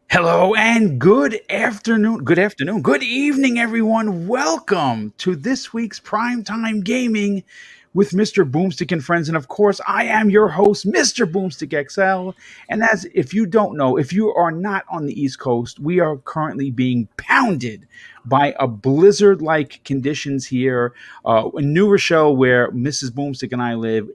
Hello and good evening, everyone. Welcome to this week's Primetime Gaming with Mr. Boomstick and Friends. And of course, I am your host, Mr. Boomstick XL. And as if you don't know, if you are not on the East Coast, we are currently being pounded by a blizzard-like conditions here in New Rochelle, where Mrs. Boomstick and I live.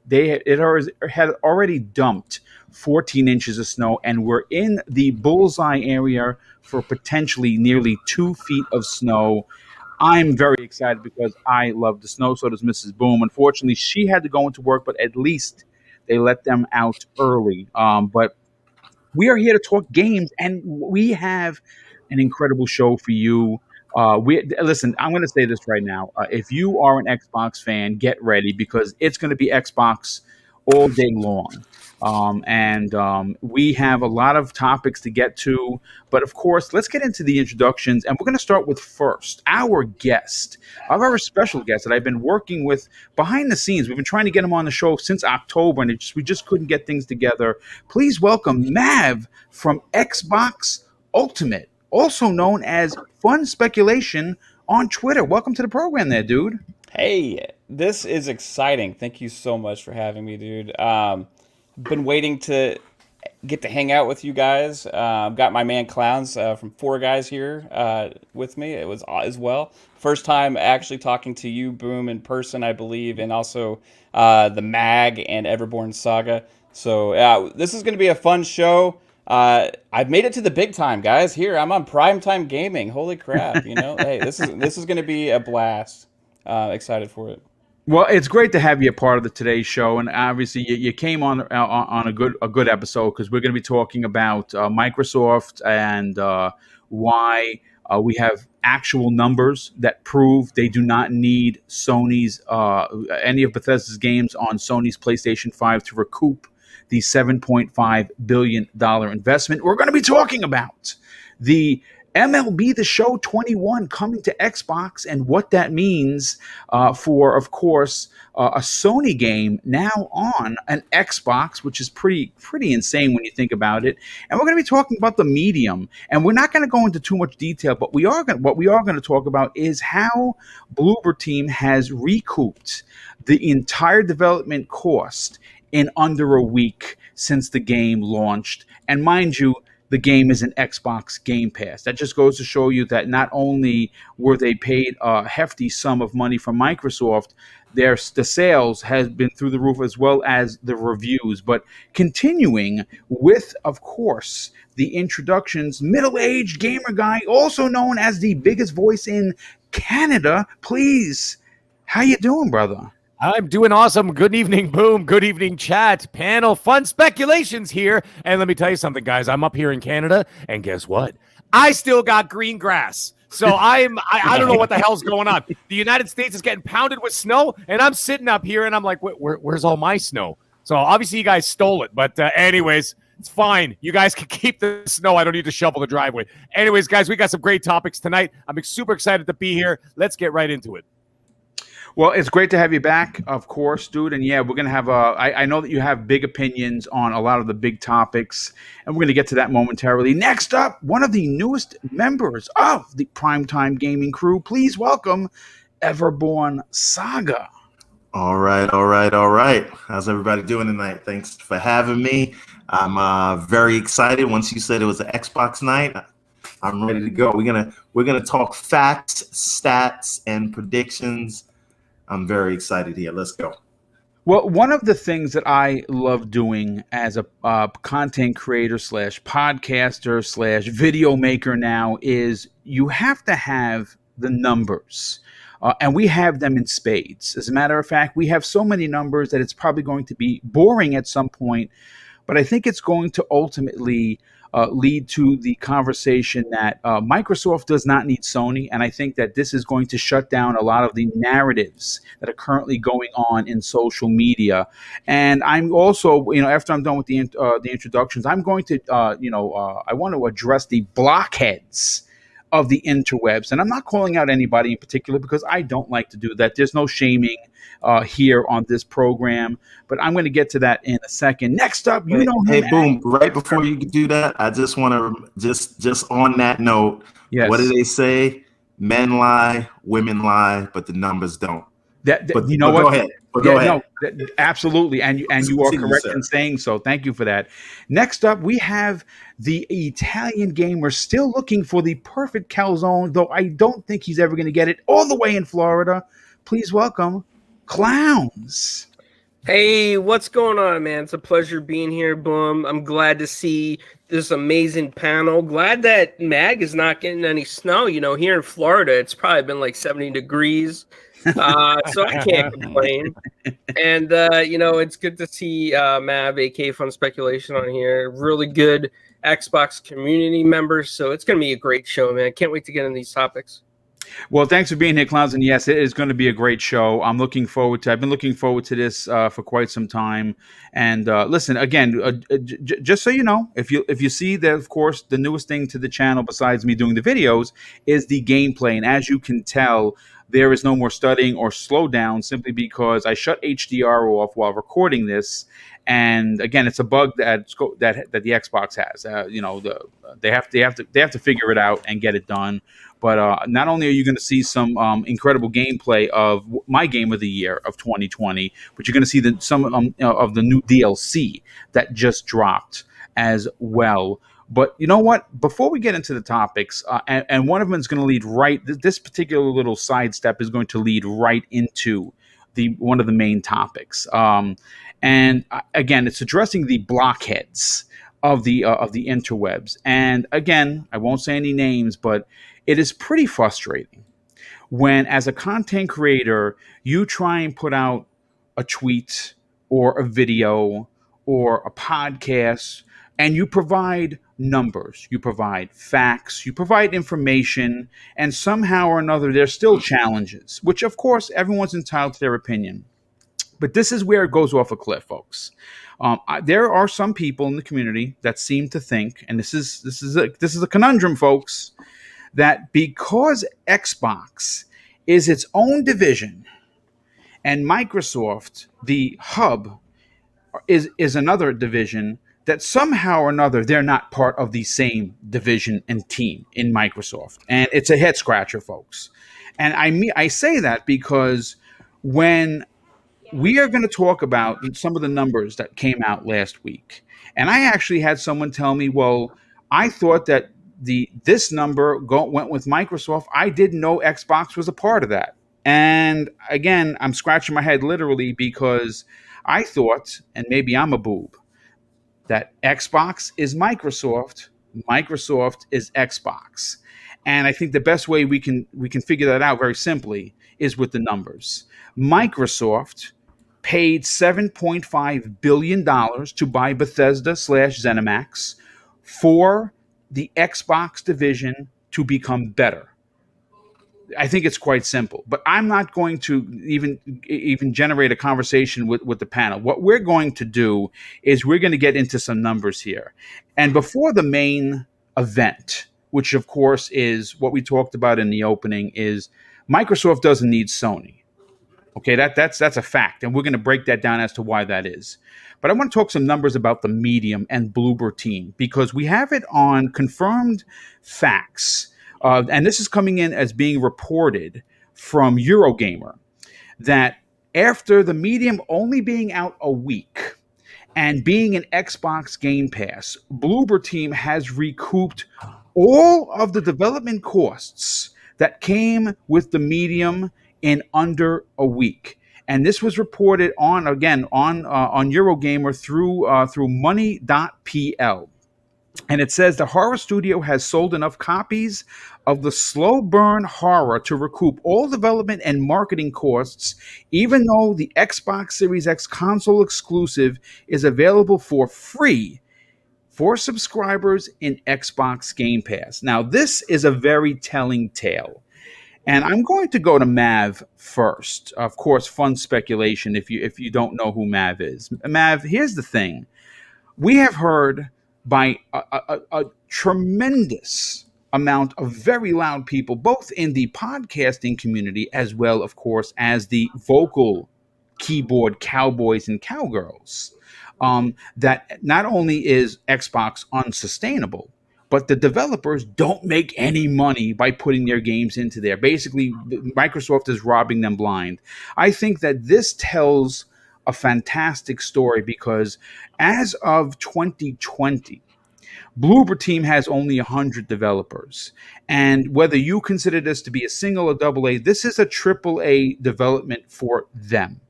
Had already dumped 14 inches of snow, and we're in the bullseye area for potentially nearly 2 feet of snow. I'm very excited because I love the snow. So does Mrs. Boom. Unfortunately, she had to go into work, but at least they let them out early. But we are here to talk games, and we have an incredible show for you. We listen. I'm going to say this right now. If you are an Xbox fan, get ready because it's going to be Xbox all day long. We have a lot of topics to get to, but of course, let's get into the introductions. And we're going to start with first our guest, our very special guest that I've been working with behind the scenes. We've been trying to get him on the show since October, and we just couldn't get things together. Please welcome Mav from Xbox Ultimate, also known as Fun Speculation on Twitter. Welcome to the program there, dude. Hey, this is exciting. Thank you so much for having me, dude. Been waiting to get to hang out with you guys. Got my man Clowns from Four Guys here with me. It was as well. First time actually talking to you, Boom, in person, I believe, and also the Mag and Everborn Saga. So this is going to be a fun show. I've made it to the big time, guys. Here, I'm on Primetime Gaming. Holy crap! Hey, this is going to be a blast. Excited for it. Well, it's great to have you a part of the Today Show, and obviously you came on a good episode because we're going to be talking about Microsoft and why we have actual numbers that prove they do not need Sony's any of Bethesda's games on Sony's PlayStation 5 to recoup the $7.5 billion investment. We're going to be talking about the MLB The Show 21 coming to Xbox and what that means for, of course, a Sony game now on an Xbox, which is pretty insane when you think about it. And we're going to be talking about the medium, and we're not going to go into too much detail, but what we are going to talk about is how Bloober team has recouped the entire development cost in under a week since the game launched. And mind you, the game is an Xbox Game Pass. That just goes to show you that not only were they paid a hefty sum of money from Microsoft, the sales has been through the roof as well as the reviews. But continuing with, of course, the introductions, middle-aged gamer guy, also known as the biggest voice in Canada. Please, how you doing, brother? I'm doing awesome. Good evening, Boom. Good evening, chat, panel, fun speculations here. And let me tell you something, guys. I'm up here in Canada, and guess what? I still got green grass. So I don't know what the hell's going on. The United States is getting pounded with snow, and I'm sitting up here, and I'm like, where's all my snow? So obviously you guys stole it. But anyways, it's fine. You guys can keep the snow. I don't need to shovel the driveway. Anyways, guys, we got some great topics tonight. I'm super excited to be here. Let's get right into it. Well, it's great to have you back, of course, dude. And yeah, we're going to have I know that you have big opinions on a lot of the big topics, and we're going to get to that momentarily. Next up, one of the newest members of the Primetime Gaming crew. Please welcome Everborn Saga. All right, all right, all right. How's everybody doing tonight? Thanks for having me. I'm very excited. Once you said it was an Xbox night, I'm ready to go. We're gonna talk facts, stats, and predictions. I'm very excited here. Let's go. Well, one of the things that I love doing as a content creator slash podcaster slash video maker now is you have to have the numbers. And we have them in spades. As a matter of fact, we have so many numbers that it's probably going to be boring at some point. But I think it's going to ultimately lead to the conversation that Microsoft does not need Sony. And I think that this is going to shut down a lot of the narratives that are currently going on in social media. And I'm also, after I'm done with the introductions, I'm going to, I want to address the blockheads of the interwebs. And I'm not calling out anybody in particular because I don't like to do that. There's no shaming here on this program, but I'm going to get to that in a second. Next up, you know Hey, him. Boom, right before you do that, I just want to just on that note, Yes. What do they say? Men lie, women lie, but the numbers don't. But you know what? Go ahead. Go ahead. No, absolutely, and you are correct sir. in saying so. Thank you for that. Next up, we have the Italian gamer still looking for the perfect calzone, though I don't think he's ever going to get it, all the way in Florida. Please welcome Clowns. Hey, what's going on, man? It's a pleasure being here, Boom. I'm glad to see this amazing panel. Glad that Mag is not getting any snow. You know, here in Florida, it's probably been like 70 degrees. So I can't complain. And, you know, it's good to see Mav, AK Fun Speculation on here. Really good Xbox community members. So it's going to be a great show, man. Can't wait to get into these topics. Well, thanks for being here, Clowns. And yes, it is going to be a great show. I've been looking forward to this for quite some time. And listen, again, just so you know, if you see that, of course, the newest thing to the channel besides me doing the videos is the gameplay. And as you can tell, there is no more studying or slowdown simply because I shut HDR off while recording this. And again, it's a bug that the Xbox has. You know, they have to figure it out and get it done. But not only are you going to see some incredible gameplay of my game of the year of 2020, but you're going to see some of the new DLC that just dropped as well. But you know what? Before we get into the topics, and one of them is going to lead right. This particular little sidestep is going to lead right into one of the main topics. And again, it's addressing the blockheads of the interwebs. And again, I won't say any names, but it is pretty frustrating when, as a content creator, you try and put out a tweet or a video or a podcast, and you provide numbers, you provide facts, you provide information, and somehow or another there's still challenges, which of course everyone's entitled to their opinion. But this is where it goes off a cliff, folks. There are some people in the community that seem to think, and this is a conundrum, folks, that because Xbox is its own division and Microsoft, the hub, is another division, that somehow or another they're not part of the same division and team in Microsoft. And it's a head scratcher, folks. And I say that because when we are going to talk about some of the numbers that came out last week, and I actually had someone tell me, well, I thought that this number went with Microsoft. I didn't know Xbox was a part of that. And again, I'm scratching my head literally because I thought, and maybe I'm a boob, that Xbox is Microsoft, Microsoft is Xbox. And I think the best way we can figure that out very simply is with the numbers. Microsoft paid $7.5 billion to buy Bethesda / ZeniMax for the Xbox division to become better. I think it's quite simple, but I'm not going to even generate a conversation with the panel. What we're going to do is we're going to get into some numbers here. And before the main event, which of course is what we talked about in the opening, is Microsoft doesn't need Sony. Okay, that's a fact, and we're going to break that down as to why that is. But I want to talk some numbers about the Medium and Bloober team because we have it on confirmed facts, and this is coming in as being reported from Eurogamer, that after the Medium only being out a week and being an Xbox Game Pass, Bloober team has recouped all of the development costs that came with the Medium in under a week. And this was reported on Eurogamer through money.pl. And it says the horror studio has sold enough copies of the slow burn horror to recoup all development and marketing costs, even though the Xbox Series X console exclusive is available for free for subscribers in Xbox Game Pass. Now, this is a very telling tale. And I'm going to go to Mav first. Of course, fun speculation if you don't know who Mav is. Mav, here's the thing. We have heard by a tremendous amount of very loud people, both in the podcasting community as well, of course, as the vocal keyboard cowboys and cowgirls. That not only is Xbox unsustainable, but the developers don't make any money by putting their games into there. Basically, Microsoft is robbing them blind. I think that this tells a fantastic story because as of 2020, Bloober team has only 100 developers. And whether you consider this to be a single or double A, this is a triple A development for them.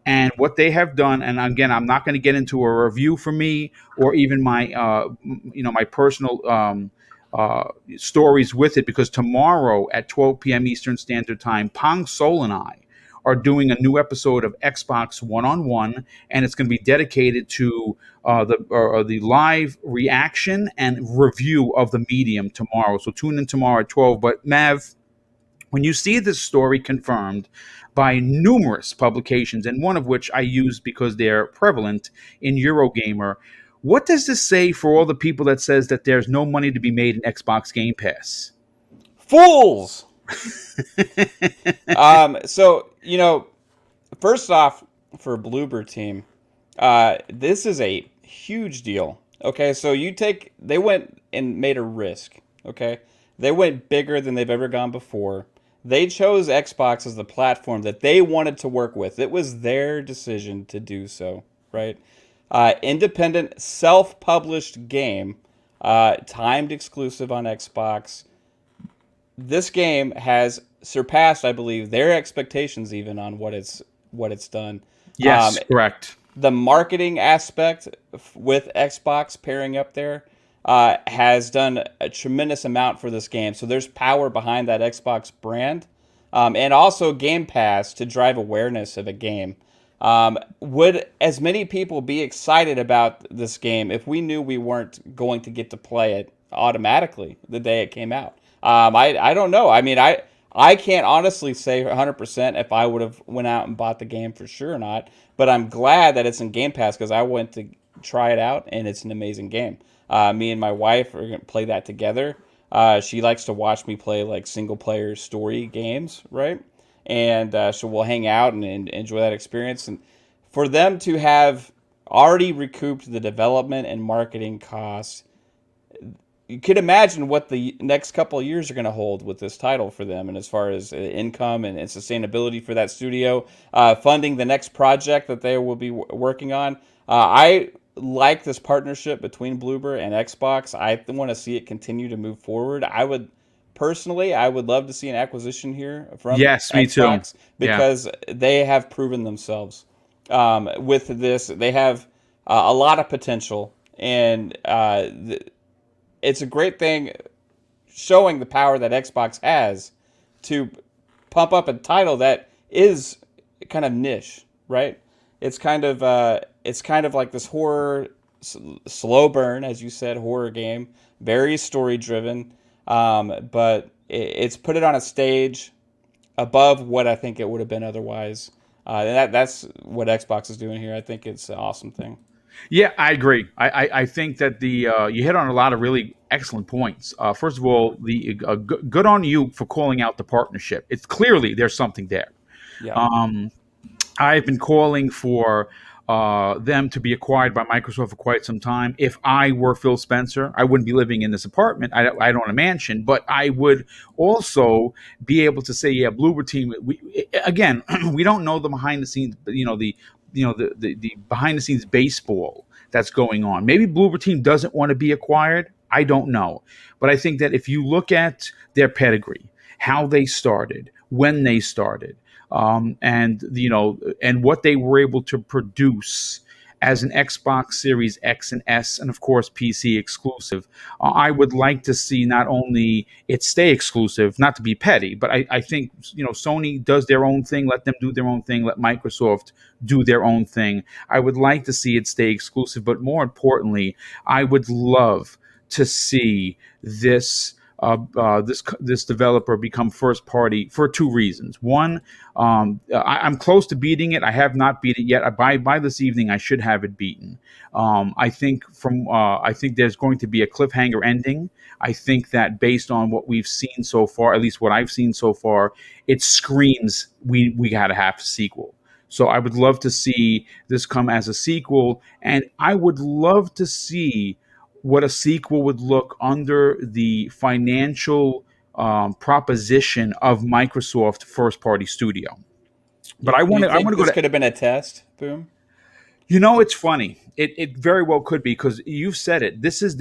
And what they have done, and again, I'm not going to get into a review for me or even my, my personal stories with it, because tomorrow at 12 p.m. Eastern Standard Time, Pong Sol and I are doing a new episode of Xbox One-on-One, and it's going to be dedicated to the live reaction and review of the medium tomorrow. So tune in tomorrow at 12. But Mav, when you see this story confirmed by numerous publications, and one of which I use because they're prevalent in Eurogamer, what does this say for all the people that says that there's no money to be made in Xbox Game Pass? Fools! So, first off, for Bloober team, this is a huge deal. Okay, so they went and made a risk. Okay, they went bigger than they've ever gone before. They chose Xbox as the platform that they wanted to work with. It was their decision to do so, right? Independent, self-published game, timed exclusive on Xbox. This game has surpassed, I believe, their expectations even on what it's done. Yes, correct. The marketing aspect with Xbox pairing up there has done a tremendous amount for this game. So there's power behind that Xbox brand, and also Game Pass to drive awareness of a game. Would as many people be excited about this game if we knew we weren't going to get to play it automatically the day it came out? I don't know. I mean, I can't honestly say 100% if I would have went out and bought the game for sure or not, but I'm glad that it's in Game Pass because I went to try it out, and it's an amazing game. Me and my wife are going to play that together. She likes to watch me play like single-player story games, right? And so we'll hang out and enjoy that experience. And for them to have already recouped the development and marketing costs, you could imagine what the next couple of years are going to hold with this title for them, and as far as income and sustainability for that studio, funding the next project that they will be working on. I like this partnership between Bloober and Xbox. I want to see it continue to move forward. I would love to see an acquisition here from Yes, me Xbox too. because they have proven themselves. With this, they have a lot of potential, and it's a great thing showing the power that Xbox has to pump up a title that is kind of niche, right? It's kind of like this horror, slow burn, as you said, horror game, very story driven, but it's put it on a stage above what I think it would have been otherwise. And that's what Xbox is doing here. I think it's an awesome thing. Yeah, I agree. I think that you hit on a lot of really excellent points. First of all, good on you for calling out the partnership. It's clearly there's something there. Yeah. I've been calling for them to be acquired by Microsoft for quite some time. If I were Phil Spencer, I wouldn't be living in this apartment. I don't own a mansion, but I would also be able to say, yeah, Bloober team. Again, we don't know the behind the scenes. The behind the scenes baseball that's going on. Maybe Bloober team doesn't want to be acquired. I don't know. But I think that if you look at their pedigree, how they started, when they started, and what they were able to produce as an Xbox Series X and S, and of course PC exclusive, I would like to see not only it stay exclusive, not to be petty, but I think Sony does their own thing, let them do their own thing, let Microsoft do their own thing. I would like to see it stay exclusive, but more importantly, I would love to see this this developer become first party for two reasons. One, I'm close to beating it. I have not beat it yet. By this evening, I should have it beaten. I think there's going to be a cliffhanger ending. I think that based on what we've seen so far, at least what I've seen so far, it screams we got to have a sequel. So I would love to see this come as a sequel, and I would love to see what a sequel would look under the financial proposition of Microsoft first party studio. But I Do want you to think go this to. could have been a test? Boom. It's funny. It very well could be, because you've said it. This was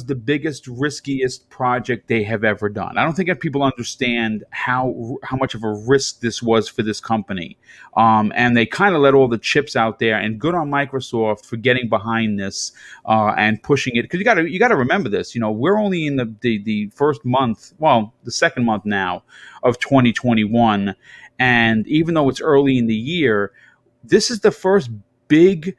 the biggest, riskiest project they have ever done. I don't think that people understand how much of a risk this was for this company. And they kind of let all the chips out there, and good on Microsoft for getting behind this and pushing it. Because you got to remember this. We're only in the first month, well, the second month now of 2021, and even though it's early in the year, this is the first big,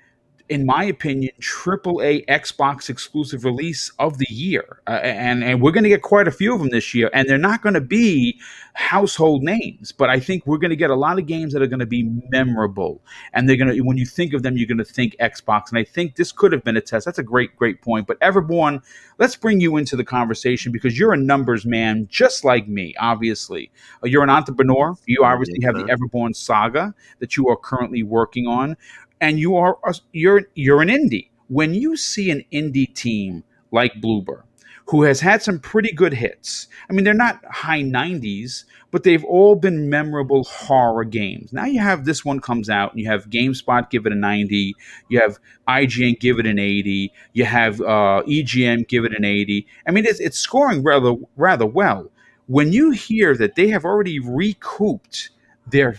in my opinion, AAA Xbox exclusive release of the year, and we're going to get quite a few of them this year. And they're not going to be household names, but I think we're going to get a lot of games that are going to be memorable. And they're going to, when you think of them, you're going to think Xbox. And I think this could have been a test. That's a great point. But Everborn, let's bring you into the conversation, because you're a numbers man, just like me. Obviously, you're an entrepreneur. You obviously have the Everborn saga that you are currently working on. And you're an indie. When you see an indie team like Bloober, who has had some pretty good hits, I mean, they're not high 90s, but they've all been memorable horror games. Now you have this one comes out, and you have GameSpot give it a 90, you have IGN give it an 80, you have EGM give it an 80. I mean, it's scoring rather well. When you hear that they have already recouped their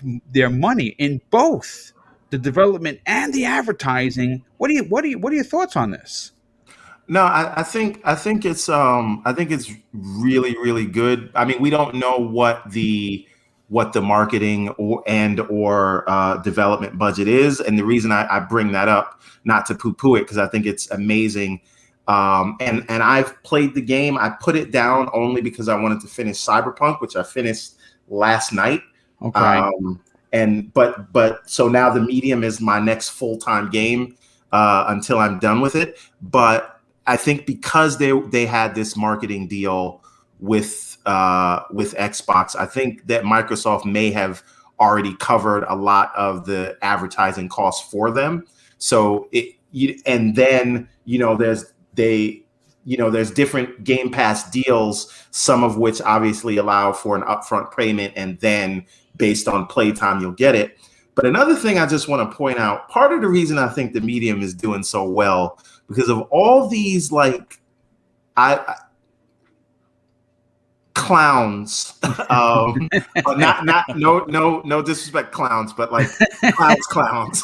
money in both the development and the advertising, what are your thoughts on this? No, I think it's really, really good. I mean, we don't know what the marketing or development budget is, and the reason I bring that up, not to poo-poo it, because I think it's amazing. And I've played the game. I put it down only because I wanted to finish Cyberpunk, which I finished last night. Okay. But so now the Medium is my next full-time game until I'm done with it. But I think because they had this marketing deal with Xbox, I think that Microsoft may have already covered a lot of the advertising costs for them. So there's different Game Pass deals, some of which obviously allow for an upfront payment, and then based on playtime, you'll get it. But another thing I just want to point out, part of the reason I think the Medium is doing so well, because of all these clowns, no disrespect, clowns, but like clowns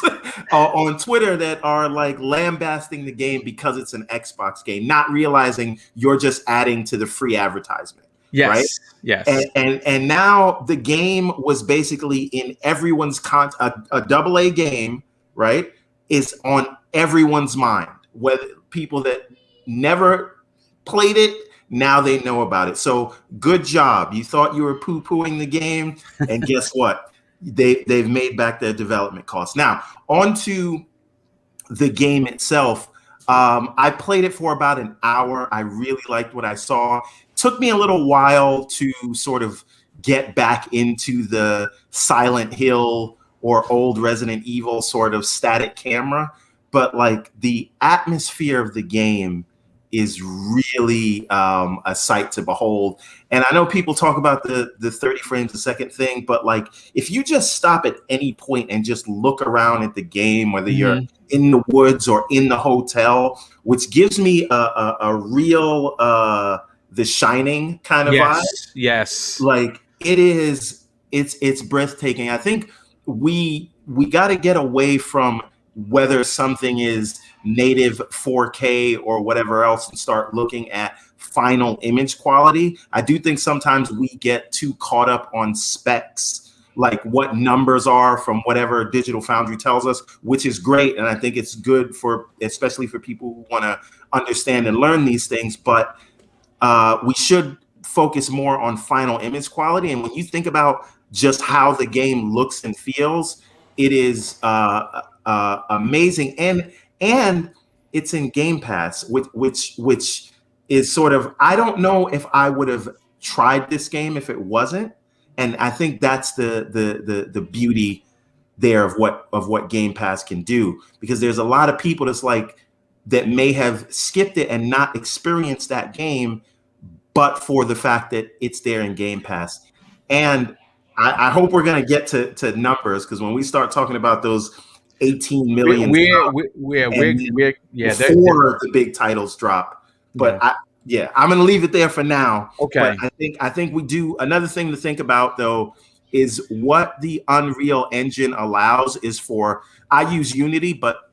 on Twitter that are like lambasting the game because it's an Xbox game, not realizing you're just adding to the free advertisement. Yes. Right? Yes. And now the game was basically in everyone's a AA game, right, is on everyone's mind. Whether people that never played it, now they know about it. So good job. You thought you were poo-pooing the game, and guess what? They've made back their development costs. Now, on to the game itself. I played it for about an hour. I really liked what I saw. Took me a little while to sort of get back into the Silent Hill or old Resident Evil sort of static camera, but like the atmosphere of the game is really a sight to behold. And I know people talk about the 30 frames a second thing, but like if you just stop at any point and just look around at the game, whether you're in the woods or in the hotel, which gives me a real The Shining kind of vibe. Yes. Like it's breathtaking. I think we got to get away from whether something is native 4K or whatever else and start looking at final image quality. I do think sometimes we get too caught up on specs, like what numbers are from whatever Digital Foundry tells us, which is great. And I think it's good especially for people who want to understand and learn these things. But we should focus more on final image quality. And when you think about just how the game looks and feels, it is amazing, and it's in Game Pass, which is sort of, I don't know if I would have tried this game if it wasn't, and I think that's the beauty there of what Game Pass can do, because there's a lot of people that may have skipped it and not experienced that game, but for the fact that it's there in Game Pass. And I hope we're going to get to numbers, because when we start talking about those 18 million we're before the big titles drop, but I'm going to leave it there for now. Okay. But I think we do. Another thing to think about though is what the Unreal Engine allows is for, I use Unity, but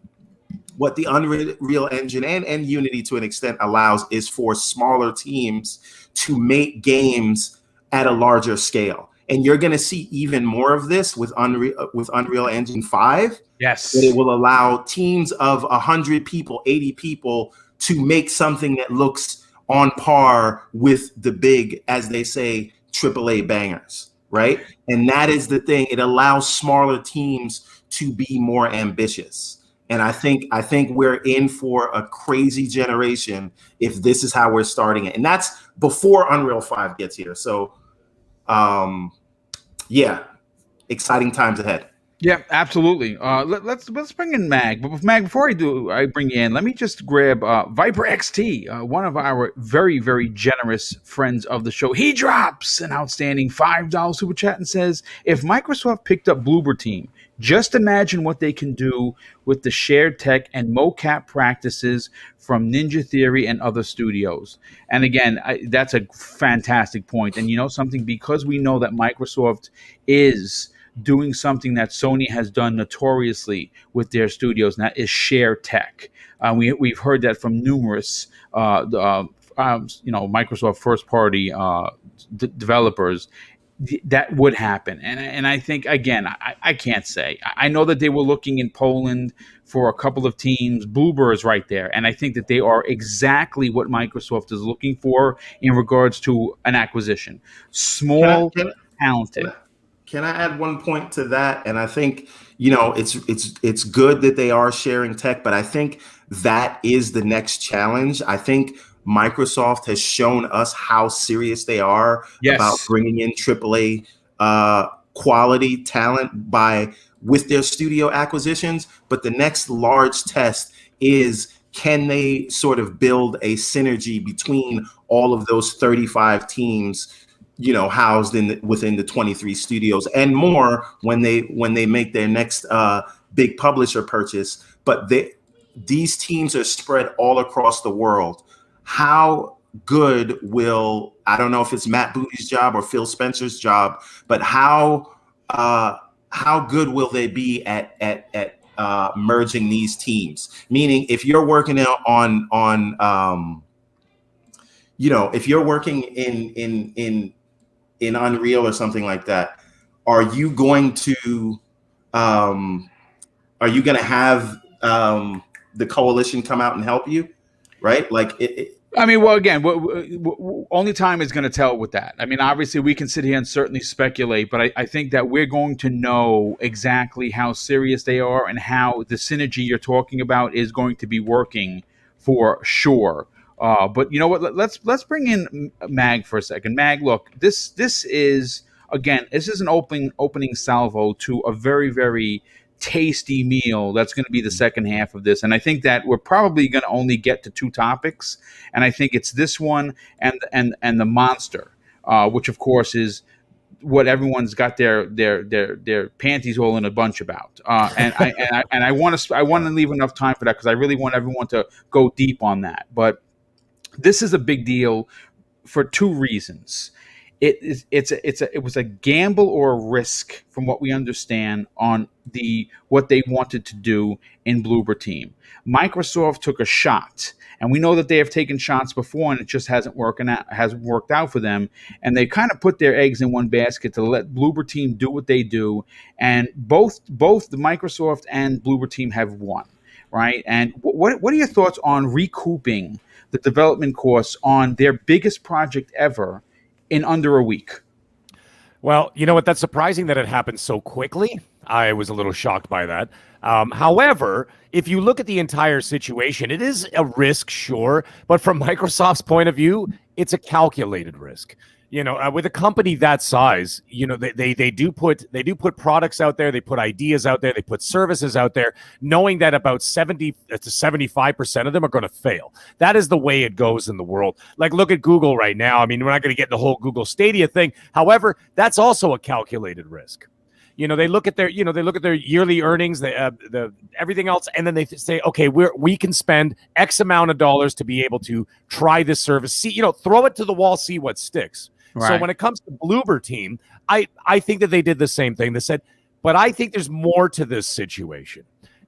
what the Unreal Engine and Unity to an extent allows is for smaller teams to make games at a larger scale. And you're going to see even more of this with Unreal Engine 5. Yes. That it will allow teams of 100 people, 80 people to make something that looks on par with the big, as they say, AAA bangers, right? And that is the thing. It allows smaller teams to be more ambitious. And I think we're in for a crazy generation if this is how we're starting it. And that's before Unreal 5 gets here. So, exciting times ahead. Yeah, absolutely. Let's bring in Mag. But Mag, before I bring you in, let me just grab Viper XT, one of our very, very generous friends of the show. He drops an outstanding $5 super chat and says, if Microsoft picked up Bloober Team, just imagine what they can do with the shared tech and mocap practices from Ninja Theory and other studios. And again, that's a fantastic point. And you know something, because we know that Microsoft is doing something that Sony has done notoriously with their studios, and that is share tech. We've heard that from numerous, Microsoft first-party developers. That would happen, and I think, again, I can't say. I know that they were looking in Poland for a couple of teams. Bloober is right there, and I think that they are exactly what Microsoft is looking for in regards to an acquisition. Small, talented. Can I add one point to that? And I think, it's good that they are sharing tech, but I think that is the next challenge. I think Microsoft has shown us how serious they are about bringing in AAA quality talent with their studio acquisitions. But the next large test is, can they sort of build a synergy between all of those 35 teams, housed within the 23 studios and more when they make their next big publisher purchase. But these teams are spread all across the world. How good will, I don't know if it's Matt Booty's job or Phil Spencer's job, but how good will they be at merging these teams? Meaning, if you're working on if you're working in Unreal or something like that, are you going to have the coalition come out and help you, right? Again, only time is going to tell with that. I mean, obviously, we can sit here and certainly speculate, but I think that we're going to know exactly how serious they are and how the synergy you're talking about is going to be working for sure. But you know what? Let's bring in Mag for a second. Mag, look, this is an opening salvo to a very, very tasty meal that's going to be the second half of this. And I think that we're probably going to only get to two topics. And I think it's this one and the monster, which of course is what everyone's got their panties all in a bunch about. And I want to leave enough time for that, because I really want everyone to go deep on that. But this is a big deal for two reasons. It was a gamble or a risk, from what we understand, on what they wanted to do in Bloober Team. Microsoft took a shot, and we know that they have taken shots before, and it just hasn't worked out for them. And they kind of put their eggs in one basket to let Bloober Team do what they do. And both the Microsoft and Bloober Team have won, right? And what are your thoughts on recouping the development costs on their biggest project ever in under a week. Well, you know what? That's surprising that it happened so quickly. I was a little shocked by that. However, if you look at the entire situation, it is a risk, sure, but from Microsoft's point of view, it's a calculated risk. With a company that size, they do put products out there, they put ideas out there, they put services out there, knowing that about 70 to 75% of them are going to fail. That is the way it goes in the world. Like, look at Google right now. I mean, we're not going to get the whole Google Stadia thing. However, that's also a calculated risk. They look at their yearly earnings, the everything else, and then they say, okay, we can spend X amount of dollars to be able to try this service. See, throw it to the wall, see what sticks. Right. So when it comes to Bloober team, I think that they did the same thing. They said, but I think there's more to this situation.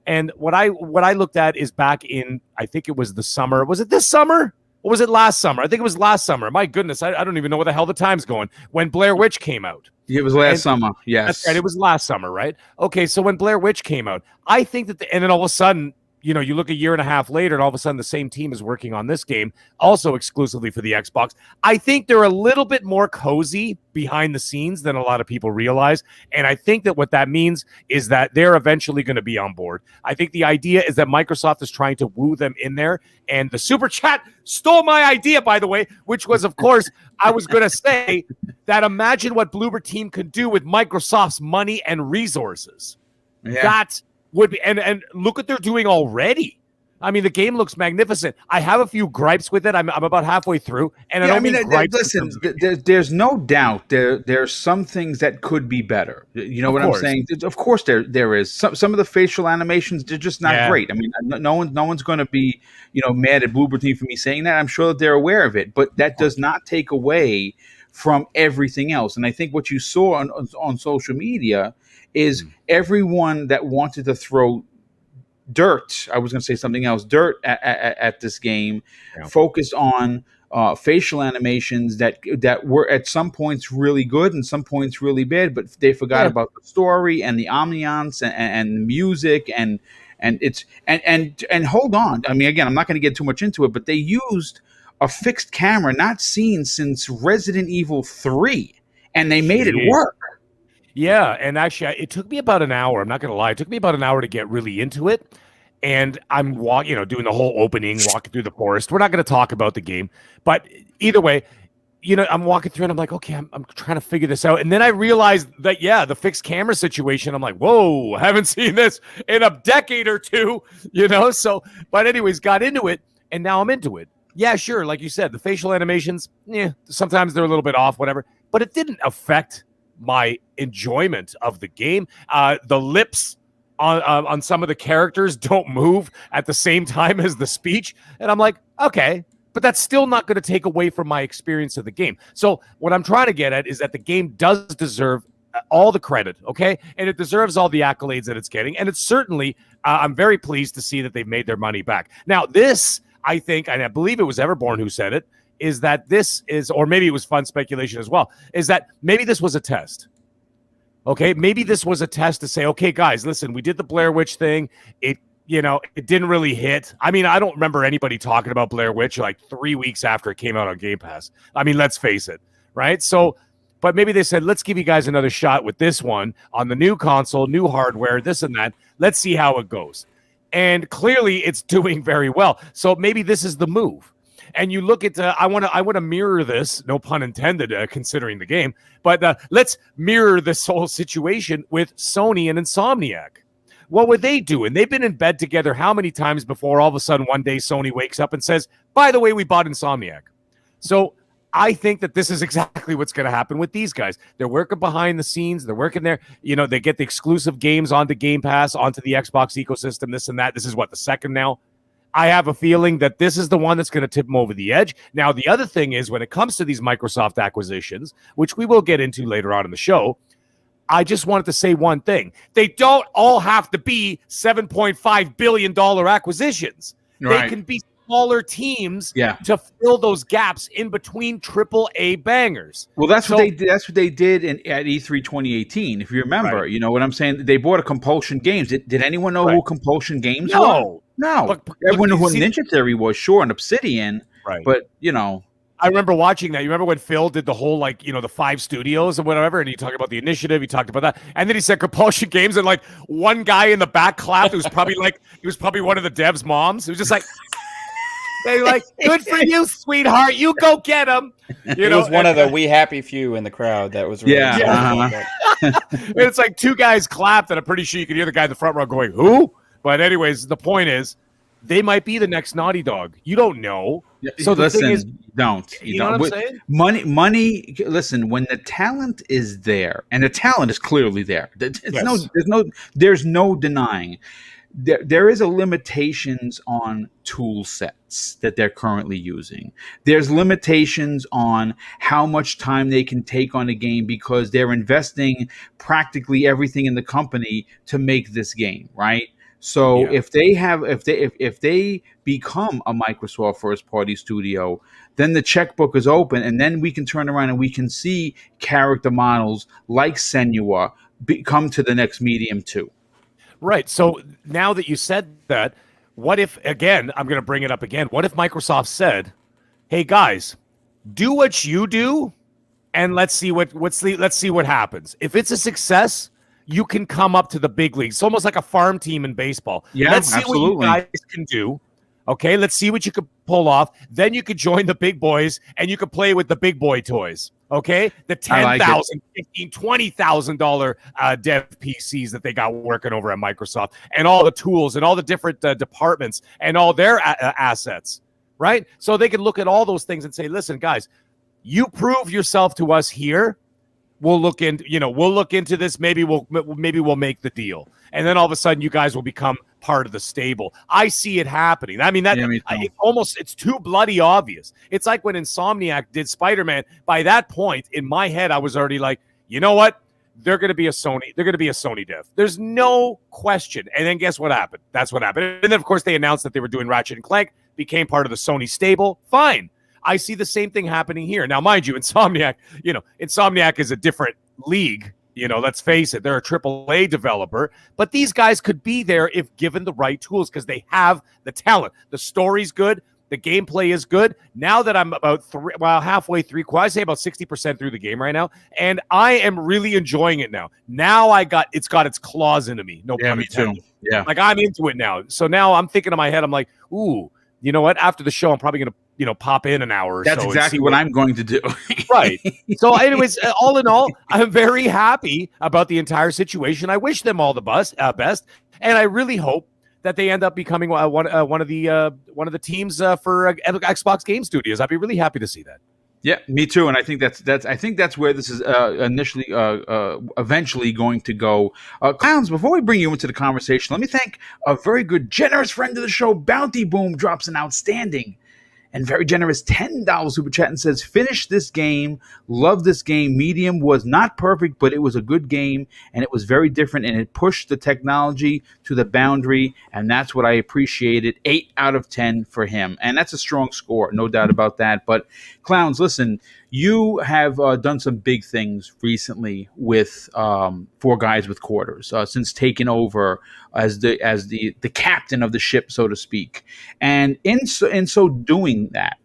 And what I looked at is back in, I think it was the summer. Was it this summer? Or was it last summer? I think it was last summer. My goodness, I don't even know where the hell the time's going. When Blair Witch came out. It was last summer. Yes. That's right. It was last summer, right? Okay, so when Blair Witch came out, I think that, and then all of a sudden, you look a year and a half later, and all of a sudden the same team is working on this game, also exclusively for the Xbox. I think they're a little bit more cozy behind the scenes than a lot of people realize. And I think that what that means is that they're eventually going to be on board. I think the idea is that Microsoft is trying to woo them in there. And the Super Chat stole my idea, by the way, which was, of course, I was going to say that imagine what Bloober team could do with Microsoft's money and resources. Yeah. That would be, and look what they're doing already. I mean, the game looks magnificent. I have a few gripes with it. I'm about halfway through, and I don't mean gripes. Listen, there's no doubt there's some things that could be better. You know what I'm saying? Of course, there is. Some of the facial animations, they're just not great. I mean, no one's going to be mad at Bloober team for me saying that. I'm sure that they're aware of it, but that does not take away from everything else. And I think what you saw on social media is everyone that wanted to throw dirt, I was going to say something else, dirt at this game, focused on facial animations that were at some points really good and some points really bad, but they forgot about the story and the ambiance and music and hold on. I mean, again, I'm not going to get too much into it, but they used a fixed camera not seen since Resident Evil 3, and they made it work. Yeah, and actually, it took me about an hour. I'm not going to lie. It took me about an hour to get really into it. And I'm doing the whole opening, walking through the forest. We're not going to talk about the game. But either way, I'm walking through and I'm like, okay, I'm trying to figure this out. And then I realized that, the fixed camera situation, I'm like, whoa, I haven't seen this in a decade or two, So, but anyways, got into it. And now I'm into it. Yeah, sure. Like you said, the facial animations, sometimes they're a little bit off, whatever. But it didn't affect my enjoyment of the game. The lips on some of the characters don't move at the same time as the speech. And I'm like, okay, but that's still not going to take away from my experience of the game. So what I'm trying to get at is that the game does deserve all the credit, okay? And it deserves all the accolades that it's getting. And it's certainly, I'm very pleased to see that they've made their money back. Now, this, I think, and I believe it was Everborn who said it, is that this is, or maybe it was fun speculation as well, is that maybe this was a test. Okay, maybe this was a test to say, okay, guys, listen, we did the Blair Witch thing. It didn't really hit. I mean, I don't remember anybody talking about Blair Witch like 3 weeks after it came out on Game Pass. I mean, let's face it, right? So, but maybe they said, let's give you guys another shot with this one on the new console, new hardware, this and that. Let's see how it goes. And clearly it's doing very well. So maybe this is the move. And you look at, I want to mirror this, no pun intended, considering the game, but let's mirror this whole situation with Sony and Insomniac. What were they doing? They've been in bed together how many times before all of a sudden one day Sony wakes up and says, by the way, we bought Insomniac. So I think that this is exactly what's going to happen with these guys. They're working behind the scenes. They're working there. They get the exclusive games onto Game Pass, onto the Xbox ecosystem, this and that. This is what, the second now? I have a feeling that this is the one that's going to tip them over the edge. Now, the other thing is when it comes to these Microsoft acquisitions, which we will get into later on in the show, I just wanted to say one thing. They don't all have to be $7.5 billion acquisitions. Right. They can be smaller teams to fill those gaps in between AAA bangers. Well, that's what they did. That's what they did at E3 2018. If you remember, you know what I'm saying? They bought a Compulsion Games. Did anyone know who Compulsion Games were? No, Look, everyone knew you who see- Ninja Theory was, sure, and Obsidian, Right. but you know, I remember watching that. You remember when Phil did the whole, like, you know, the 5 studios and whatever, and he talked about the initiative, he talked about that, and then he said Compulsion Games, and like one guy in the back clapped. It was probably one of the devs' moms. It was just like, they like, good for you, sweetheart. You go get him. You It know, was one of the We Happy few in the crowd that was really Yeah, excited about that. and it's like 2 guys clapped, and I'm pretty sure you could hear the guy in the front row going, "Who?" But anyways, the point is, they might be the next Naughty Dog. You don't know. So the listen, thing is, you know don't. what I'm saying? Money. Listen, when the talent is there, and the talent is clearly there, Yes. there's no denying. There is a limitations on tool sets that they're currently using. There's limitations on how much time they can take on a game because they're investing practically everything in the company to make this game, right? So Yeah. if they become a Microsoft first party studio, then the checkbook is open, and then we can turn around and we can see character models like Senua come to the next medium too. Right. So now that you said that, what if, again, I'm going to bring it up again. What if Microsoft said, "Hey guys, do what you do, and let's see what happens. If it's a success, you can come up to the big leagues. It's almost like a farm team in baseball. Yeah, Let's see absolutely. what you guys can do. Okay, let's see what you could pull off. Then you could join the big boys, and you could play with the big boy toys. Okay, the $10,000, $15,000, $20,000 dev PCs that they got working over at Microsoft, and all the tools and all the different departments and all their assets, right? So they can look at all those things and say, "Listen, guys, you prove yourself to us here. We'll look into this. Maybe we'll make the deal, and then all of a sudden, you guys will become part of the stable." I see it happening. I mean, it's too bloody obvious. It's like when Insomniac did Spider-Man. By that point, in my head, I was already like, you know what? They're going to be a Sony. They're going to be a Sony dev. There's no question. And then guess what happened? That's what happened. And then, of course, they announced that they were doing Ratchet and Clank, became part of the Sony stable. Fine. I see the same thing happening here. Now, mind you, Insomniac is a different league. Let's face it, they're a AAA developer, but these guys could be there if given the right tools because they have the talent. The story's good. The gameplay is good. Now that I'm about halfway through, I say about 60% through the game right now, and I am really enjoying it now. Now it's got its claws into me. No pun intended. Me too. Yeah. Like I'm into it now. So now I'm thinking in my head, I'm like, ooh, you know what? After the show, I'm probably going to pop in an hour or so. That's exactly what I'm going to do. Right. So anyways, all in all, I'm very happy about the entire situation. I wish them all the best. And I really hope that they end up becoming one of the teams for Xbox Game Studios. I'd be really happy to see that. Yeah, me too. And I think that's where this is eventually going to go. Clowns, before we bring you into the conversation, let me thank a very good, generous friend of the show. Bounty Boom drops an outstanding and very generous $10 super chat and says, "Finish this game. Love this game. Medium was not perfect, but it was a good game, and it was very different, and it pushed the technology to the boundary, and that's what I appreciated." 8 out of 10 for him, and that's a strong score, no doubt about that. But Clowns, listen, you have done some big things recently with Four Guys with Quarters since taking over as the captain of the ship, so to speak. And in so doing that,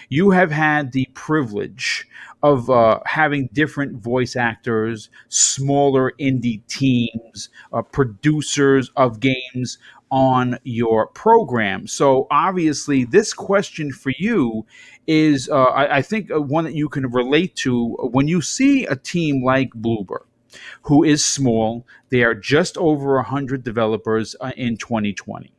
you have had the privilege of having different voice actors, smaller indie teams, producers of games on your program. So obviously this question for you is, I think, one that you can relate to when you see a team like Bloober, who is small. They are just over 100 developers in 2020.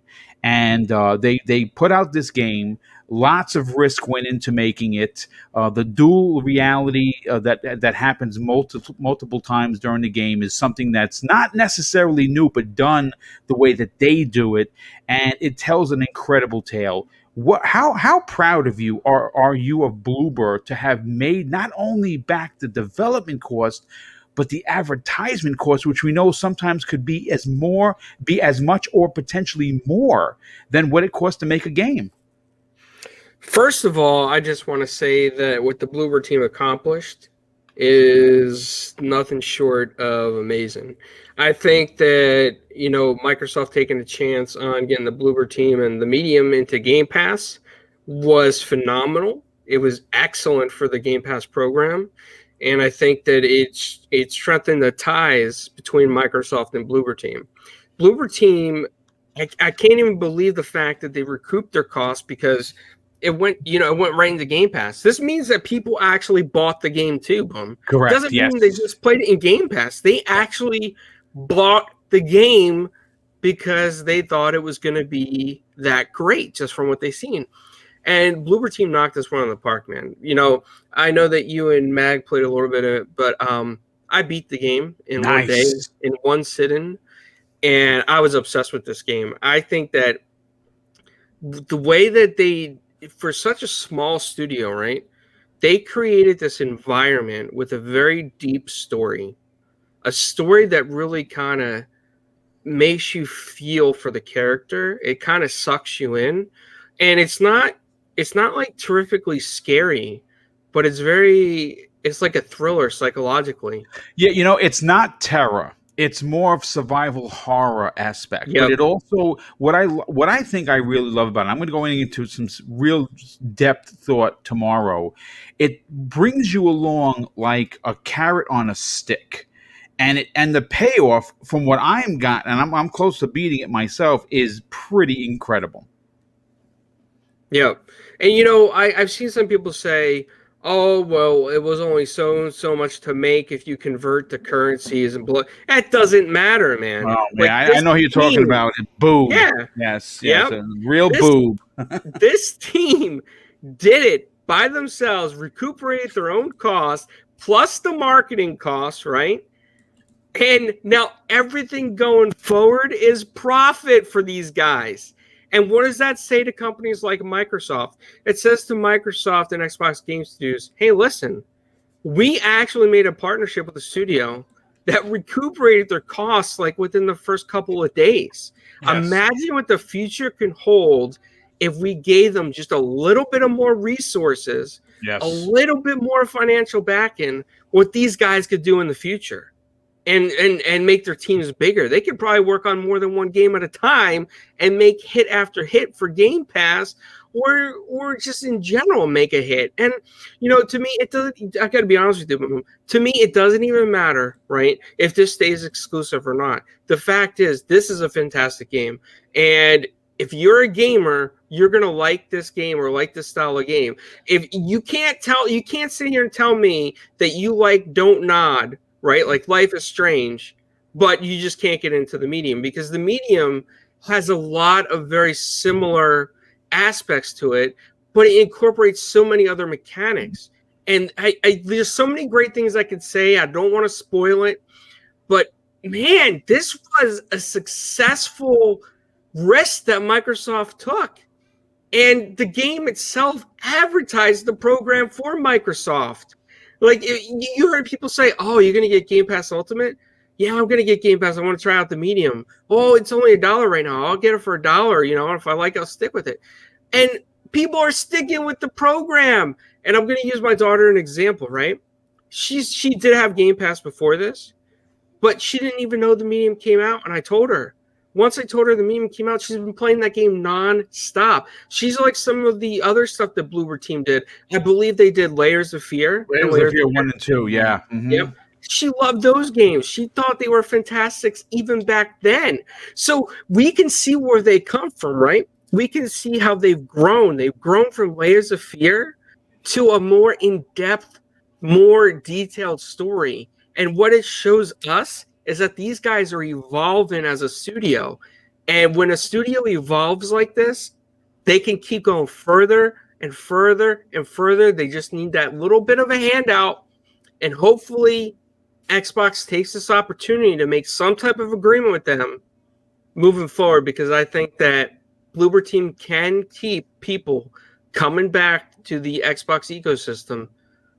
And they put out this game. Lots of risk went into making it. The dual reality that happens multiple times during the game is something that's not necessarily new, but done the way that they do it, and it tells an incredible tale. How proud of you are you of Bloober to have made not only back the development cost, but the advertisement cost, which we know sometimes could be as much or potentially more than what it costs to make a game? First of all, I just want to say that what the Bloober team accomplished is nothing short of amazing. I think that, Microsoft taking a chance on getting the Bloober team and the Medium into Game Pass was phenomenal. It was excellent for the Game Pass program. And I think that it strengthened the ties between Microsoft and Bloober team. Bloober team, I can't even believe the fact that they recouped their costs because it went right into Game Pass. This means that people actually bought the game too, Boom. Correct. Doesn't mean they just played it in Game Pass. They actually bought the game because they thought it was going to be that great just from what they've seen. And Bloober team knocked this one on the park, man. I know that you and Mag played a little bit of it, but I beat the game in one day, in one sit-in, and I was obsessed with this game. I think that the way that they, for such a small studio, right, they created this environment with a very deep story, a story that really kind of makes you feel for the character. It kind of sucks you in, and it's not like terrifically scary, but it's like a thriller psychologically. Yeah, it's not terror. It's more of survival horror aspect. Yep. But it also, what I think I really love about it, I'm going to go into some real depth thought tomorrow. It brings you along like a carrot on a stick. And the payoff from what I'm got, and I'm close to beating it myself, is pretty incredible. Yeah. And I've seen some people say, oh, well, it was only so much to make if you convert the currencies and that doesn't matter, man. Oh, man, I know who you're talking about. Boob. Yeah. Yes. Yep. Real boob. This team did it by themselves, recuperated their own costs, plus the marketing costs, right? And now everything going forward is profit for these guys. And what does that say to companies like Microsoft? It says to Microsoft and Xbox Game Studios, hey, listen, we actually made a partnership with the studio that recuperated their costs like within the first couple of days. Yes. Imagine what the future can hold if we gave them just a little bit of more resources, yes, a little bit more financial backing, what these guys could do in the future. And make their teams bigger. They could probably work on more than one game at a time and make hit after hit for Game Pass, or just in general make a hit. And to me, it doesn't. I got to be honest with you. To me, it doesn't even matter, right, if this stays exclusive or not. The fact is, this is a fantastic game, and if you're a gamer, you're gonna like this game or like this style of game. If you can't sit here and tell me that you like Don't Nod, right? Like Life is Strange, but you just can't get into the Medium because the Medium has a lot of very similar aspects to it, but it incorporates so many other mechanics. And there's so many great things I could say. I don't want to spoil it, but man, this was a successful risk that Microsoft took. And the game itself advertised the program for Microsoft. Like, you heard people say, oh, you're going to get Game Pass Ultimate? Yeah, I'm going to get Game Pass. I want to try out the Medium. Oh, it's only $1 right now. I'll get it for $1. If I like it, I'll stick with it. And people are sticking with the program. And I'm going to use my daughter as an example, right? She did have Game Pass before this, but she didn't even know the Medium came out. And I told her. Once I told her the Medium came out, she's been playing that game non-stop. She's like some of the other stuff that Bloober team did. I believe they did Layers of Fear. Layers of Fear 1 and 2, yeah. Mm-hmm. Yep. She loved those games. She thought they were fantastic even back then. So we can see where they come from, right? We can see how they've grown. They've grown from Layers of Fear to a more in-depth, more detailed story. And what it shows us is that these guys are evolving as a studio. And when a studio evolves like this, they can keep going further and further and further. They just need that little bit of a handout. And hopefully Xbox takes this opportunity to make some type of agreement with them moving forward, because I think that Bloober team can keep people coming back to the Xbox ecosystem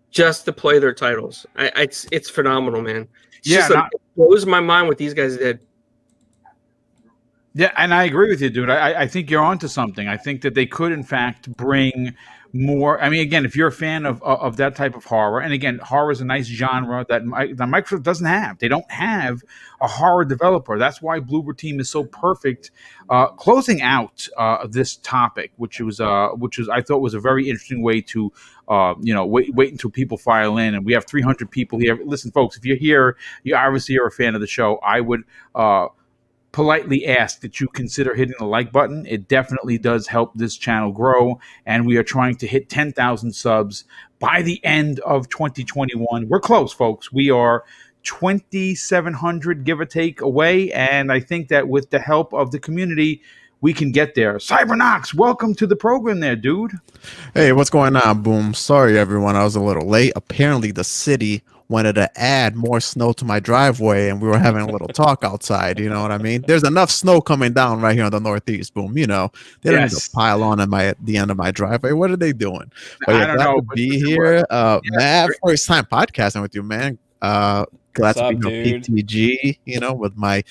just to play their titles. It's phenomenal, man. It blows my mind what these guys did. Yeah, and I agree with you, dude. I think you're onto something. I think that they could, in fact, bring more. I mean, again, if you're a fan of that type of horror, and again, horror is a nice genre that Microsoft doesn't have. They don't have a horror developer. That's why Bloober Team is so perfect. Closing out this topic, which was I thought was a very interesting way to wait until people file in, and we have 300 people here. Listen, folks, if you're here, you obviously are a fan of the show. I would politely ask that you consider hitting the like button. It definitely does help this channel grow, and we are trying to hit 10,000 subs by the end of 2021. We're close, folks. We are 2,700 give or take away, and I think that with the help of the community, we can get there. Cybernox, welcome to the program there, dude. Hey, what's going on, Boom? Sorry, everyone. I was a little late. Apparently, the city wanted to add more snow to my driveway, and we were having a little talk outside. You know what I mean? There's enough snow coming down right here in the Northeast, Boom. You know, they don't need to pile on at the end of my driveway. What are they doing? But yeah, glad to be here. Matt, first time podcasting with you, man. Glad to be on PTG, you know, with my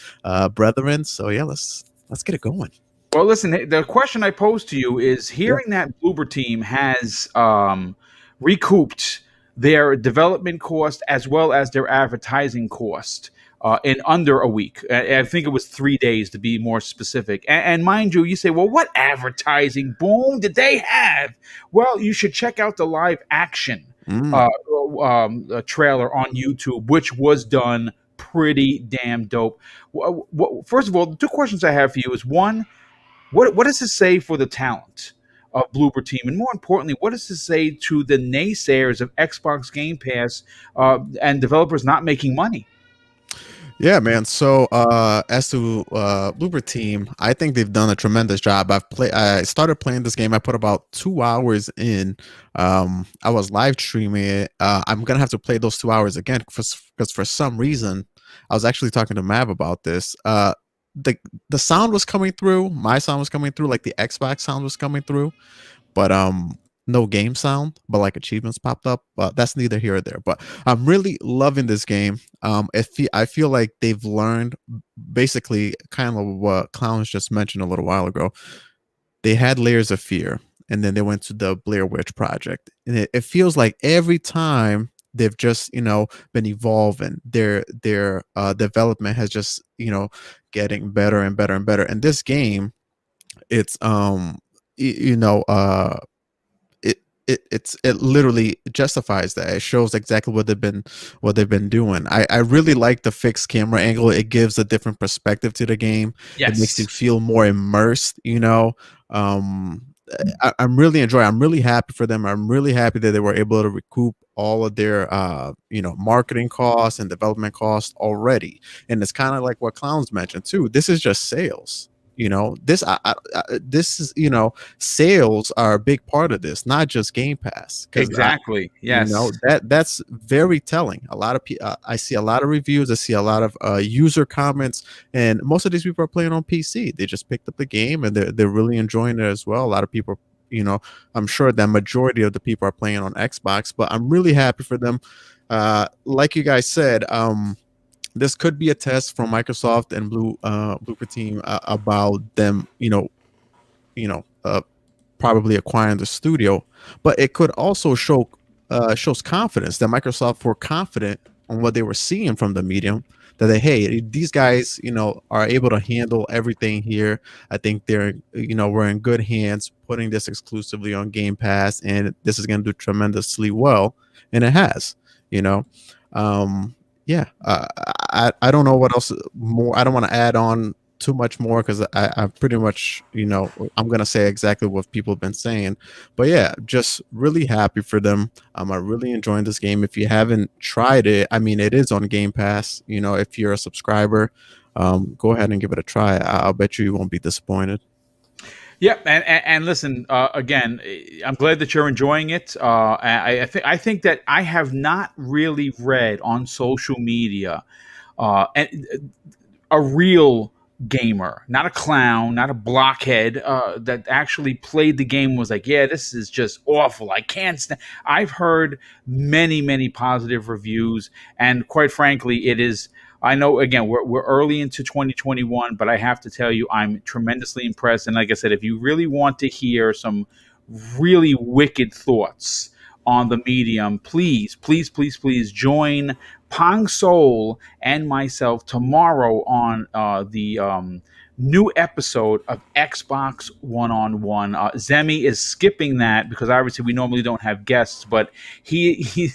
brethren. So yeah, let's get it going. Well, listen, the question I pose to you is hearing that Bloober Team has recouped their development cost as well as their advertising cost in under a week. I think it was 3 days to be more specific. And mind you, you say, well, what advertising boom did they have? Well, you should check out the live action trailer on YouTube, which was done pretty damn dope. First of all, the two questions I have for you is one, what does this say for the talent of Bloober Team? And more importantly, what does this say to the naysayers of Xbox Game Pass and developers not making money? Yeah, man. So as to Bloober Team, I think they've done a tremendous job. I started playing this game. I put about 2 hours in. I was live streaming it. I'm going to have to play those 2 hours again because for some reason, I was actually talking to Mav about this. The sound was coming through, my sound was coming through, like the Xbox sound was coming through, but no game sound, but like achievements popped up. That's neither here or there. But I'm really loving this game. I feel like they've learned basically kind of what Clowns just mentioned a little while ago. They had Layers of Fear, and then they went to the Blair Witch Project, and it feels like every time they've just been evolving. Their development has just getting better and better and better. And this game, it's it literally justifies that. It shows exactly what they've been doing. I really like the fixed camera angle. It gives a different perspective to the game. Yes. It makes you feel more immersed. I'm really enjoying. I'm really happy for them. I'm really happy that they were able to recoup all of their marketing costs and development costs already. And it's kind of like what Clowns mentioned too. This is just sales. This is sales are a big part of this, not just Game Pass. Exactly. Yes. That's very telling. A lot of I see a lot of reviews. I see a lot of user comments, and most of these people are playing on PC. They just picked up the game and they're really enjoying it as well. A lot of people, I'm sure that majority of the people are playing on Xbox, but I'm really happy for them. Like you guys said, this could be a test from Microsoft and Bloober Team about them, probably acquiring the studio, but it could also shows confidence that Microsoft were confident on what they were seeing from the medium. That hey, these guys, are able to handle everything here. I think we're in good hands putting this exclusively on Game Pass, and this is going to do tremendously well, and it has, Yeah, I don't know what else more. I don't want to add on too much more because I pretty much, I'm going to say exactly what people have been saying. But yeah, just really happy for them. I'm really enjoying this game. If you haven't tried it, I mean, it is on Game Pass. If you're a subscriber, go ahead and give it a try. I'll bet you won't be disappointed. Yeah, and listen, again, I'm glad that you're enjoying it. I think that I have not really read on social media a real gamer, not a clown, not a blockhead, that actually played the game and was like, yeah, this is just awful. I can't stand. I've heard many positive reviews, and quite frankly, it is. I know, again, we're early into 2021, but I have to tell you, I'm tremendously impressed. And like I said, if you really want to hear some really wicked thoughts on the medium, please, please, please, please join Pong Soul and myself tomorrow on the new episode of Xbox One-on-One. Zemi is skipping that because obviously we normally don't have guests, but he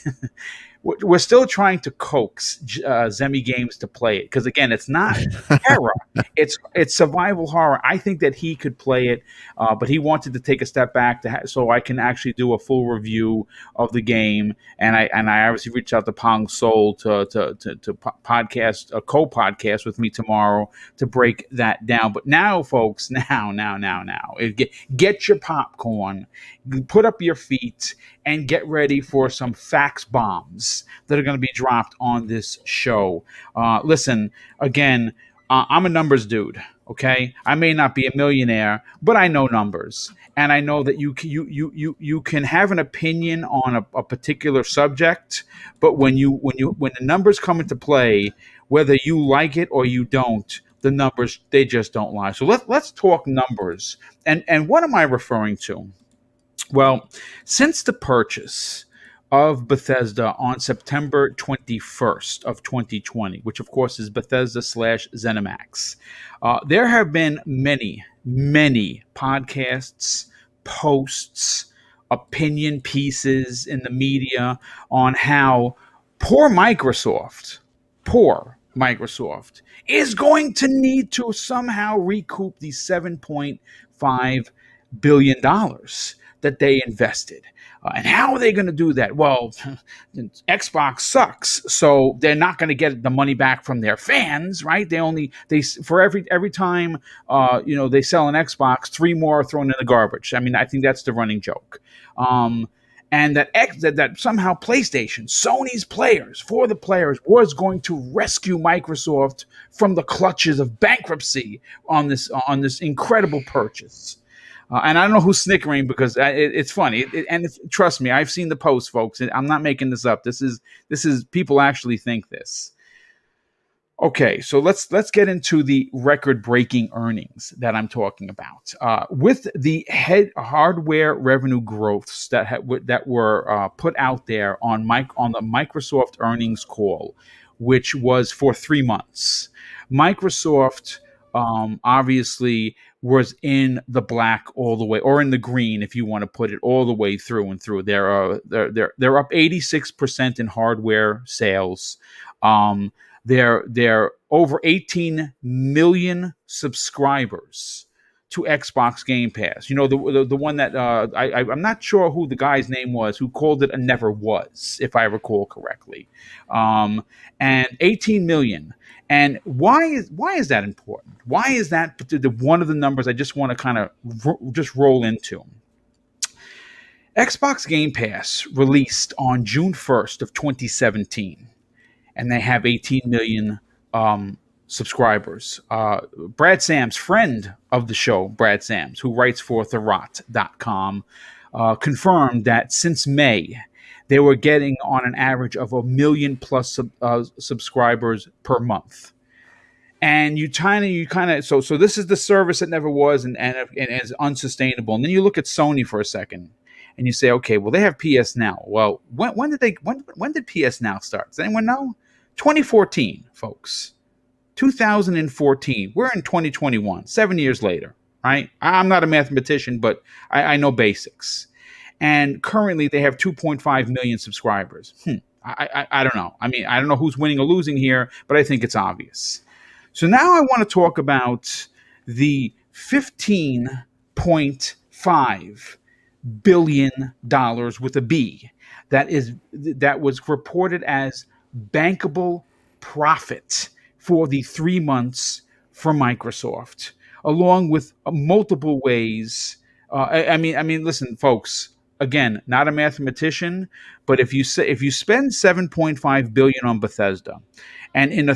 we're still trying to coax Zemi Games to play it because again, it's not terror, it's survival horror. I think that he could play it, but he wanted to take a step back so I can actually do a full review of the game. And I obviously reached out to Pong Soul to podcast a co-podcast with me tomorrow to break that down. But now, folks, now, get your popcorn, put up your feet, and get ready for some facts bombs that are going to be dropped on this show. Listen, again, I'm a numbers dude. Okay, I may not be a millionaire, but I know numbers, and I know that you can have an opinion on a particular subject, but when the numbers come into play, whether you like it or you don't, the numbers, they just don't lie. So let's talk numbers. And what am I referring to? Well, since the purchase of Bethesda on September 21st of 2020, which of course is Bethesda / ZeniMax, there have been many podcasts, posts, opinion pieces in the media on how poor Microsoft is going to need to somehow recoup the $7.5 billion that they invested. And how are they going to do that? Well, Xbox sucks, so they're not going to get the money back from their fans, right? They for every time they sell an Xbox, 3 more are thrown in the garbage. I mean, I think that's the running joke. And that somehow PlayStation, Sony's players, for the players, was going to rescue Microsoft from the clutches of bankruptcy on this incredible purchase. And I don't know who's snickering because it's funny. Trust me, I've seen the post, folks. I'm not making this up. This is people actually think this. Okay, so let's get into the record-breaking earnings that I'm talking about. With the hardware revenue growths that were put out there on the Microsoft earnings call, which was for 3 months, Microsoft obviously was in the black all the way, or in the green, if you want to put it, all the way through and through. They're up 86% in hardware sales. They're over 18 million subscribers to Xbox Game Pass. You know, the one that I'm not sure who the guy's name was who called it a never was, if I recall correctly. And 18 million. And why is that important? Why is that one of the numbers I just want to kind of just roll into? Xbox Game Pass released on June 1st of 2017, and they have 18 million subscribers. Brad Sams, friend of the show, Brad Sams, who writes for therot.com, confirmed that since May, they were getting on an average of 1 million plus subscribers per month. And so this is the service that never was and is unsustainable. And then you look at Sony for a second and you say, okay, well, they have PS Now. Well, when did PS Now start? Does anyone know? 2014, folks. 2014. We're in 2021, 7 years later, right? I'm not a mathematician, but I know basics. And currently they have 2.5 million subscribers. I don't know. I mean, I don't know who's winning or losing here, but I think it's obvious. So now I want to talk about the $15.5 billion with a B that was reported as bankable profit for the 3 months for Microsoft, along with multiple ways. I mean, listen, folks. Again, not a mathematician, but if you spend $7.5 billion on Bethesda, and in a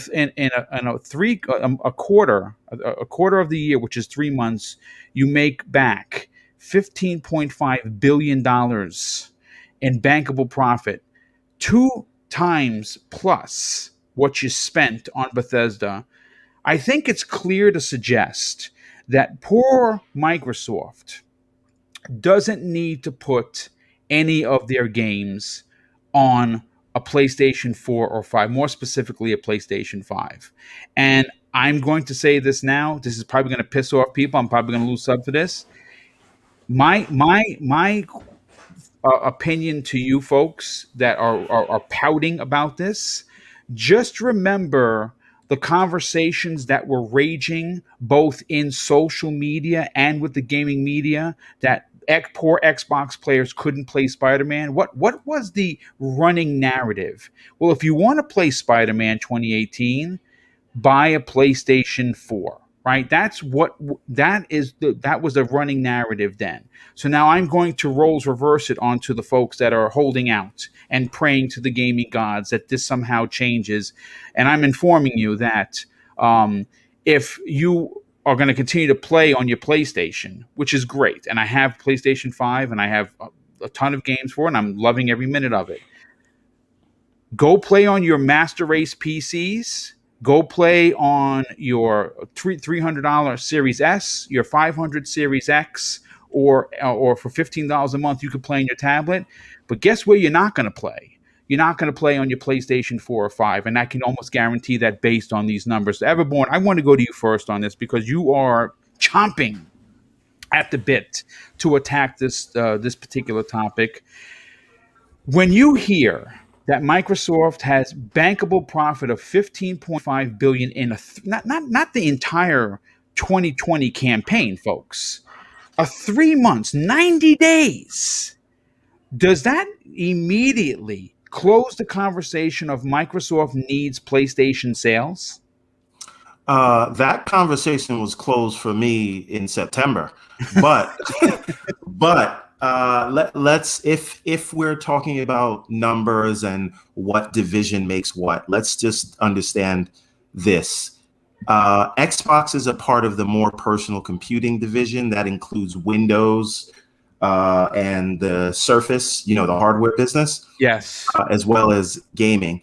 quarter of the year, which is 3 months, you make back $15.5 billion in bankable profit, 2 times plus what you spent on Bethesda. I think it's clear to suggest that poor Microsoft doesn't need to put any of their games on a PlayStation 4 or 5, more specifically a PlayStation 5. And I'm going to say this now. This is probably going to piss off people. I'm probably going to lose sub for this. My opinion to you folks that are pouting about this, just remember the conversations that were raging both in social media and with the gaming media that poor Xbox players couldn't play Spider-Man. What was the running narrative? Well, if you want to play Spider-Man 2018, buy a PlayStation 4, right? That was the running narrative then. So now I'm going to roles reverse it onto the folks that are holding out and praying to the gaming gods that this somehow changes. And I'm informing you that if you are going to continue to play on your PlayStation, which is great, and I have PlayStation 5 and I have a ton of games for it, and I'm loving every minute of it. Go play on your Master Race PCs. Go play on your $300 Series S, your 500 Series X, or for $15 a month, you could play on your tablet. But guess where you're not going to play? You're not going to play on your PlayStation 4 or 5, and I can almost guarantee that based on these numbers. Everborn, I want to go to you first on this because you are chomping at the bit to attack this particular topic. When you hear that Microsoft has bankable profit of $15.5 billion in not the entire 2020 campaign, folks, 3 months, 90 days, does that immediately close the conversation of Microsoft needs PlayStation sales? That conversation was closed for me in September, but let's if we're talking about numbers and what division makes what, let's just understand this. Xbox is a part of the more personal computing division that includes Windows and the Surface, the hardware business. Yes. As well as gaming.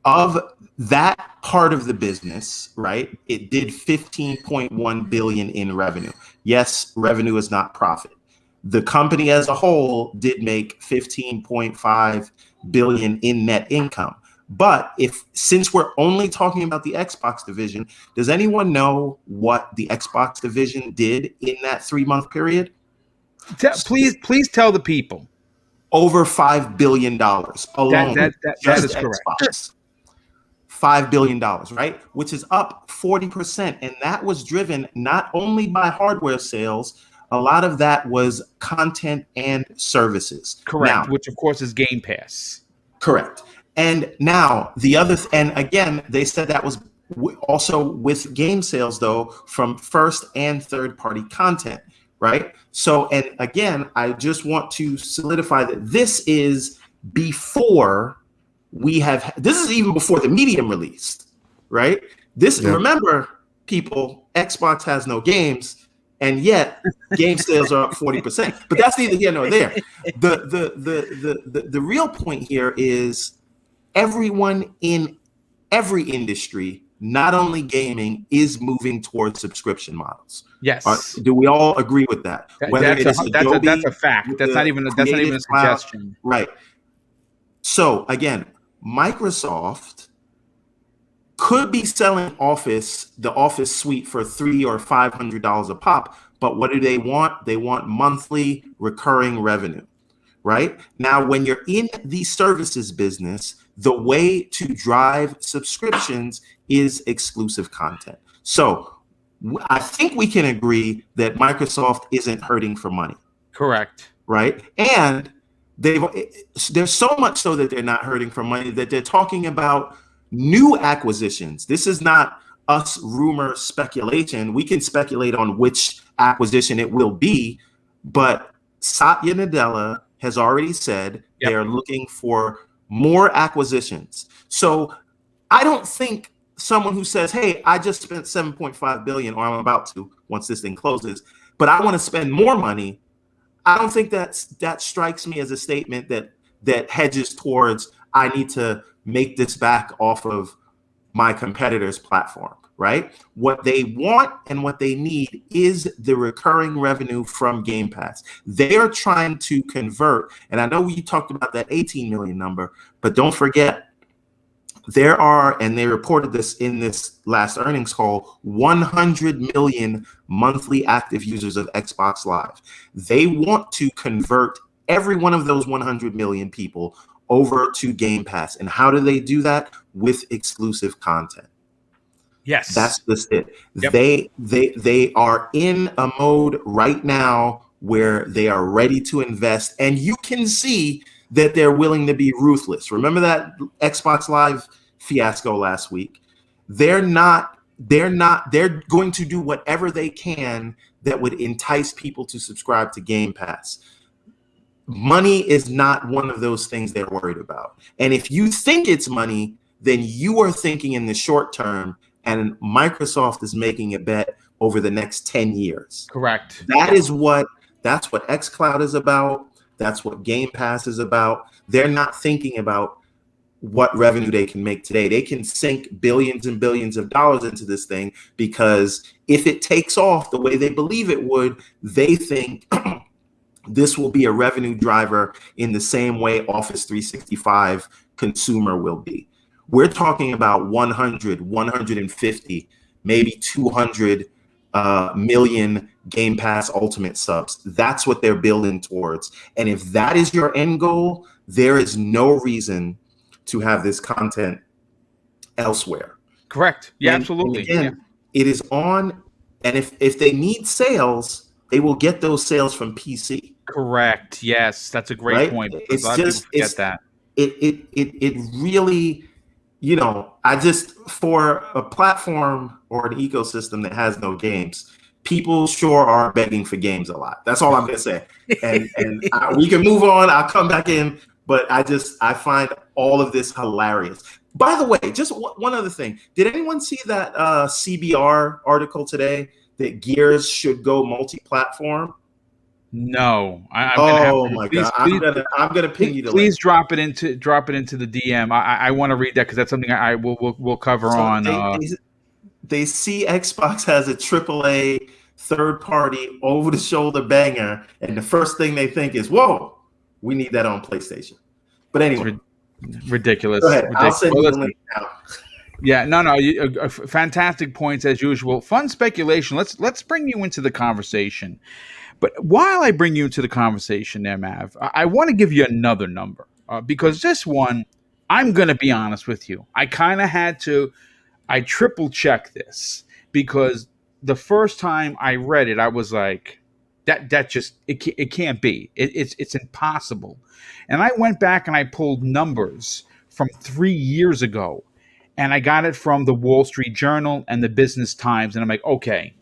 Of that part of the business, right, it did 15.1 billion in revenue. Yes, revenue is not profit. The company as a whole did make 15.5 billion in net income. But since we're only talking about the Xbox division, does anyone know what the Xbox division did in that 3-month period? Please tell the people. Over $5 billion alone. That is correct. Xbox. $5 billion, right? Which is up 40%. And that was driven not only by hardware sales, a lot of that was content and services. Correct, which of course is Game Pass. Correct. And now and again, they said that was also with game sales though, from first and third party content, right? So, and again, I just want to solidify that this is before this is even before the medium released, right? Remember, people, Xbox has no games, and yet game sales are up 40%. But that's neither here nor there. The real point here is everyone in every industry, not only gaming, is moving towards subscription models. Yes. Do we all agree with that? That's a fact. That's not even a suggestion. Right. So again, Microsoft could be selling the Office suite for $300 or $500 a pop, but what do they want? They want monthly recurring revenue, right? Now, when you're in the services business, the way to drive subscriptions is exclusive content. So I think we can agree that Microsoft isn't hurting for money. Correct. Right? And there's so much so that they're not hurting for money that they're talking about new acquisitions. This is not us rumor speculation. We can speculate on which acquisition it will be, but Satya Nadella has already said they are looking for more acquisitions. So I don't think someone who says, hey, I just spent 7.5 billion, or I'm about to once this thing closes, but I want to spend more money. I don't think that strikes me as a statement that hedges towards I need to make this back off of my competitor's platform, right? What they want and what they need is the recurring revenue from Game Pass. They are trying to convert, and I know we talked about that 18 million number, but don't forget, there are, and they reported this in this last earnings call, 100 million monthly active users of Xbox Live. They want to convert every one of those 100 million people over to Game Pass. And how do they do that? With exclusive content. Yes. That's just it. Yep. They are in a mode right now where they are ready to invest, and you can see that they're willing to be ruthless. Remember that Xbox Live fiasco last week? They're going to do whatever they can that would entice people to subscribe to Game Pass. Money is not one of those things they're worried about. And if you think it's money, then you are thinking in the short term, and Microsoft is making a bet over the next 10 years. Correct. That's what xCloud is about. That's what Game Pass is about. They're not thinking about what revenue they can make today. They can sink billions and billions of dollars into this thing, because if it takes off the way they believe it would, they think this will be a revenue driver in the same way Office 365 consumer will be. We're talking about 100, 150, maybe 200 million Game Pass Ultimate subs. That's what they're building towards. And if that is your end goal, there is no reason to have this content elsewhere. Correct. Yeah, And absolutely. again, it is on, and if they need sales, they will get those sales from PC. Correct. Yes, that's a great Right? point. It's A lot of just people forget that. It really, I just, for a platform or an ecosystem that has no games, people sure are begging for games a lot. That's all I'm gonna say. And we can move on. I'll come back in, but I find all of this hilarious. By the way, just one other thing. Did anyone see that CBR article today that Gears should go multi-platform? No, I'm Oh gonna have to, my please, God! I'm gonna ping you the please link. drop it into the DM. I want to read that because that's something I will cover So on. they see Xbox has a AAA third-party over-the-shoulder banger, and the first thing they think is, "Whoa, we need that on PlayStation." But anyway, Ridiculous. go ahead. Ridiculous. I'll send Well, you the listen, link now. yeah, no, fantastic points as usual. Fun speculation. Let's bring you into the conversation. But while I bring you into the conversation there, Mav, I want to give you another number because this one, I'm going to be honest with you. I kind of had to, I triple check this because the first time I read it, I was like, that just, it can't be. It's impossible. And I went back and I pulled numbers from 3 years ago, and I got it from the Wall Street Journal and the Business Times, and I'm like, okay,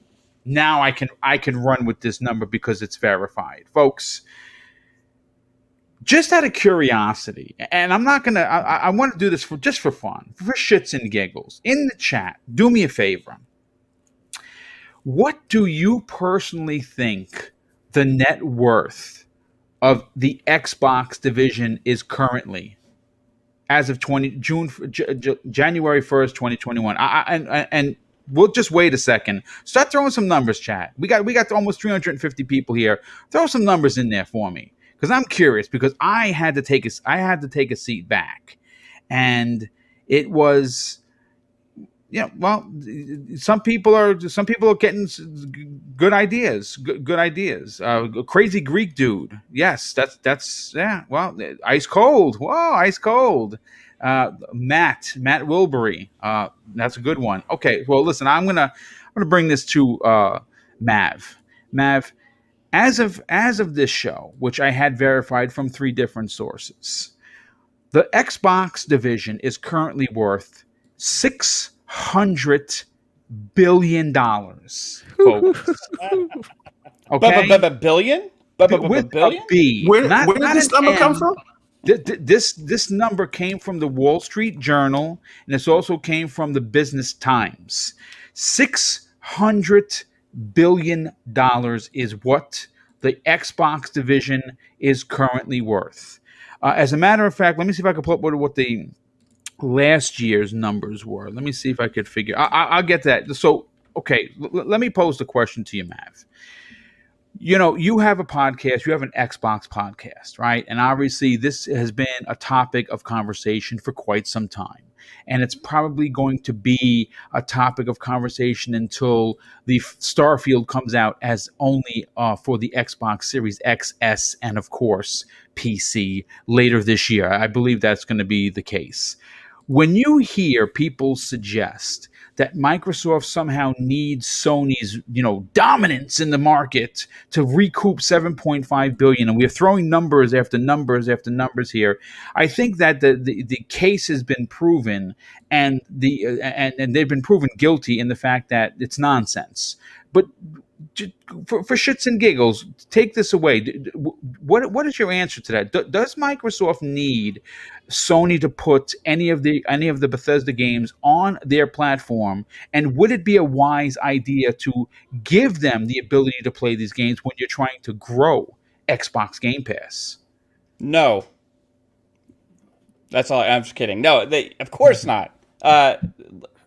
now I can run with this number because it's verified, folks. Just out of curiosity, and I'm not gonna. I want to do this just for fun, for shits and giggles. In the chat, do me a favor. What do you personally think the net worth of the Xbox division is currently, as of January 1st, 2021? And we'll just wait a second. Start throwing some numbers, chat. We got almost 350 people here. Throw some numbers in there for me, because I'm curious. Because I had to take a seat back, and it was, well, some people are getting good ideas. Good ideas. Crazy Greek dude. Yes, that's yeah. Well, ice cold. Whoa, ice cold. Matt Wilbury. That's a good one. Okay, well, listen, I'm gonna bring this to Mav. Mav, as of this show, which I had verified from 3 different sources, the Xbox division is currently worth $600 billion, folks. Okay, Billion? with Billion? a B. Where Not did this an number come M. from? This number came from the Wall Street Journal, and this also came from the Business Times. $600 billion is what the Xbox division is currently worth. As a matter of fact, let me see if I can pull up what the last year's numbers were. Let me see if I could figure. I'll get that. So, okay, let me pose the question to you, Mav. You have a podcast, you have an Xbox podcast, right? And obviously, this has been a topic of conversation for quite some time. And it's probably going to be a topic of conversation until the Starfield comes out as only for the Xbox Series XS and, of course, PC later this year. I believe that's going to be the case. When you hear people suggest that Microsoft somehow needs Sony's, dominance in the market to recoup 7.5 billion, and we're throwing numbers after numbers after numbers here, I think that the case has been proven, and and they've been proven guilty in the fact that it's nonsense. But for shits and giggles, take this away. What is your answer to that? Does Microsoft need Sony to put any of the Bethesda games on their platform? And would it be a wise idea to give them the ability to play these games when you're trying to grow Xbox Game Pass? No. That's all. I'm just kidding. No, of course not.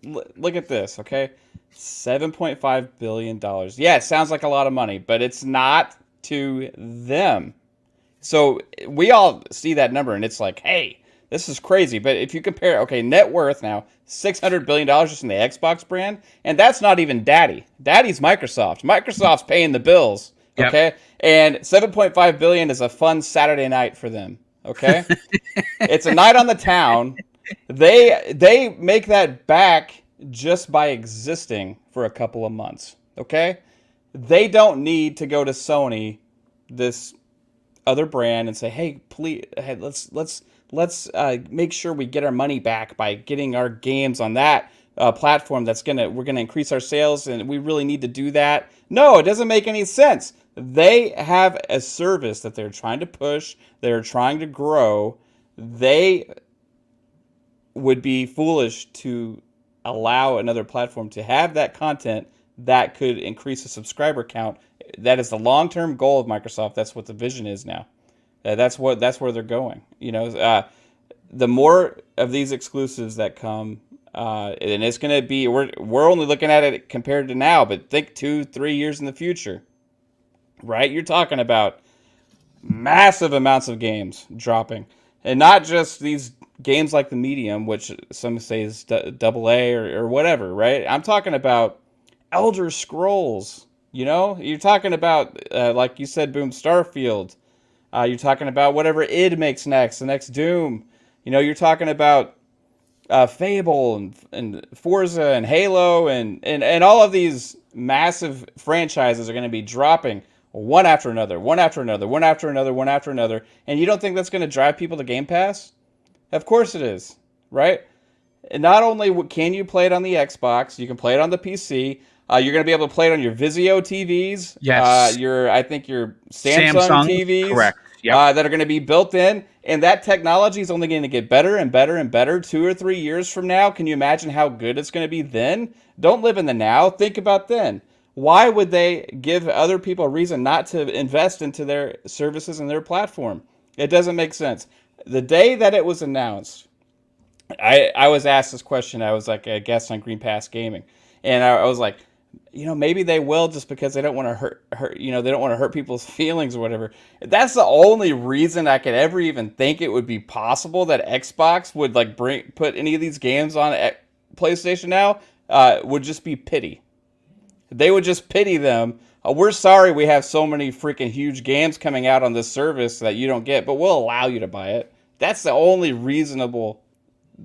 Look at this, okay? $7.5 billion. Yeah, it sounds like a lot of money, but it's not to them. So we all see that number, and it's like, hey, this is crazy. But if you compare, okay, net worth now, $600 billion just in the Xbox brand, and that's not even Daddy. Daddy's Microsoft. Microsoft's paying the bills, okay? Yep. And $7.5 billion is a fun Saturday night for them, okay? It's a night on the town. They make that back just by existing for a couple of months, okay? They don't need to go to Sony, this other brand, and say, hey, please, hey, let's make sure we get our money back by getting our games on that platform. We're gonna increase our sales, and we really need to do that. No, it doesn't make any sense. They have a service that they're trying to push. They're trying to grow. They would be foolish to allow another platform to have that content that could increase the subscriber count. That is the long-term goal of Microsoft. That's what the vision is now. That's where they're going. The more of these exclusives that come, and it's going to be, we're only looking at it compared to now, but think 2-3 years in the future, right? You're talking about massive amounts of games dropping, and not just these games like the medium, which some say is AA or whatever, right? I'm talking about Elder Scrolls. You're talking about, like you said, Boom, Starfield. You're talking about whatever id makes next, the next Doom. You're talking about Fable and Forza and Halo and all of these massive franchises are going to be dropping one after another, one after another, one after another, one after another. And you don't think that's going to drive people to Game Pass? Of course it is, right? And not only can you play it on the Xbox, you can play it on the PC. You're going to be able to play it on your Vizio TVs. Yes. I think your Samsung TVs. Correct. Yep. That are going to be built in. And that technology is only going to get better and better and better 2 or 3 years from now. Can you imagine how good it's going to be then? Don't live in the now. Think about then. Why would they give other people a reason not to invest into their services and their platform? It doesn't make sense. The day that it was announced, I was asked this question. I was like a guest on Green Pass Gaming. And I was like, maybe they will just because they don't want to hurt, they don't want to hurt people's feelings or whatever. That's the only reason I could ever even think it would be possible that Xbox would put any of these games on PlayStation now, would just be pity. They would just pity them. We're sorry we have so many freaking huge games coming out on this service that you don't get, but we'll allow you to buy it. That's the only reasonable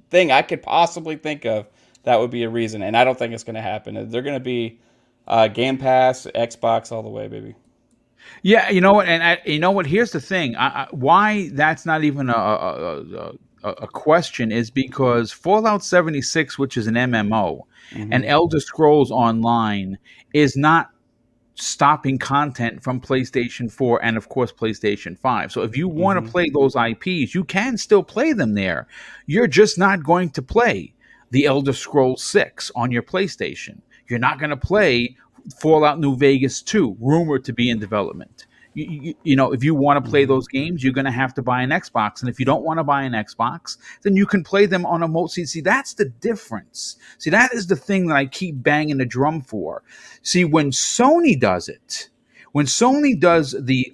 thing I could possibly think of that would be a reason, and I don't think it's going to happen. They're going to be Game Pass, Xbox all the way, baby. Yeah, you know what? And you know what? Here's the thing. Why that's not even a question is because Fallout 76, which is an MMO, and Elder Scrolls Online is not stopping content from PlayStation 4 and, of course, PlayStation 5. So if you want to play those IPs, you can still play them there. You're just not going to play the Elder Scrolls 6 on your PlayStation. You're not going to play Fallout New Vegas 2, rumored to be in development. if you want to play those games, you're going to have to buy an Xbox. And if you don't want to buy an Xbox, then you can play them on a see, that's the difference. See, that is the thing that I keep banging the drum for. See, when Sony does it,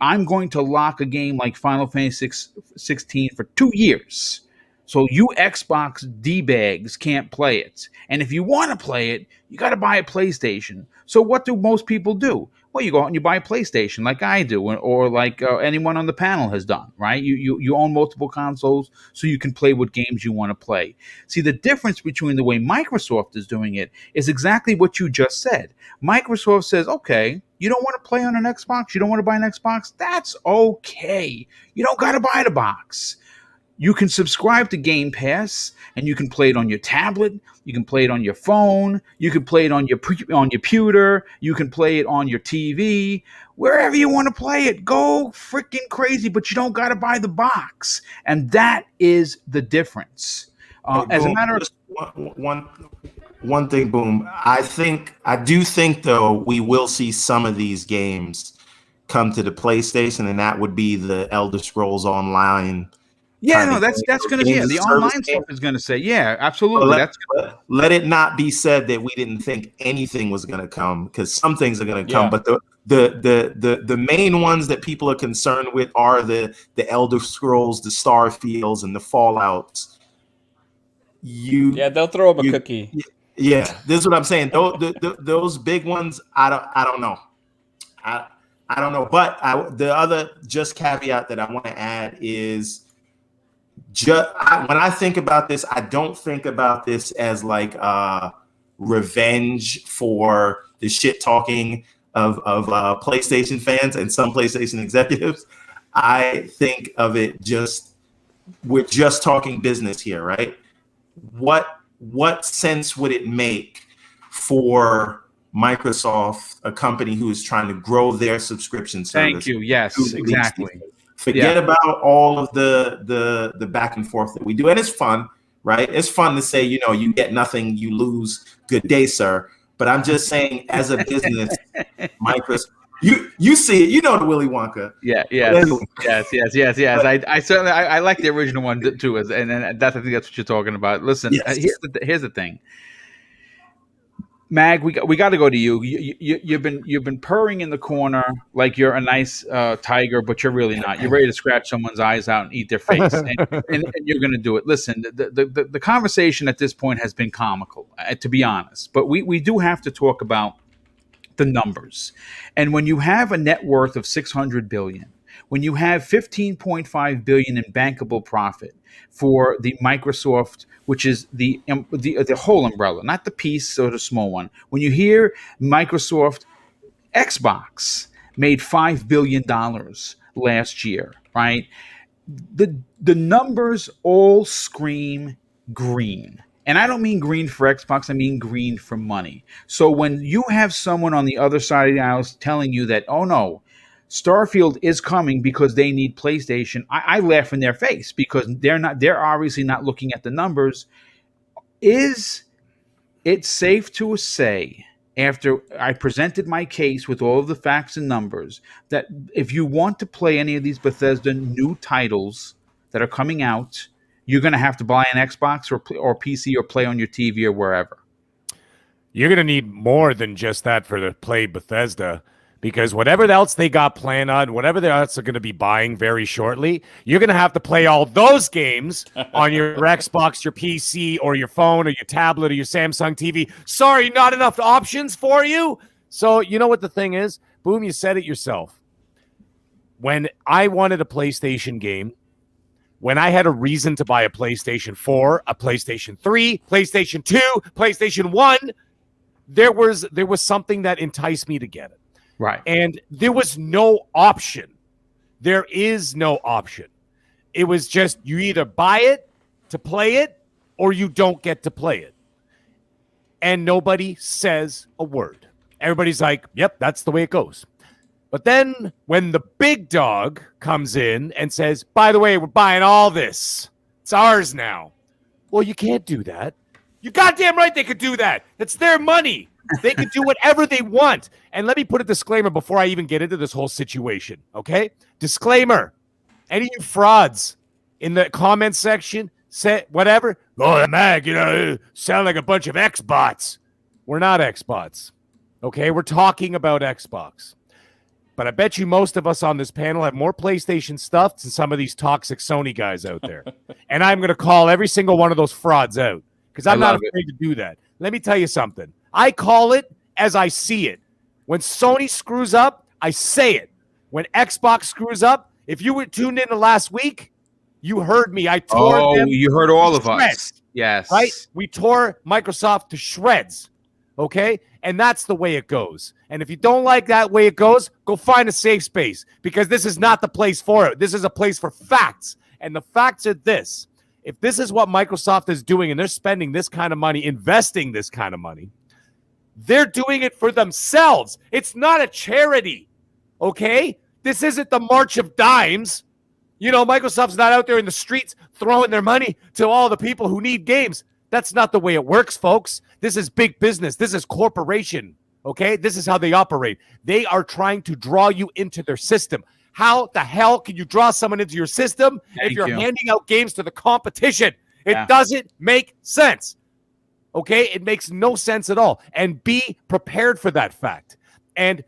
I'm going to lock a game like Final Fantasy 16 for 2 years. So you Xbox D-bags can't play it. And if you want to play it, you got to buy a PlayStation. So what do most people do? Well, you go out and you buy a PlayStation like I do, or like anyone on the panel has done, right? You own multiple consoles so you can play what games you want to play. See, the difference between the way Microsoft is doing it is exactly what you just said. Microsoft says, okay, you don't want to play on an Xbox? You don't want to buy an Xbox? That's okay. You don't got to buy the box. You can subscribe to Game Pass, and you can play it on your tablet. You can play it on your phone. You can play it on your computer. You can play it on your TV. Wherever you want to play it, go freaking crazy. But you don't got to buy the box, and that is the difference. As a matter of one thing, Boom. I do think though we will see some of these games come to the PlayStation, and that would be the Elder Scrolls Online. Yeah, no, that's going to be the online stuff is going to say, yeah, absolutely. Let it not be said that we didn't think anything was going to come, because some things are going to come, but the main ones that people are concerned with are the Elder Scrolls, the Starfields, and the Fallouts. They'll throw up a cookie. Yeah, this is what I'm saying. Those big ones, I don't know. I don't know. But the other just caveat that I want to add is, when I think about this, I don't think about this as like revenge for the shit talking of PlayStation fans and some PlayStation executives. I think of it we're just talking business here, right? What sense would it make for Microsoft, a company who is trying to grow their subscription service? Thank you. Yes, exactly. Forget about all of the back and forth that we do. And it's fun, right? It's fun to say, you get nothing, you lose. Good day, sir. But I'm just saying, as a business, Microsoft, you see it, the Willy Wonka. Yeah, yes. I certainly I like the original one too, and I think that's what you're talking about. Listen, yes. Here's the thing. Mag, we got to go to you. You've been purring in the corner like you're a nice tiger, but you're really not. You're ready to scratch someone's eyes out and eat their face, and you're going to do it. Listen, the conversation at this point has been comical, to be honest. But we do have to talk about the numbers. And when you have a net worth of $600 billion, when you have $15.5 billion in bankable profit for the Microsoft, which is the whole umbrella, not the piece or the small one. When you hear Microsoft Xbox made $5 billion last year, right? The numbers all scream green. And I don't mean green for Xbox, I mean green for money. So when you have someone on the other side of the aisle telling you that, oh no, Starfield is coming because they need PlayStation, I laugh in their face, because they're obviously not looking at the numbers. Is it safe to say, after I presented my case with all of the facts and numbers, that if you want to play any of these Bethesda new titles that are coming out, you're going to have to buy an Xbox or PC or play on your TV or wherever? You're going to need more than just that for to play Bethesda. Because whatever else they got planned on, whatever else they're going to be buying very shortly, you're going to have to play all those games on your Xbox, your PC, or your phone, or your tablet, or your Samsung TV. Sorry, not enough options for you. So you know what the thing is? Boom, you said it yourself. When I wanted a PlayStation game, when I had a reason to buy a PlayStation 4, a PlayStation 3, PlayStation 2, PlayStation 1, there was something that enticed me to get it. Right. And there was no option. There is no option. It was just you either buy it to play it or you don't get to play it. And nobody says a word. Everybody's like, yep, that's the way it goes. But then when the big dog comes in and says, by the way, we're buying all this. It's ours now. Well, you can't do that. You're goddamn right they could do that. It's their money. They can do whatever they want. And let me put a disclaimer before I even get into this whole situation, okay? Disclaimer. Any of you frauds in the comment section, say whatever, oh, Mag, sound like a bunch of Xbots. We're not Xbots, okay? We're talking about Xbox. But I bet you most of us on this panel have more PlayStation stuff than some of these toxic Sony guys out there. And I'm going to call every single one of those frauds out because I'm not afraid to do that. Let me tell you something. I call it as I see it. When Sony screws up, I say it. When Xbox screws up, if you were tuned in last week, you heard me. I tore them. You heard all of shreds, us. Yes. Right? We tore Microsoft to shreds. Okay? And that's the way it goes. And if you don't like that way it goes, go find a safe space because this is not the place for it. This is a place for facts. And the facts are this. If this is what Microsoft is doing and they're spending this kind of money, investing this kind of money, they're doing it for themselves. It's not a charity. Okay? This isn't the March of Dimes. Microsoft's not out there in the streets throwing their money to all the people who need games. That's not the way it works, folks. This is big business. This is corporation, okay? This is how they operate. They are trying to draw you into their system. How the hell can you draw someone into your system if you're handing out games to the competition? It doesn't make sense, okay? It makes no sense at all. And be prepared for that fact. And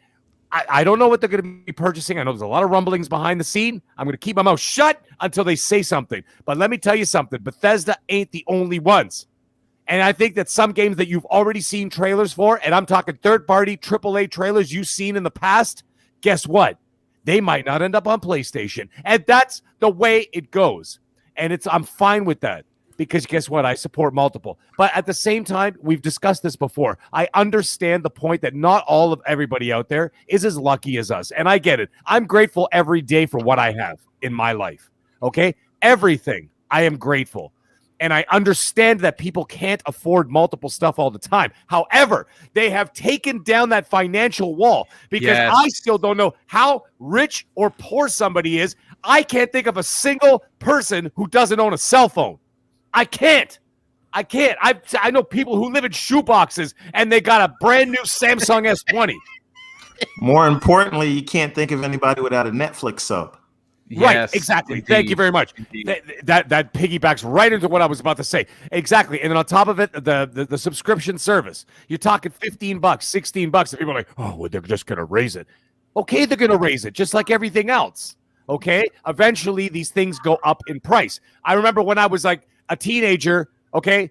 I don't know what they're going to be purchasing. I know there's a lot of rumblings behind the scene. I'm going to keep my mouth shut until they say something. But let me tell you something. Bethesda ain't the only ones. And I think that some games that you've already seen trailers for, and I'm talking third-party AAA trailers you've seen in the past, guess what? They might not end up on PlayStation. And that's the way it goes. And I'm fine with that because guess what? I support multiple. But at the same time, we've discussed this before. I understand the point that not all of everybody out there is as lucky as us. And I get it. I'm grateful every day for what I have in my life. Okay? Everything. I am grateful. And I understand that people can't afford multiple stuff all the time. However, they have taken down that financial wall because I still don't know how rich or poor somebody is. I can't think of a single person who doesn't own a cell phone. I can't. I know people who live in shoeboxes and they got a brand new Samsung S20. More importantly, you can't think of anybody without a Netflix sub. Right, exactly. Indeed. Thank you very much. That piggybacks right into what I was about to say. Exactly. And then on top of it, the subscription service. You're talking $15, $16, and people are like, oh, well, they're just going to raise it. Okay, they're going to raise it, just like everything else. Okay? Eventually, these things go up in price. I remember when I was like a teenager, okay,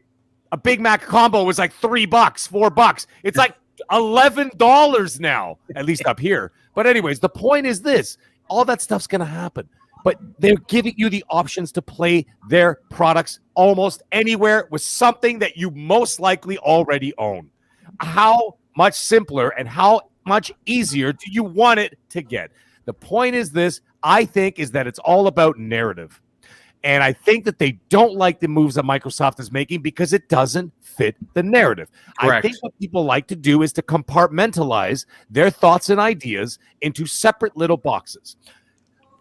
a Big Mac combo was like $3, $4. It's like $11 now, at least up here. But anyways, the point is this. All that stuff's going to happen. But they're giving you the options to play their products almost anywhere with something that you most likely already own. How much simpler and how much easier do you want it to get? The point is this, I think, is that it's all about narrative. And I think that they don't like the moves that Microsoft is making because it doesn't fit the narrative. Correct. I think what people like to do is to compartmentalize their thoughts and ideas into separate little boxes.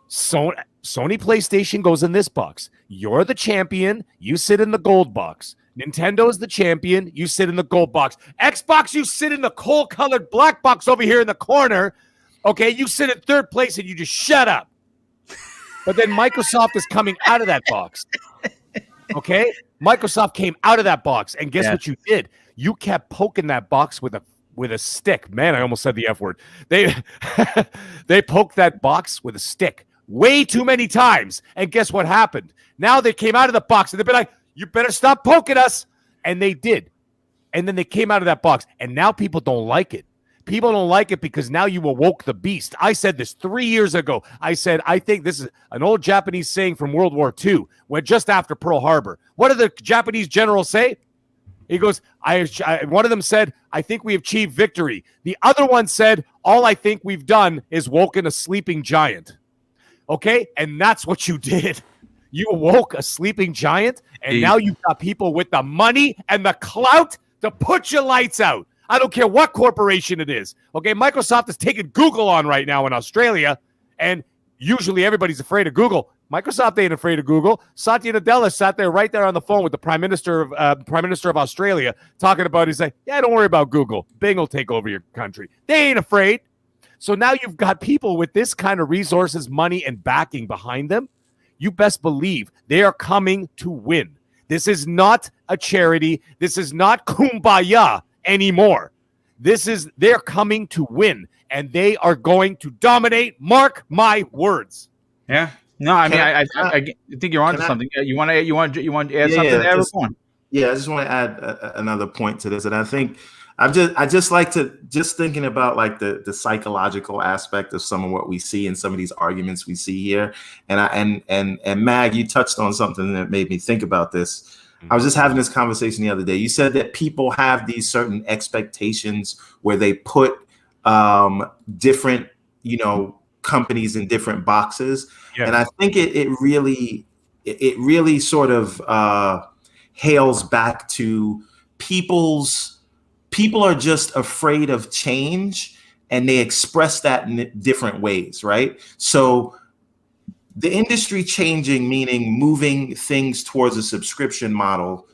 Sony PlayStation goes in this box. You're the champion. You sit in the gold box. Nintendo is the champion. You sit in the gold box. Xbox, you sit in the coal-colored black box over here in the corner. Okay, you sit in third place and you just shut up. But then Microsoft is coming out of that box. Okay? Microsoft came out of that box, and guess what you did? You kept poking that box with a stick. Man, I almost said the F word. They poked that box with a stick way too many times, and guess what happened? Now they came out of the box, and they've been like, you better stop poking us. And they did. And then they came out of that box, and now people don't like it. People don't like it because now you awoke the beast. I said this 3 years ago. I said, I think this is an old Japanese saying from World War II, when just after Pearl Harbor. What did the Japanese general say? He goes, one of them said, I think we achieved victory. The other one said, all I think we've done is woken a sleeping giant. Okay? And that's what you did. You awoke a sleeping giant, and now you've got people with the money and the clout to put your lights out. I don't care what corporation it is. Okay, Microsoft is taking Google on right now in Australia, and usually everybody's afraid of Google. Microsoft ain't afraid of Google. Satya Nadella sat there right there on the phone with the Prime Minister of Australia talking about, he's like, yeah, don't worry about Google. Bing will take over your country. They ain't afraid. So now you've got people with this kind of resources, money, and backing behind them. You best believe they are coming to win. This is not a charity. This is not kumbaya anymore. They're coming to win, and they are going to dominate. Mark my words. Yeah. No, I mean, I think you're onto something. You want to add something to everyone? Yeah, I just want to add another point to this, and I think I just like to thinking about like the psychological aspect of some of what we see in some of these arguments we see here, and Mag, you touched on something that made me think about this. I was just having this conversation the other day. You said that people have these certain expectations where they put different, companies in different boxes. Yes. And I think it really sort of hails back to people are just afraid of change, and they express that in different ways, right? So the industry changing, meaning moving things towards a subscription model,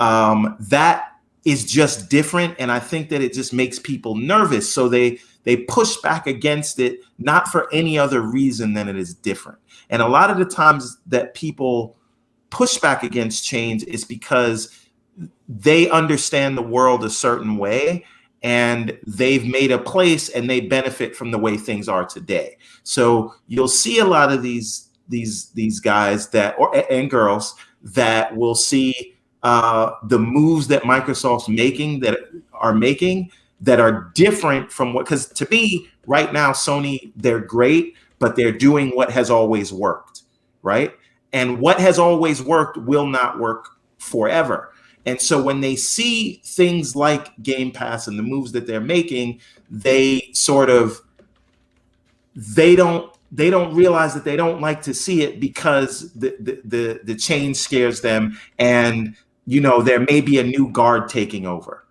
that is just different. And I think that it just makes people nervous. So they push back against it, not for any other reason than it is different. And a lot of the times that people push back against change is because they understand the world a certain way, and they've made a place and they benefit from the way things are today. So you'll see a lot of these guys and girls that will see the moves that Microsoft's making that are different from because to me right now, Sony, they're great, but they're doing what has always worked, right? And what has always worked will not work forever. And so when they see things like Game Pass and the moves that they're making, they don't realize that they don't like to see it because the change scares them, and there may be a new guard taking over,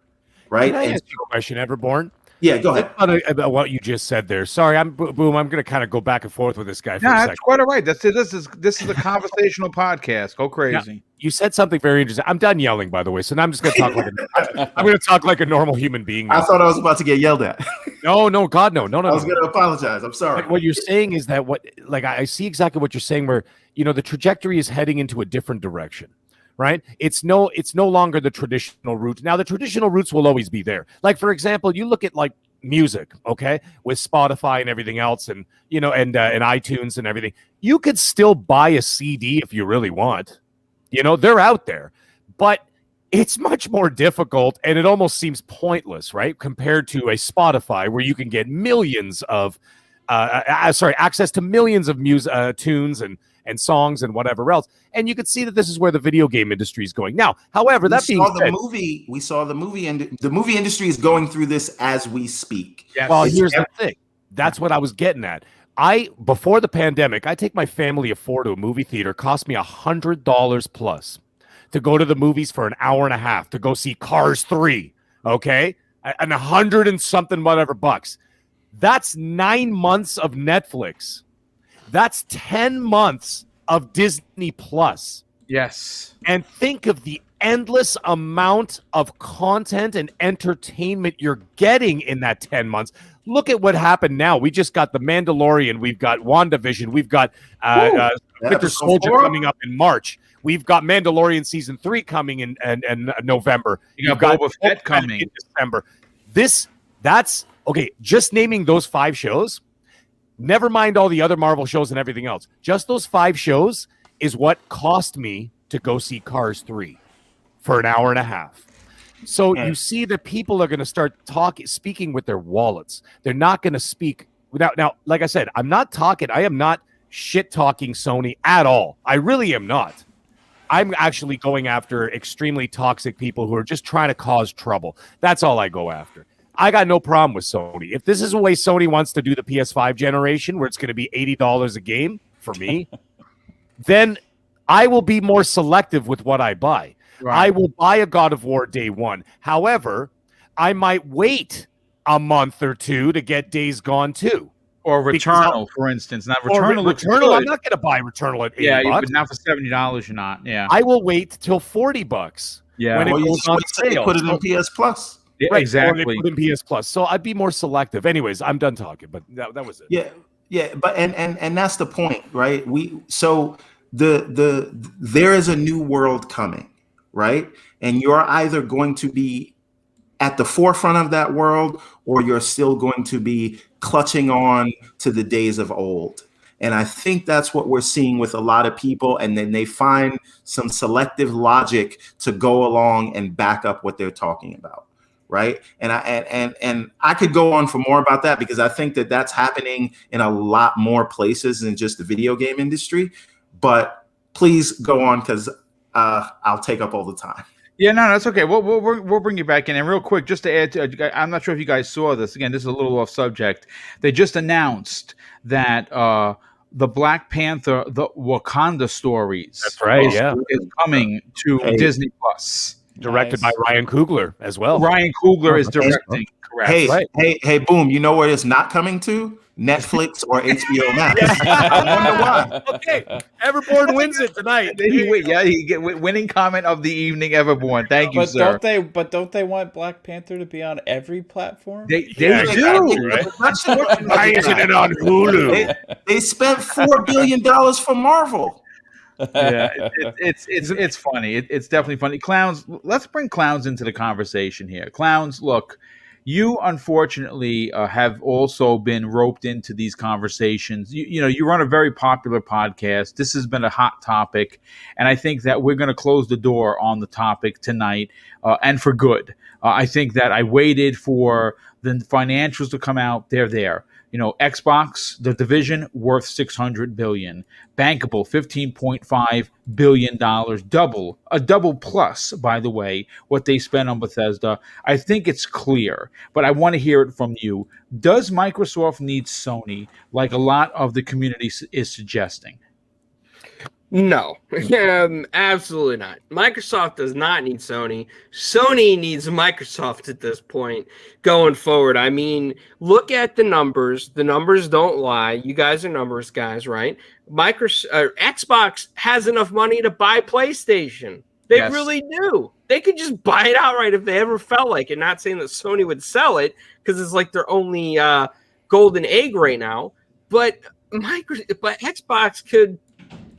right? Can I ask you a question, Everborn? Yeah, go ahead. About what you just said there. Sorry, I'm going to kind of go back and forth with this guy for a second. That's quite all right. This is a conversational podcast. Go crazy. Now, you said something very interesting. I'm done yelling, by the way, so now I'm just going to talk like a normal human being now. I thought I was about to get yelled at. No, God, no. I was going to apologize. I'm sorry. What you're saying is that I see exactly what you're saying, where the trajectory is heading into a different direction. Right? It's no longer the traditional route. Now, the traditional routes will always be there. Like, for example, you look at like music, okay, with Spotify and everything else, and and iTunes and everything. You could still buy a CD if you really want. They're out there, but it's much more difficult, and it almost seems pointless, right? Compared to a Spotify where you can get millions of access to millions of tunes and songs and whatever else. And you could see that this is where the video game industry is going. Now, however, we saw the movie, and the movie industry is going through this as we speak. Yes. Well, here's the thing. That's what I was getting at. Before the pandemic, I take my family of 4 to a movie theater. Cost me $100 plus to go to the movies for an hour and a half to go see Cars 3. Okay. And 100 and something whatever bucks. That's 9 months of Netflix. That's 10 months of Disney Plus. Yes. And think of the endless amount of content and entertainment you're getting in that 10 months. Look at what happened now. We just got The Mandalorian. We've got WandaVision. We've got Winter Soldier coming up in March. We've got Mandalorian Season 3 coming in November. You've got Boba Fett coming in December. That's okay. Just naming those 5 shows, never mind all the other Marvel shows and everything else. Just those 5 shows is what cost me to go see Cars 3 for an hour and a half. So you see that people are going to start speaking with their wallets. They're not going to speak without. Now, like I said, I am not shit talking Sony at all. I really am not. I'm actually going after extremely toxic people who are just trying to cause trouble. That's all I go after. I got no problem with Sony. If this is the way Sony wants to do the PS5 generation, where it's going to be $80 a game for me, then I will be more selective with what I buy. Right. I will buy a God of War day one. However, I might wait a month or two to get Days Gone 2. Or Because Returnal, for instance. Now, Or Returnal looks Returnal, good. I'm not going to buy Returnal at $80. Yeah, but now for $70, you're not. Yeah, I will wait till $40 yeah, when it Or you goes just on wait till they sale. put it in So- PS Plus. yeah, right, or exactly. they put in PS Plus. So I'd be more selective. Anyways, I'm done talking, but that was it. Yeah, but and that's the point, right? There is a new world coming, right? And you're either going to be at the forefront of that world, or you're still going to be clutching on to the days of old. And I think that's what we're seeing with a lot of people. And then they find some selective logic to go along and back up what they're talking about. Right. And I could go on for more about that, because I think that that's happening in a lot more places than just the video game industry. But please go on, because I'll take up all the time. Yeah, no, that's okay. We'll bring you back in. And real quick, just to add to, I'm not sure if you guys saw this. Again, this is a little off subject. They just announced that the Black Panther, the Wakanda stories, That's right, yeah. is coming to Disney Plus. Directed by Ryan Coogler as well. Ryan Coogler is directing. Correct. Hey, right. hey, boom! You know where it's not coming to? Netflix or HBO Max. I wonder why. Okay, Everborn wins it tonight. He get winning comment of the evening, Everborn. Thank you, But sir. don't they want Black Panther to be on every platform? They Yeah, do. exactly, right? Why isn't it on Hulu? They spent $4 billion for Marvel. Yeah, it's funny. It's definitely funny. Clowns, let's bring clowns into the conversation here. Clowns, look, you unfortunately have also been roped into these conversations. You know, you run a very popular podcast. This has been a hot topic, and I think that we're going to close the door on the topic tonight, and for good. I think that I waited for the financials to come out. They're there. You know, Xbox, the division, worth $600 billion. Bankable, $15.5 billion. Double plus, by the way, what they spent on Bethesda. I think it's clear, but I want to hear it from you. Does Microsoft need Sony, like a lot of the community is suggesting? No, absolutely not. Microsoft does not need Sony. Sony needs Microsoft at this point going forward. I mean, look at the numbers. The numbers don't lie. You guys are numbers guys, right? Xbox has enough money to buy PlayStation. They really do. They could just buy it outright if they ever felt like it. Not saying that Sony would sell it, because it's like their only golden egg right now. But Xbox could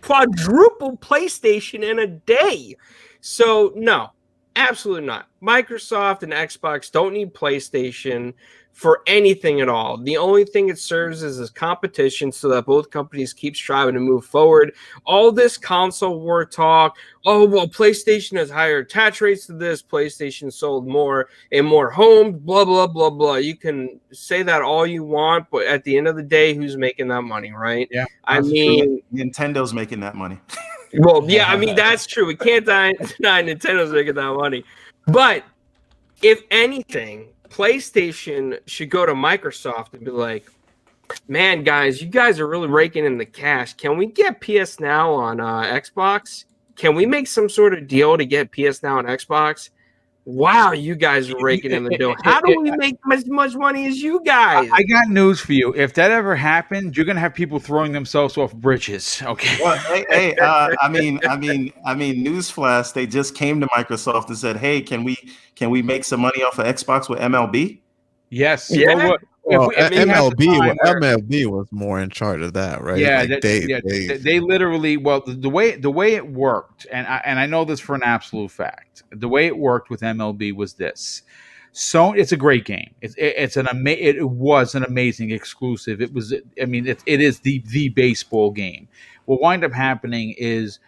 quadruple PlayStation in a day. So no, absolutely not. Microsoft and Xbox don't need PlayStation for anything at all. The only thing it serves is competition, so that both companies keep striving to move forward. All this console war talk, oh, well, PlayStation has higher attach rates to this, PlayStation sold more in more homes, blah, blah, blah, blah. You can say that all you want, but at the end of the day, who's making that money, right? Yeah. I mean, Nintendo's making that money. well, yeah, I mean, that's true. We can't deny Nintendo's making that money. But if anything, PlayStation should go to Microsoft and be like, man, guys, you guys are really raking in the cash. Can we get PS Now on Xbox? Can we make some sort of deal to get PS Now on Xbox? Wow, you guys are raking in the dough. How do we make as much money as you guys? I got news for you. If that ever happened, you're gonna have people throwing themselves off bridges. Okay. Well, I mean, newsflash. They just came to Microsoft and said, "Hey, can we make some money off of Xbox with MLB?" Yes. Yeah. Well, MLB was more in charge of that, right? Yeah, like they literally. Well, the way it worked, and I know this for an absolute fact. The way it worked with MLB was this. So it's a great game. It was an amazing exclusive. It was. I mean, it is the baseball game. What wind up happening is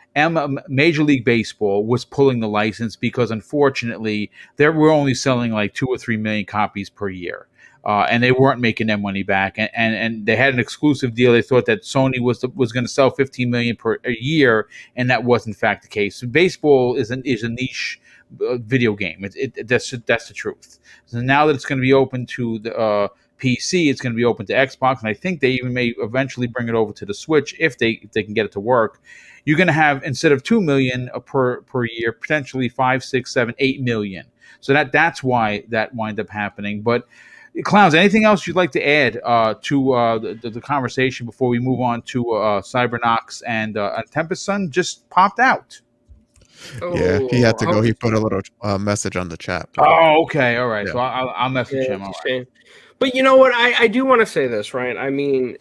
Major League Baseball was pulling the license because unfortunately they were only selling like 2 or 3 million copies per year. And they weren't making their money back, and they had an exclusive deal. They thought that Sony was going to sell 15 million per a year, and that was in fact the case. So baseball is a niche video game. That's the truth. So now that it's going to be open to the PC, it's going to be open to Xbox, and I think they even may eventually bring it over to the Switch if they can get it to work. You're going to have, instead of 2 million per year, potentially 5, 6, 7, 8 million. So that's why that wind up happening, but. Clowns, anything else you'd like to add to the conversation before we move on to Cybernox and Tempest Sun just popped out? Yeah, he had to Oh, go. He put a little message on the chat. Oh, okay, all right. Yeah. So I'll message yeah, him. All it's a right. shame. But you know what? I do want to say this, right? I mean,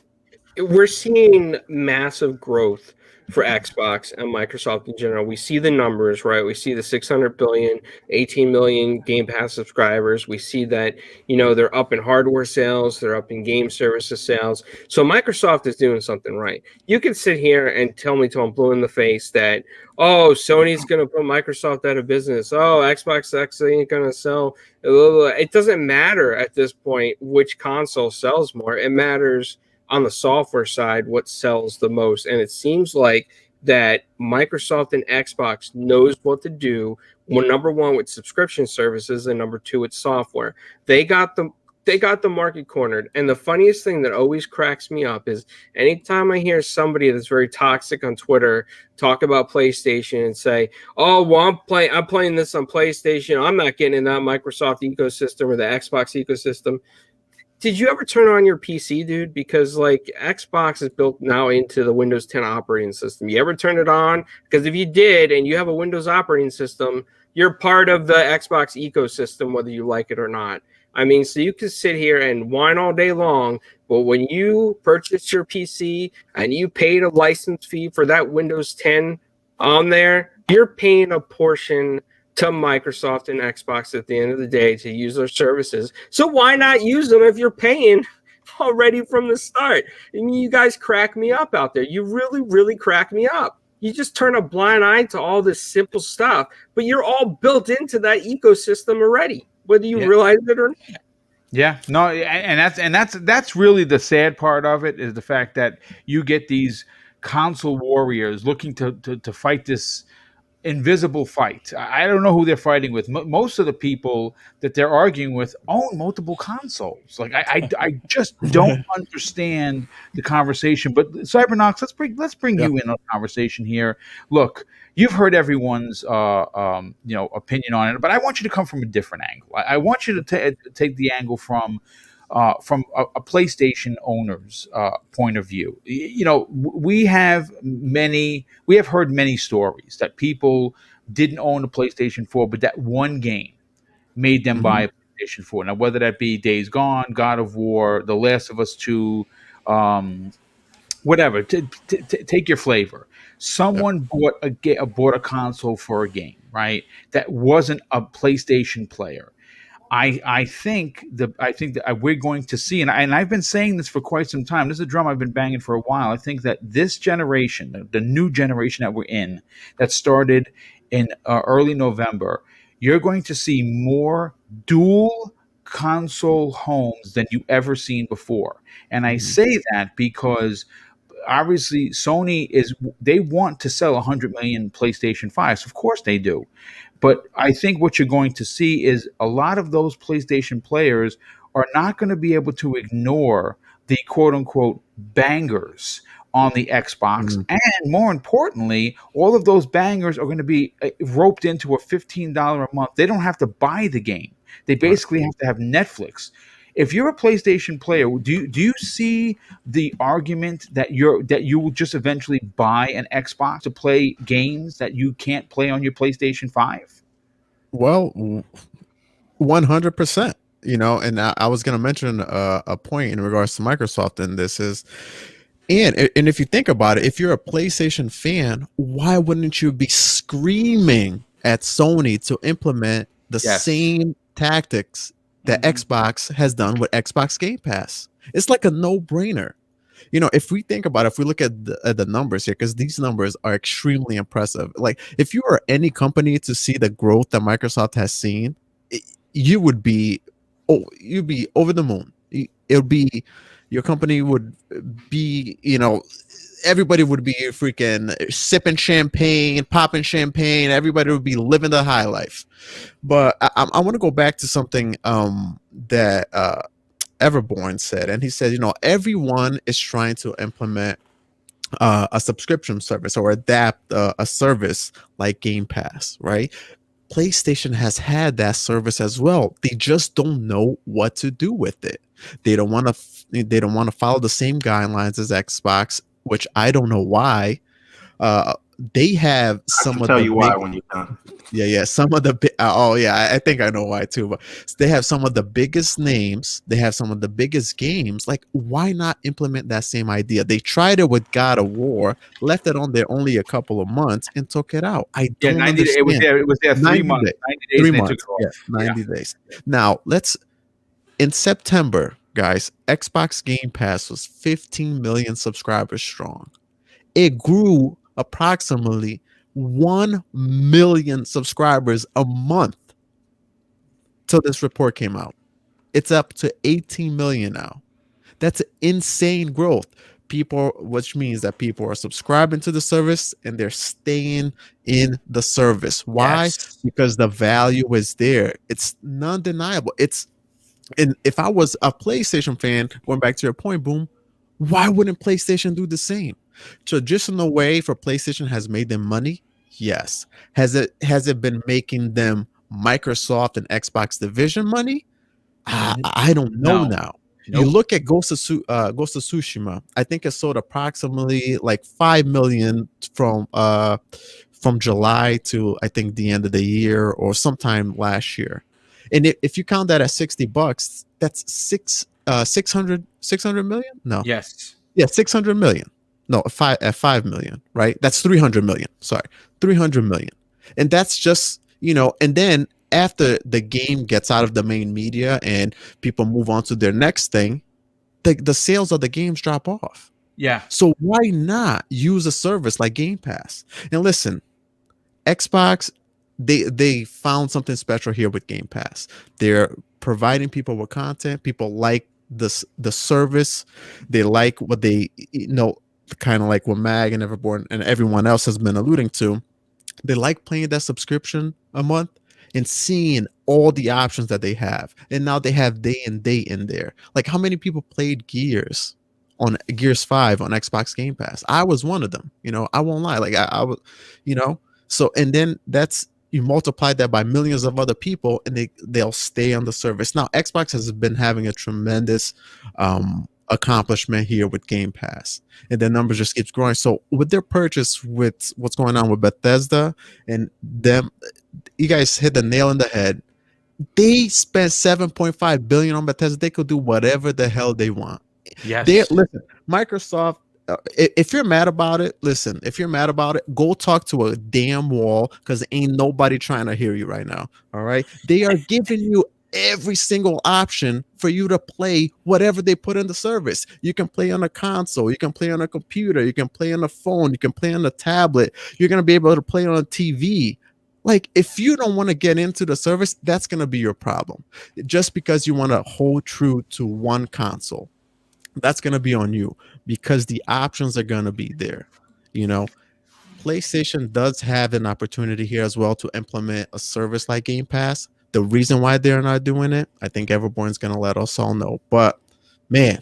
we're seeing massive growth for Xbox and Microsoft in general. We see the numbers, right? We see the 600 billion, 18 million Game Pass subscribers. We see that, they're up in hardware sales, they're up in game services sales. So Microsoft is doing something right. You can sit here and tell me till I'm blue in the face that, oh, Sony's going to put Microsoft out of business. Oh, Xbox X ain't going to sell. It doesn't matter at this point which console sells more. It matters on the software side what sells the most, and it seems like that Microsoft and Xbox knows what to do. Well, number one with subscription services, and number two with software. They got the market cornered. And the funniest thing that always cracks me up is anytime I hear somebody that's very toxic on Twitter talk about PlayStation and say, "Oh, well, I'm playing this on PlayStation. I'm not getting in that Microsoft ecosystem or the Xbox ecosystem." Did you ever turn on your PC, dude? Because like Xbox is built now into the Windows 10 operating system. You ever turn it on? Because if you did and you have a Windows operating system, you're part of the Xbox ecosystem, whether you like it or not. I mean, so you can sit here and whine all day long, but when you purchase your PC and you paid a license fee for that Windows 10 on there, you're paying a portion to Microsoft and Xbox at the end of the day to use their services. So why not use them if you're paying already from the start? I mean, you guys crack me up out there. You really, really crack me up. You just turn a blind eye to all this simple stuff, but you're all built into that ecosystem already, whether you realize it or not. Yeah, no, and that's really the sad part of it is the fact that you get these console warriors looking to fight this invisible fight. I don't know who they're fighting with. Most of the people that they're arguing with own multiple consoles. Like I just don't understand the conversation. But Cybernox, let's bring you in on the conversation here. Look, you've heard everyone's opinion on it, but I want you to come from a different angle. I want you to take the angle from a PlayStation owner's point of view. We have heard many stories that people didn't own a PlayStation 4, but that one game made them buy a PlayStation 4. Now, whether that be Days Gone, God of War, The Last of Us 2, whatever, take your flavor. Someone bought a console for a game, right? That wasn't a PlayStation player. I think that we're going to see, and I've been saying this for quite some time. This is a drum I've been banging for a while. I think that this generation, the new generation that we're in, that started in early November, you're going to see more dual console homes than you ever seen before. And I say that because obviously they want to sell 100 million PlayStation 5s. Of course they do. But I think what you're going to see is a lot of those PlayStation players are not going to be able to ignore the quote unquote bangers on the Xbox. And more importantly, all of those bangers are going to be roped into a $15 a month. They don't have to buy the game. They basically have to have Netflix. If you're a PlayStation player, do you see the argument that you will just eventually buy an Xbox to play games that you can't play on your PlayStation 5? Well, 100%. And I was going to mention a point in regards to Microsoft, and this is, and if you think about it, if you're a PlayStation fan, why wouldn't you be screaming at Sony to implement the same tactics that Xbox has done with Xbox Game Pass? It's like a no-brainer. If we think about it, if we look at the numbers here, because these numbers are extremely impressive. Like, if you are any company to see the growth that Microsoft has seen, you'd be over the moon. Your company would be, everybody would be freaking sipping champagne, popping champagne. Everybody would be living the high life. But I want to go back to something that Everborn said, and he said, everyone is trying to implement a subscription service or adapt a service like Game Pass, right? PlayStation has had that service as well. They just don't know what to do with it. They don't want to. They don't want to follow the same guidelines as Xbox, which I don't know why. They have I some can of tell the you why when you're done. yeah, some of the oh yeah, I think I know why too. But they have some of the biggest names. They have some of the biggest games. Like, why not implement that same idea? They tried it with God of War, left it on there only a couple of months, and took it out. I Yeah, don't 90 days. It was understand. there. It was there 3 months. Days. 90 days, 3 and they took months. it off. Yeah, 90 days. Now in September, guys, Xbox Game Pass was 15 million subscribers strong. It grew approximately 1 million subscribers a month till this report came out. It's up to 18 million now. That's insane growth. Which means that people are subscribing to the service and they're staying in the service. Why? Yes. Because the value is there. It's non-deniable. And if I was a PlayStation fan, going back to your point, Boom, why wouldn't PlayStation do the same? Traditional way for PlayStation has made them money. Yes. Has it been making them Microsoft and Xbox division money? I don't know No. now. Nope. You look at Ghost of Tsushima. I think it sold approximately like 5 million from July to I think the end of the year or sometime last year. And if you count that at $60, that's 600 million? No. Yes. Yeah, 600 million. No, at 5 million, right? That's 300 million. Sorry, 300 million. And that's just, and then after the game gets out of the main media and people move on to their next thing, the sales of the games drop off. Yeah. So why not use a service like Game Pass? And listen, Xbox, they found something special here with Game Pass. They're providing people with content. People like the service. They like what they kind of like what Mag and Everborn and everyone else has been alluding to. They like paying that subscription a month and seeing all the options that they have. And now they have day and date in there. Like, how many people played Gears 5 on Xbox Game Pass? I was one of them. I won't lie. Like I was, so, and then you multiply that by millions of other people and they'll stay on the service. Now, Xbox has been having a tremendous accomplishment here with Game Pass, and their numbers just keeps growing. So with their purchase, with what's going on with Bethesda and them, you guys hit the nail on the head. They spent 7.5 billion on Bethesda. They could do whatever the hell they want. Yes. Listen, Microsoft, if you're mad about it, go talk to a damn wall, because ain't nobody trying to hear you right now. All right. They are giving you every single option for you to play whatever they put in the service. You can play on a console, you can play on a computer, you can play on a phone, you can play on a tablet, you're going to be able to play on a TV. Like, if you don't want to get into the service, that's going to be your problem. Just because you want to hold true to one console, that's going to be on you, because the options are going to be there. PlayStation does have an opportunity here as well to implement a service like Game Pass. The reason why they're not doing it, I think Everborn's going to let us all know. But, man,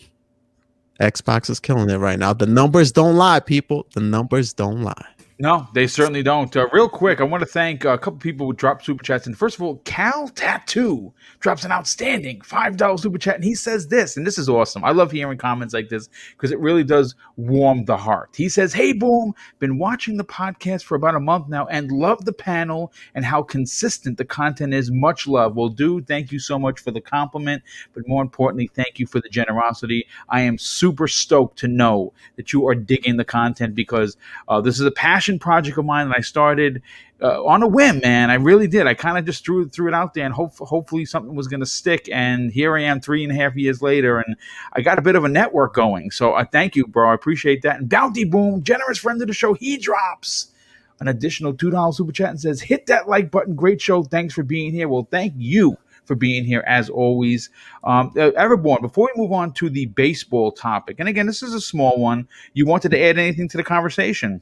Xbox is killing it right now. The numbers don't lie, people. The numbers don't lie. No, they certainly don't. Real quick, I want to thank a couple people who dropped super chats. And first of all, Cal Tattoo drops an outstanding $5 super chat, and he says this, and this is awesome. I love hearing comments like this because it really does warm the heart. He says, "Hey, Boom, been watching the podcast for about a month now and love the panel and how consistent the content is. Much love." Well, dude, thank you so much for the compliment, but more importantly, thank you for the generosity. I am super stoked to know that you are digging the content, because this is a passion project of mine that I started on a whim, man. I really did. I kind of just threw it out there, and hopefully something was going to stick. And here I am 3.5 years later, and I got a bit of a network going. So I thank you, bro. I appreciate that. And Bounty Boom, generous friend of the show, he drops an additional $2 super chat and says, "Hit that like button. Great show. Thanks for being here." Well, thank you for being here as always. Everborn, before we move on to the baseball topic, and again, this is a small one, you wanted to add anything to the conversation?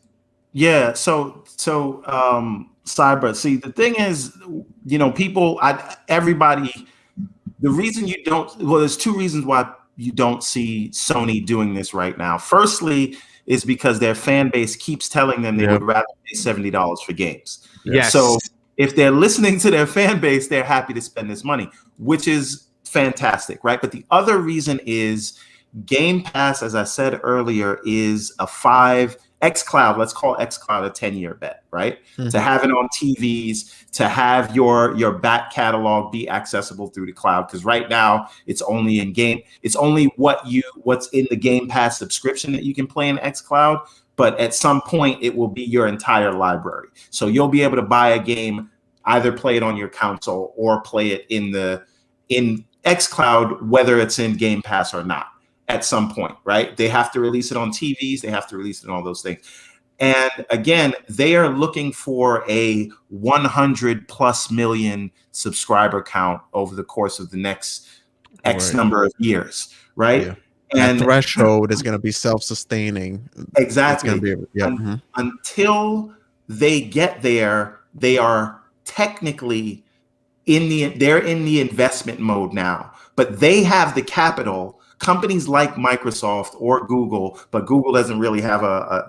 Yeah, so Cyber, see, the thing is, people, everybody, the reason you don't, well, there's two reasons why you don't see Sony doing this right now. Firstly, is because their fan base keeps telling them they would rather pay $70 for games. Yes. So if they're listening to their fan base, they're happy to spend this money, which is fantastic, right? But the other reason is Game Pass, as I said earlier, is a xCloud. Let's call xCloud a 10-year bet, right? Mhm. To have it on TVs, to have your back catalog be accessible through the cloud. Because right now it's only in game. It's only what's in the Game Pass subscription that you can play in xCloud. But at some point, it will be your entire library. So you'll be able to buy a game, either play it on your console or play it in xCloud, whether it's in Game Pass or not. At some point, right? They have to release it on TVs. They have to release it on all those things. And again, they are looking for a 100+ million subscriber count over the course of the next X number of years, right? Yeah. And that threshold is going to be self-sustaining. Exactly. It's gonna be, Until they get there, they are technically they're in the investment mode now, but they have the capital. Companies like Microsoft or Google, but Google doesn't really have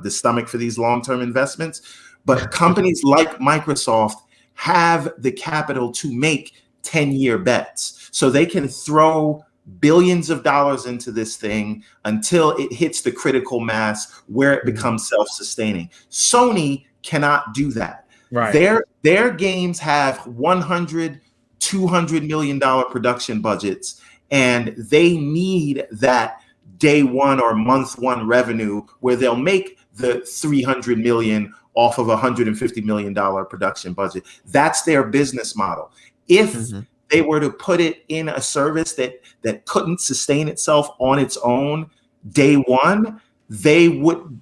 the stomach for these long-term investments. But companies like Microsoft have the capital to make 10-year bets. So they can throw billions of dollars into this thing until it hits the critical mass where it becomes self-sustaining. Sony cannot do that. Right. Their games have $100, $200 million production budgets, and they need that day one or month one revenue where they'll make the $300 million off of a $150 million production budget. That's their business model. If they were to put it in a service that couldn't sustain itself on its own day one, they don't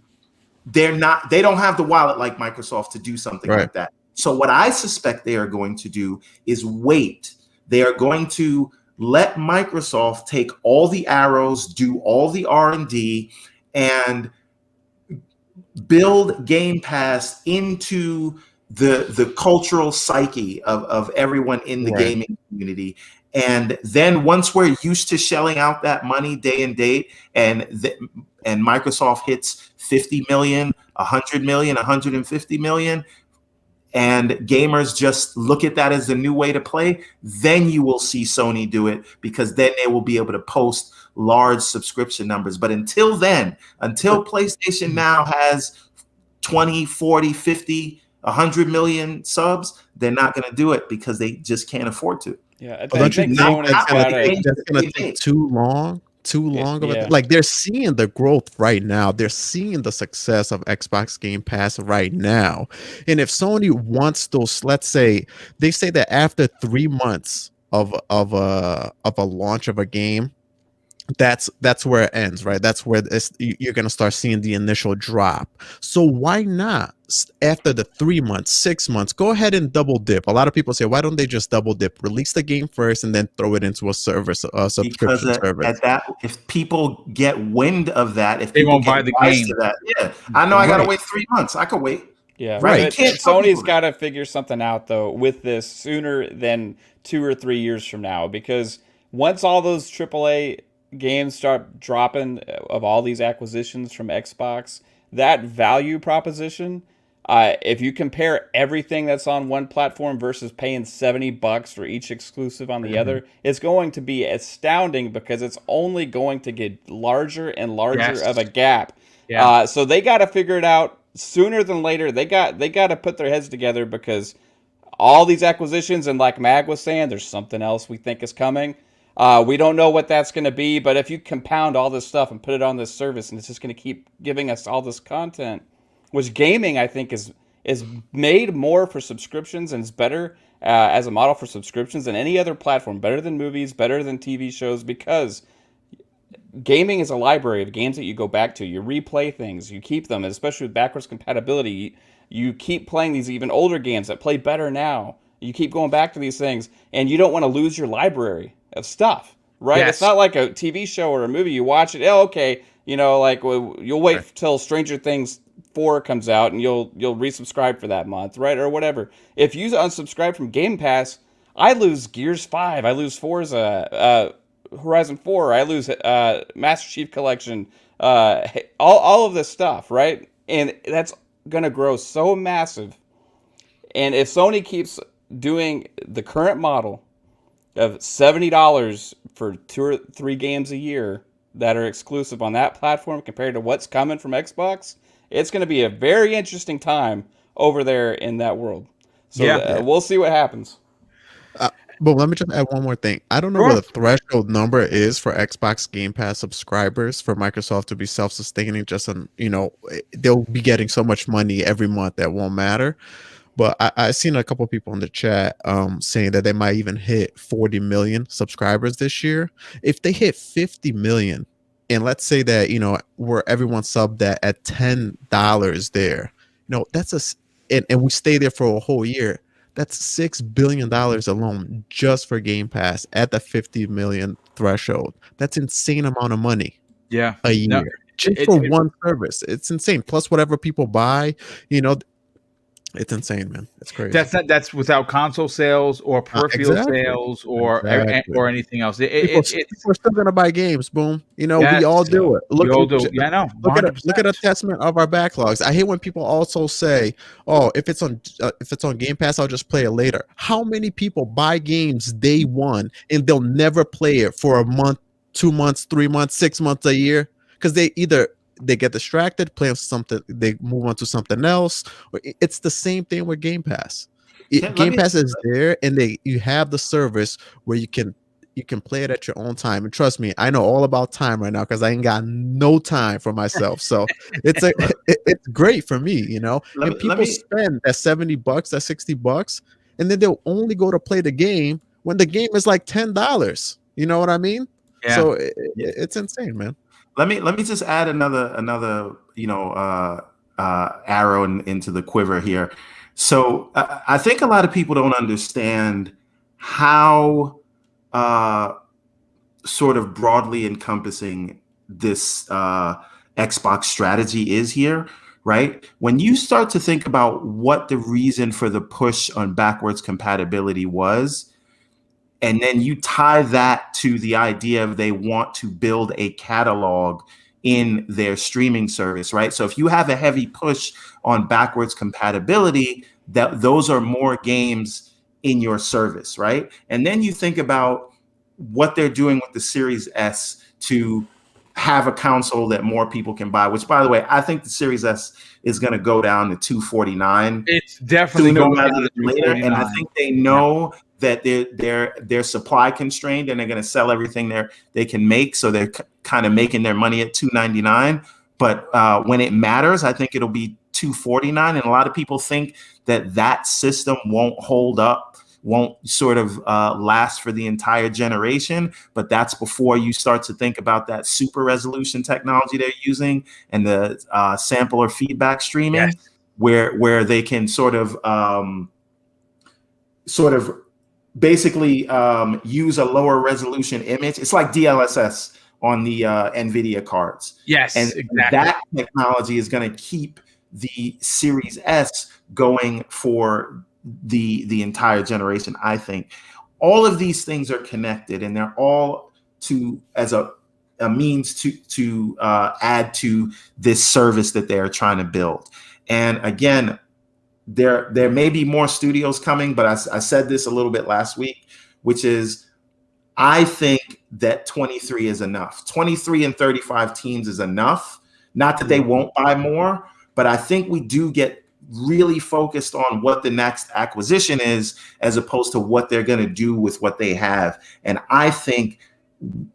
have the wallet like Microsoft to do something like that. So what I suspect they are going to do is wait. They are going to let Microsoft take all the arrows, do all the R&D, and build Game Pass into the cultural psyche of everyone in the gaming community. And then once we're used to shelling out that money day and date, and Microsoft hits 50 million, 100 million, 150 million, and gamers just look at that as the new way to play, then you will see Sony do it, because then they will be able to post large subscription numbers. But until then, until PlayStation now has 20, 40, 50, 100 million subs, they're not going to do it because they just can't afford to. Yeah, Don't you think that's going to take too long? Like, they're seeing the growth right now. They're seeing the success of Xbox Game Pass right now. And if Sony wants those, let's say they say that after 3 months of a launch of a game, that's where it ends, right? That's where you're going to start seeing the initial drop. So why not, after the 3 months, 6 months, go ahead and double dip? A lot of people say, why don't they just double dip, release the game first and then throw it into a service, a subscription service? At that, if people get wind of that, if they won't buy the game, I know I got to wait 3 months. I could wait. Yeah, right. Sony's got to figure something out though with this sooner than 2 or 3 years from now, because once all those AAA games start dropping of all these acquisitions from Xbox, that value proposition, if you compare everything that's on one platform versus paying $70 for each exclusive on the other, it's going to be astounding, because it's only going to get larger and larger of a gap. So they got to figure it out sooner than later. They got to put their heads together, because all these acquisitions, and like Mag was saying, there's something else we think is coming. We don't know what that's going to be, but if you compound all this stuff and put it on this service, and it's just going to keep giving us all this content, which gaming, I think, is made more for subscriptions and is better as a model for subscriptions than any other platform, better than movies, better than TV shows, because gaming is a library of games that you go back to. You replay things, you keep them, especially with backwards compatibility. You keep playing these even older games that play better now. You keep going back to these things, and you don't want to lose your library of stuff, right? Yes. It's not like a TV show or a movie. You watch it, okay, you'll wait till Stranger Things 4 comes out and you'll resubscribe for that month, right? Or whatever. If you unsubscribe from Game Pass, I lose Gears 5, I lose Forza, Horizon 4, I lose Master Chief Collection, all of this stuff, right? And that's going to grow so massive. And if Sony keeps doing the current model of $70 for 2 or 3 games a year that are exclusive on that platform compared to what's coming from Xbox, it's going to be a very interesting time over there in that world. So Yeah. we'll see what happens. But let me just add one more thing. I don't know Sure. what the threshold number is for Xbox Game Pass subscribers for Microsoft to be self-sustaining. Just on, they'll be getting so much money every month that won't matter. But I've seen a couple of people in the chat saying that they might even hit 40 million subscribers this year. If they hit 50 million, and let's say that, where everyone subbed that at $10 there, that's and we stay there for a whole year. That's $6 billion alone just for Game Pass at the 50 million threshold. That's insane amount of money Yeah. a year. No, Just for one service. It's insane. Plus whatever people buy, it's insane, man. It's crazy. That's without console sales or peripheral sales or anything else. People are still gonna buy games. Boom. We Yes. all do it. We all do. Yeah, I know. Look at a testament of our backlogs. I hate when people also say, "Oh, if it's on Game Pass, I'll just play it later." How many people buy games day one and they'll never play it for a month, 2 months, 3 months, 6 months, a year? Because they get distracted, play on something, they move on to something else. It's the same thing with Game Pass. Game Pass is there, and you have the service where you can play it at your own time. And trust me, I know all about time right now because I ain't got no time for myself. So it's great for me, and people spend that $70, that $60, and then they'll only go to play the game when the game is like $10. You know what I mean? Yeah. So it's insane, man. Let me just add another arrow into the quiver here. So I think a lot of people don't understand how sort of broadly encompassing this Xbox strategy is here, right? When you start to think about what the reason for the push on backwards compatibility was, and then you tie that to the idea of they want to build a catalog in their streaming service, right? So if you have a heavy push on backwards compatibility, those are more games in your service, right? And then you think about what they're doing with the Series S to have a console that more people can buy, which, by the way, I think the Series S is going to go down to $249. It's definitely going down to later, and I think they know that they're supply constrained and they're going to sell everything they can make, so they're kind of making their money at $299. But when it matters, I think it'll be $249, and a lot of people think that system won't hold up, won't sort of last for the entire generation. But that's before you start to think about that super resolution technology they're using and the sampler feedback streaming, yes, where they can sort of basically use a lower resolution image. It's like DLSS on the NVIDIA cards. Yes, and exactly. That technology is going to keep the Series S going for the entire generation. I think all of these things are connected, and they're all as a means to add to this service that they're trying to build. And again, there may be more studios coming, but I said this a little bit last week, which is I think that 23 is enough. 23 and 35 teams is enough. Not that they won't buy more, but I think we do get really focused on what the next acquisition is as opposed to what they're going to do with what they have. And I think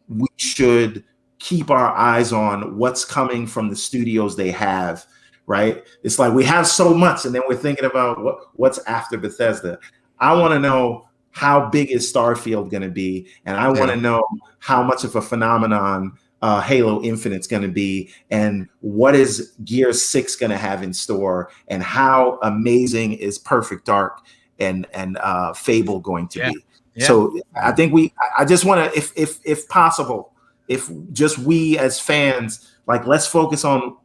we should keep our eyes on what's coming from the studios they have. Right? It's like we have so much, and then we're thinking about what's after Bethesda. I want to know how big is Starfield going to be, and I want to know how much of a phenomenon Halo Infinite's going to be, and what is Gears 6 going to have in store, and how amazing is Perfect Dark and Fable going to be. Yeah. So I think I just want to, if possible, if just we as fans, like, let's focus on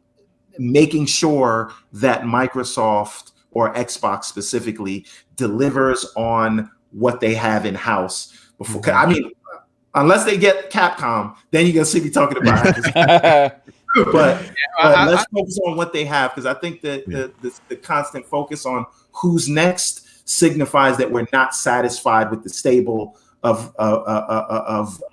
making sure that Microsoft or Xbox specifically delivers on what they have in house before. Mm-hmm. I mean, unless they get Capcom, then you're gonna see me talking about it. but let's focus on what they have, because I think that the constant focus on who's next signifies that we're not satisfied with the stable of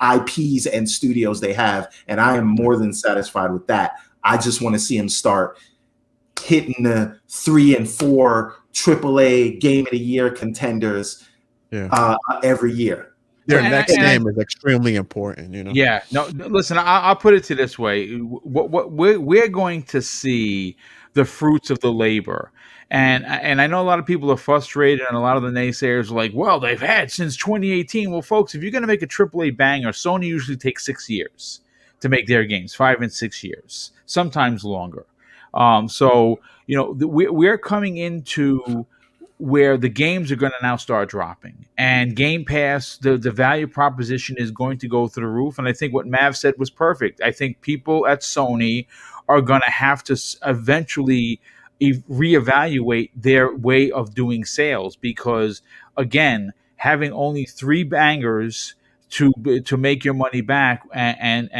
IPs and studios they have, and I am more than satisfied with that. I just want to see them start hitting the 3 and 4 AAA Game of the Year contenders every year. Their next game is extremely important, you know. Yeah, no, listen, I'll put it to this way: what we're going to see the fruits of the labor, and I know a lot of people are frustrated, and a lot of the naysayers are like, well, they've had since 2018. Well, folks, if you're going to make a AAA banger, Sony usually takes 6 years to make their games, 5 and 6 years, sometimes longer. So you know, we're coming into where the games are going to now start dropping, and Game Pass, the value proposition is going to go through the roof. And I think what Mav said was perfect. I think people at Sony are going to have to eventually reevaluate their way of doing sales, because again, having only 3 bangers to make your money back, and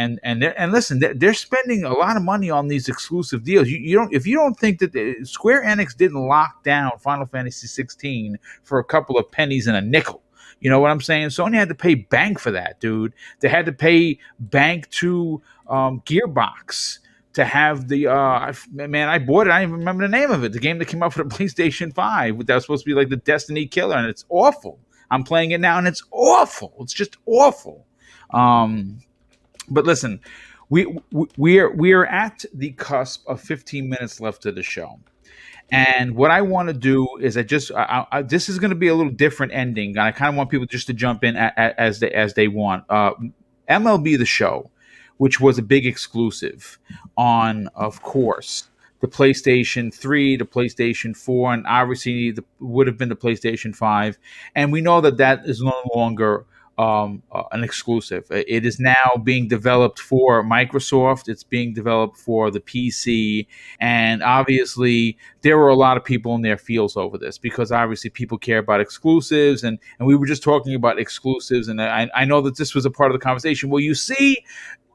listen, they're spending a lot of money on these exclusive deals. You don't, if you don't think that Square Enix didn't lock down Final Fantasy 16 for a couple of pennies and a nickel. You know what I'm saying? Sony had to pay bank for that, dude. They had to pay bank to Gearbox to have the man. I bought it. I don't even remember the name of it. The game that came out for the PlayStation 5 that was supposed to be like the Destiny killer, and it's awful. I'm playing it now, and it's awful. It's just awful. But listen, we are at the cusp of 15 minutes left of the show, and what I want to do is this is going to be a little different ending, and I kind of want people just to jump in as they want. MLB The Show, which was a big exclusive on, of course, the PlayStation 3, the PlayStation 4, and obviously would have been the PlayStation 5. And we know that is no longer an exclusive. It is now being developed for Microsoft. It's being developed for the PC. And obviously, there were a lot of people in their fields over this, because obviously people care about exclusives. And we were just talking about exclusives. And I know that this was a part of the conversation. Well, you see,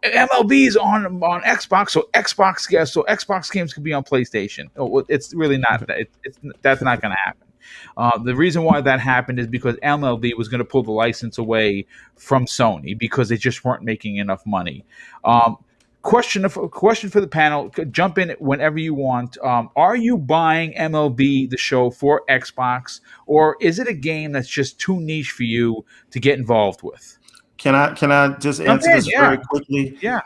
MLB's on Xbox, so Xbox games can be on PlayStation. It's really not that. That's not going to happen. The reason why that happened is because MLB was going to pull the license away from Sony because they just weren't making enough money. Question for the panel. Jump in whenever you want. Are you buying MLB The Show for Xbox, or is it a game that's just too niche for you to get involved with? Can I just answer this very quickly? Yeah.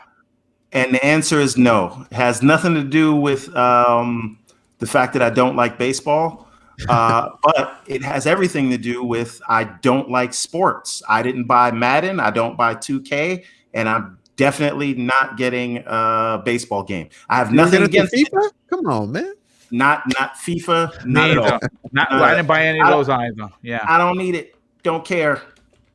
And the answer is no. It has nothing to do with the fact that I don't like baseball, but it has everything to do with I don't like sports. I didn't buy Madden. I don't buy 2K, and I'm definitely not getting a baseball game. I have nothing against FIFA. Come on, man. Not FIFA. Not at all. I didn't buy any of those either. Yeah. I don't need it. Don't care.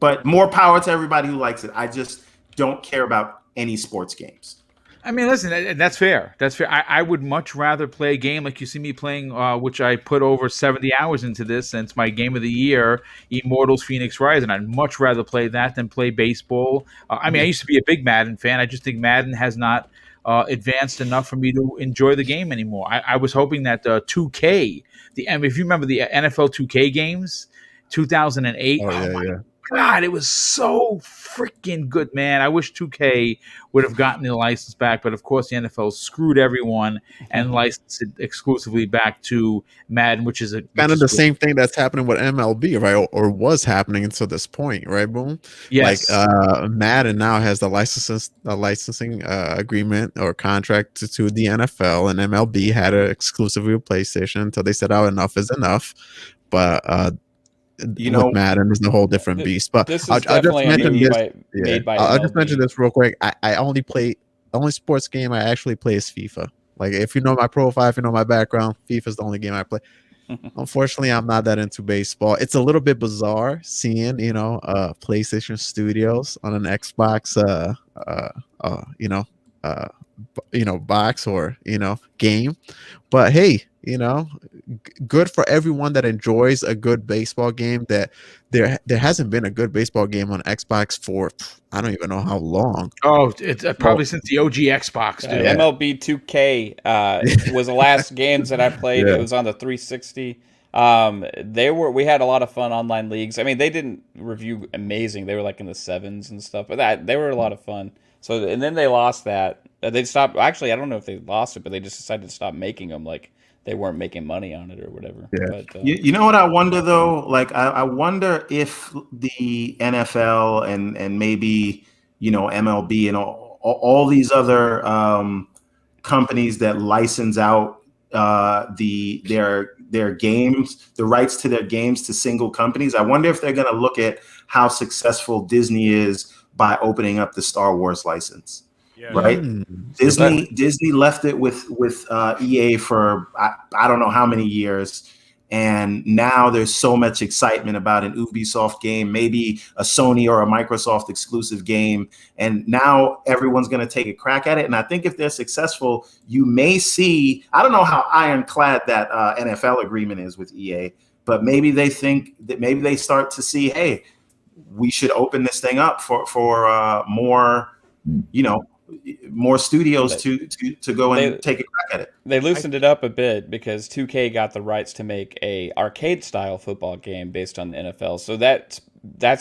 But more power to everybody who likes it. I just don't care about any sports games. I mean, listen, that's fair. That's fair. I would much rather play a game like you see me playing, which I put over 70 hours into this, and it's my game of the year, Immortals Phoenix Rising. I'd much rather play that than play baseball. I mean, I used to be a big Madden fan. I just think Madden has not advanced enough for me to enjoy the game anymore. I was hoping that 2K, if you remember the NFL 2K games, 2008. Yeah. God, it was so freaking good, man. I wish 2K would have gotten the license back, but of course the NFL screwed everyone and licensed it exclusively back to Madden, which is kind of the same thing that's happening with MLB, right? Or was happening until this point, right? Boom. Yes. Like Madden now has the licensing agreement or contract to the NFL, and MLB had an exclusively with PlayStation until they said, "Oh, enough is enough." But with Madden is a whole different beast. But I'll just mention this. I'll just mention this real quick. I only play, the only sports game I actually play is FIFA. Like, if you know my profile, if you know my background, FIFA is the only game I play. Unfortunately, I'm not that into baseball. It's a little bit bizarre seeing, PlayStation Studios on an Xbox, box or game. But hey, good for everyone that enjoys a good baseball game. That there hasn't been a good baseball game on Xbox for I don't even know how long. Oh, it's probably since the OG Xbox. Dude. MLB 2K was the last games that I played. Yeah. It was on the 360. We had a lot of fun online leagues. I mean, they didn't review amazing. They were like in the sevens and stuff, but they were a lot of fun. So and then they lost that. They stopped. Actually, I don't know if they lost it, but they just decided to stop making them. Like they weren't making money on it or whatever. Yeah. But You know what I wonder though? Like I wonder if the NFL and maybe MLB and all these other companies that license out their games, the rights to their games to single companies. I wonder if they're going to look at how successful Disney is by opening up the Star Wars license. Yeah. Right? Disney left it with EA for I don't know how many years, and now there's so much excitement about an Ubisoft game, maybe a Sony or a Microsoft exclusive game, and now everyone's going to take a crack at it. And I think if they're successful, you may see, I don't know how ironclad that NFL agreement is with EA, but maybe they think that maybe they start to see, hey, we should open this thing up for more, more studios to go and take a crack at it. They loosened it up a bit because 2K got the rights to make a arcade style football game based on the NFL. So that's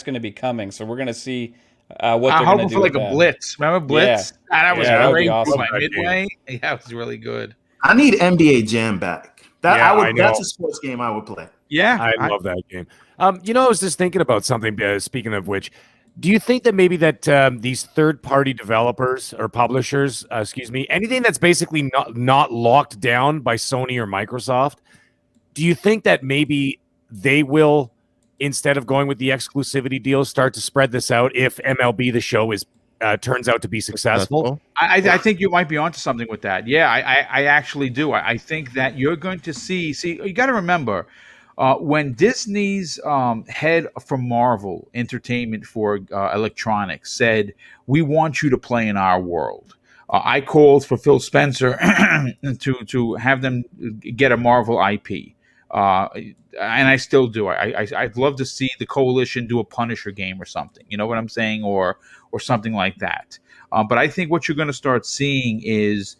going to be coming. So we're going to see what they're going to do. For like a Blitz. Remember Blitz? Yeah. That was that would great. be awesome. Midway. Yeah, it was really good. I need NBA Jam back. That's a sports game I would play. Yeah, I love that game. I was just thinking about something. Speaking of which, do you think that maybe that these third-party developers or publishers, anything that's basically not locked down by Sony or Microsoft, do you think that maybe they will, instead of going with the exclusivity deals, start to spread this out if MLB The Show is turns out to be successful? I think you might be onto something with that. Yeah, I actually do. I think that you're going to see. You got to remember. When Disney's head from Marvel Entertainment for electronics said, "We want you to play in our world," I called for Phil Spencer to have them get a Marvel IP, and I still do. I'd love to see the Coalition do a Punisher game or something. You know what I'm saying, or something like that. But I think what you're going to start seeing is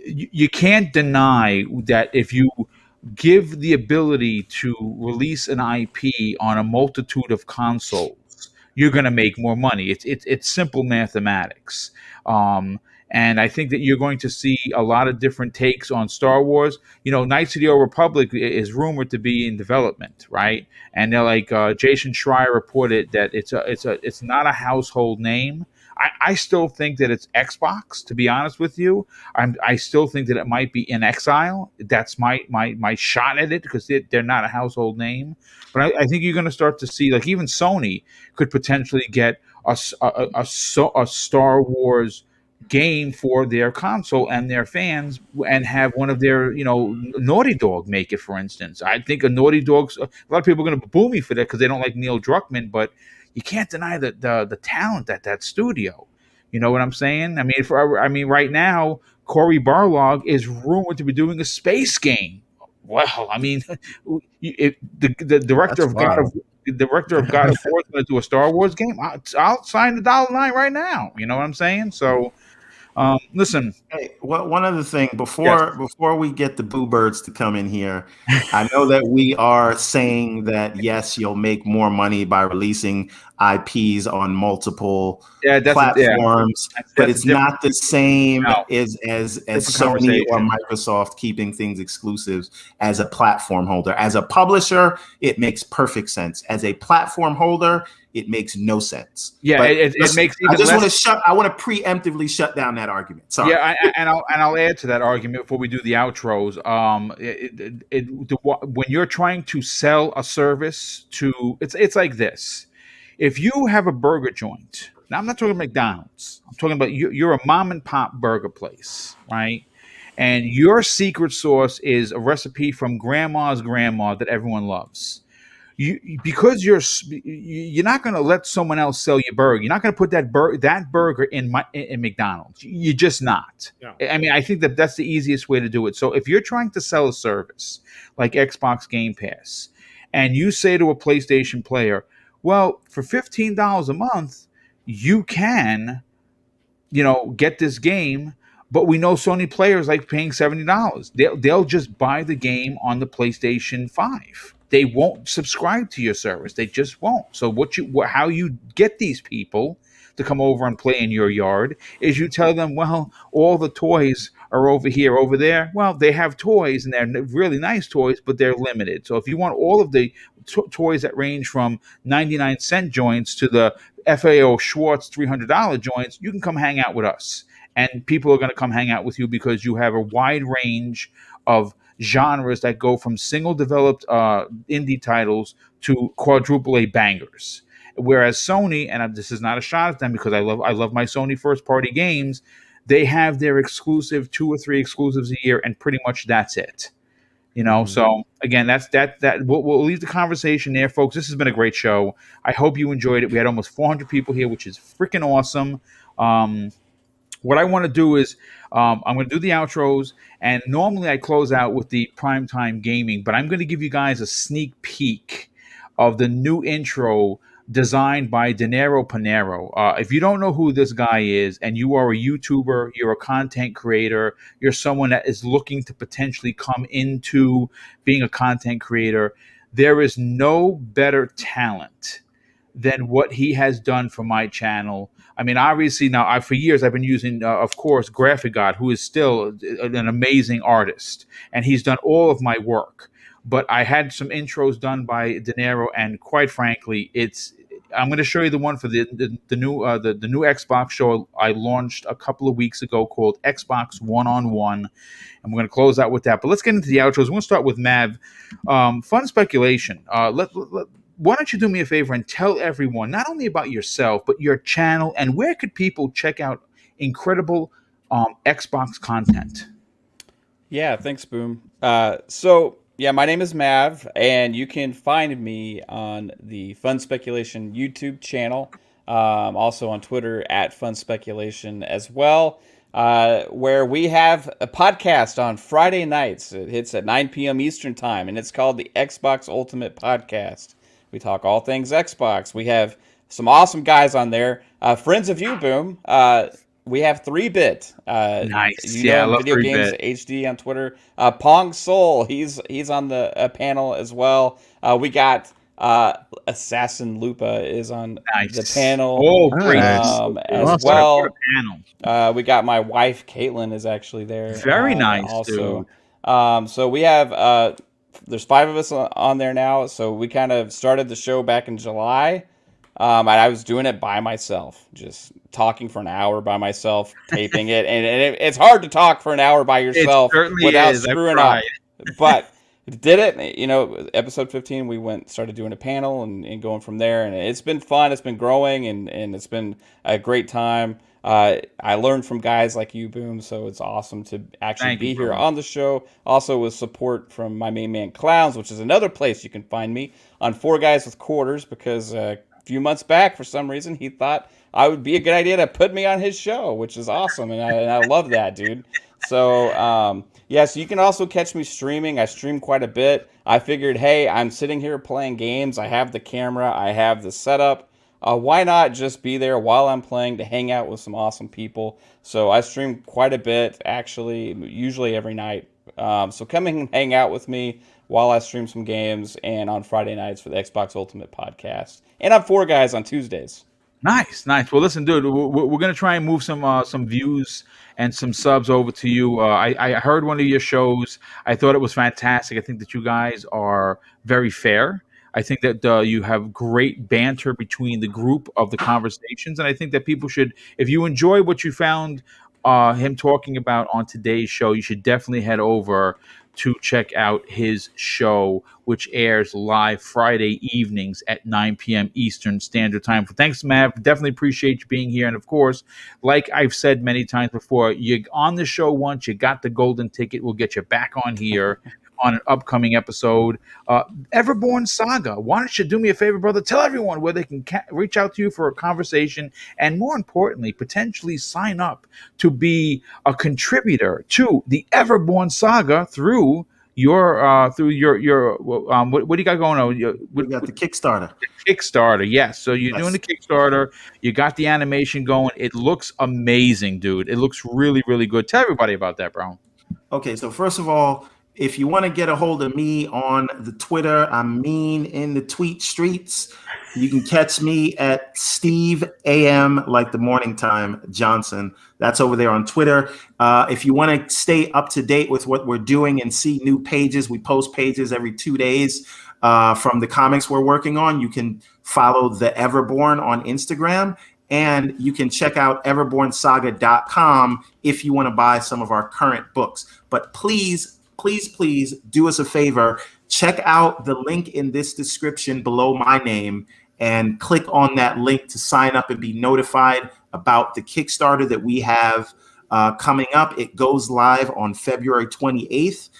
you can't deny that if you give the ability to release an IP on a multitude of consoles, you're going to make more money. It's simple mathematics. And I think that you're going to see a lot of different takes on Star Wars. Knights of the Old Republic is rumored to be in development, right? And they're like Jason Schreier reported that it's not a household name. I still think that it's Xbox, to be honest with you. I still think that it might be in exile. That's my shot at it because they're not a household name. But I think you're going to start to see, like, even Sony could potentially get a Star Wars game for their console and their fans, and have one of their Naughty Dog make it, for instance. I think a lot of people are going to boo me for that because they don't like Neil Druckmann, but you can't deny the talent at that studio. You know what I'm saying? I mean, right now, Cory Barlog is rumored to be doing a space game. Well, I mean, the director of God of War is going to do a Star Wars game. I'll sign the $1 right now. You know what I'm saying? So, listen. Hey, one other thing before we get the Boo Birds to come in here, I know that we are saying that yes, you'll make more money by releasing IPs on multiple platforms, but it's not the same as Sony or Microsoft keeping things exclusive as a platform holder. As a publisher, it makes perfect sense. As a platform holder, it makes no sense. Yeah, but it makes even I less. want to preemptively shut down that argument. Sorry. Yeah, and I'll add to that argument before we do the outros. When you're trying to sell a service it's like this. If you have a burger joint, now I'm not talking McDonald's. I'm talking about you're a mom and pop burger place, right? And your secret sauce is a recipe from grandma's grandma that everyone loves. Because you're not going to let someone else sell your burger. You're not going to put that burger in McDonald's. You're just not. No. I mean, I think that's the easiest way to do it. So if you're trying to sell a service like Xbox Game Pass, and you say to a PlayStation player, well, for $15 a month, you can, get this game, But we know Sony players like paying $70. They'll just buy the game on the PlayStation 5. They won't subscribe to your service. They just won't. So how you get these people to come over and play in your yard is you tell them, well, all the toys are over here, over there. Well, they have toys and they're really nice toys, but they're limited. So if you want all of the toys that range from 99-cent joints to the FAO Schwartz $300 joints, you can come hang out with us. And people are going to come hang out with you because you have a wide range of genres that go from single developed indie titles to quadruple A bangers. Whereas Sony, and this is not a shot at them because I love my Sony first party games, they have their exclusive 2 or 3 exclusives a year, and pretty much that's it. So again, that's that. We'll leave the conversation there, folks. This has been a great show. I hope you enjoyed it. We had almost 400 people here, which is freaking awesome. What I want to do is I'm going to do the outros, and normally I close out with the primetime gaming, but I'm going to give you guys a sneak peek of the new intro designed by Dinero Panero. If you don't know who this guy is, and you are a YouTuber, you're a content creator, you're someone that is looking to potentially come into being a content creator, there is no better talent than what he has done for my channel. I mean, obviously now for years I've been using, of course, Graphic God, who is still an amazing artist, and he's done all of my work. But I had some intros done by Dinero, and quite frankly, I'm going to show you the one for the new Xbox show I launched a couple of weeks ago called Xbox One-on-One, and we're going to close out with that. But let's get into the outros. We're going to start with Mav. Fun speculation. Why don't you do me a favor and tell everyone not only about yourself, but your channel, and where could people check out incredible Xbox content? Yeah, thanks, Boom. My name is Mav, and you can find me on the Fun Speculation YouTube channel, also on Twitter at Fun Speculation as well, where we have a podcast on Friday nights. It hits at 9 p.m. Eastern Time, and it's called the Xbox Ultimate Podcast. We talk all things Xbox. We have some awesome guys on there. Friends of you, Boom. We have 3-Bit. Nice. I love Video 3-Bit. Games HD on Twitter. Pong Soul, he's on the panel as well. We got Assassin Lupa is on the panel. Oh, great. as Awesome. well. What a panel. We got my wife Caitlin is actually there. Very nice, also. dude. So we have there's 5 of us on there now. So we kind of started the show back in July. And I was doing it by myself, just talking for an hour by myself, taping it. And it's hard to talk for an hour by yourself without screwing up. But did it. Episode 15, we started doing a panel and going from there. And it's been fun. It's been growing, and it's been a great time. I learned from guys like you, Boom, so it's awesome to actually be here on the show. Also with support from my main man, Clowns, which is another place you can find me on 4 Guys with Quarters, because a few months back, for some reason, he thought I would be a good idea to put me on his show, which is awesome, and I love that, dude. So, so you can also catch me streaming. I stream quite a bit. I figured, hey, I'm sitting here playing games. I have the camera. I have the setup. Why not just be there while I'm playing to hang out with some awesome people? So I stream quite a bit, actually, usually every night. So come and hang out with me while I stream some games, and on Friday nights for the Xbox Ultimate Podcast. And on 4 Guys on Tuesdays. Nice. Well, listen, dude, we're going to try and move some views and some subs over to you. I heard one of your shows. I thought it was fantastic. I think that you guys are very fair. I think that you have great banter between the group of the conversations. And I think that people should, if you enjoy what you found him talking about on today's show, you should definitely head over to check out his show, which airs live Friday evenings at 9 p.m. Eastern Standard Time. Thanks, Mav. Definitely appreciate you being here. And of course, like I've said many times before, you're on the show once, you got the golden ticket. We'll get you back on here on an upcoming episode. Everborn Saga, why don't you do me a favor, brother? Tell everyone where they can reach out to you for a conversation, and more importantly, potentially sign up to be a contributor to the Everborn Saga through through your what do you got going on? We got the Kickstarter. Kickstarter, yes. So you're doing Yes. the Kickstarter. You got the animation going. It looks amazing, dude. It looks really, really good. Tell everybody about that, bro. Okay, so first of all, if you want to get a hold of me on the Twitter, I'm mean in the tweet streets. You can catch me at Steve AM, like the morning time Johnson. That's over there on Twitter. If you want to stay up to date with what we're doing and see new pages, we post pages every 2 days from the comics we're working on. You can follow the Everborn on Instagram. And you can check out everbornsaga.com if you want to buy some of our current books. But please, please, please do us a favor. Check out the link in this description below my name and click on that link to sign up and be notified about the Kickstarter that we have coming up. It goes live on February 28th.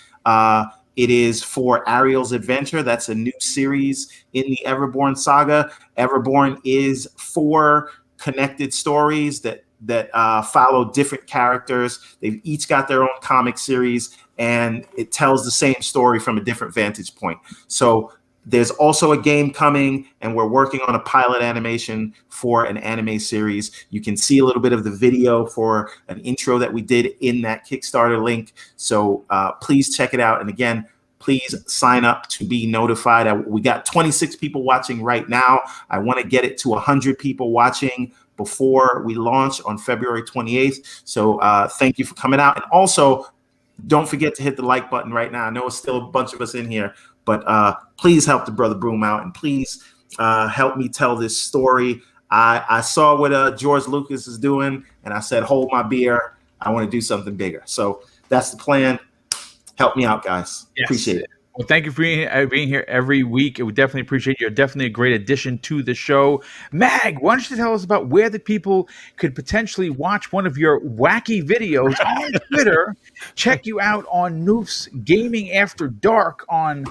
It is for Ariel's Adventure. That's a new series in the Everborn saga. Everborn is 4 connected stories that follow different characters. They've each got their own comic series, and it tells the same story from a different vantage point. So there's also a game coming, and we're working on a pilot animation for an anime series. You can see a little bit of the video for an intro that we did in that Kickstarter link. So please check it out. And again, please sign up to be notified. We got 26 people watching right now. I want to get it to 100 people watching before we launch on February 28th. So thank you for coming out. And also, don't forget to hit the like button right now. I know it's still a bunch of us in here, but please help the brother Boom out, and please help me tell this story. I saw what George Lucas is doing, and I said, hold my beer. I want to do something bigger. So that's the plan. Help me out, guys. Yes. Appreciate it. Well, thank you for being here every week. We definitely appreciate you. You're definitely a great addition to the show. Mag, why don't you tell us about where the people could potentially watch one of your wacky videos on Twitter, check you out on Noof's Gaming After Dark on,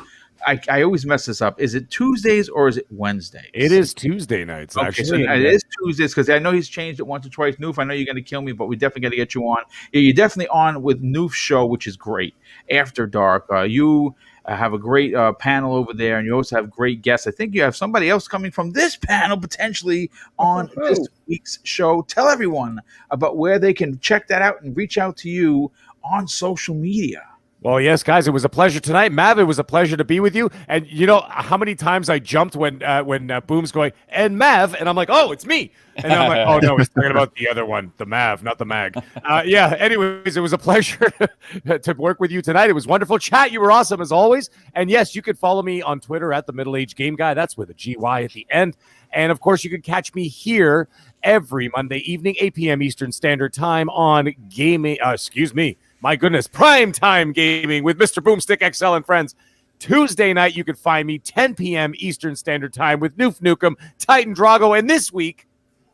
I always mess this up. Is it Tuesdays or is it Wednesdays? It is Tuesday nights, Okay, actually. so it is Tuesdays because I know he's changed it once or twice. Noof, I know you're going to kill me, but we definitely got to get you on. Yeah, you're definitely on with Noof's show, which is great. After Dark, you have a great panel over there, and you also have great guests. I think you have somebody else coming from this panel potentially on this week's show. Tell everyone about where they can check that out and reach out to you on social media. Well, yes, guys, it was a pleasure tonight. Mav, it was a pleasure to be with you. And you know how many times I jumped when Boom's going, and Mav, and I'm like, oh, it's me. And then I'm like, oh, no, he's talking about the other one, the Mav, not the Mag. Yeah, anyways, it was a pleasure to work with you tonight. It was wonderful. Chat, you were awesome as always. And yes, you can follow me on Twitter at the Middle Age Game Guy. That's with a GY at the end. And of course, you can catch me here every Monday evening, 8 p.m. Eastern Standard Time on gaming. My goodness, prime time gaming with Mr. Boomstick XL and friends. Tuesday night, you can find me 10 p.m. Eastern Standard Time with Noof Nukem, Titan Drago, and this week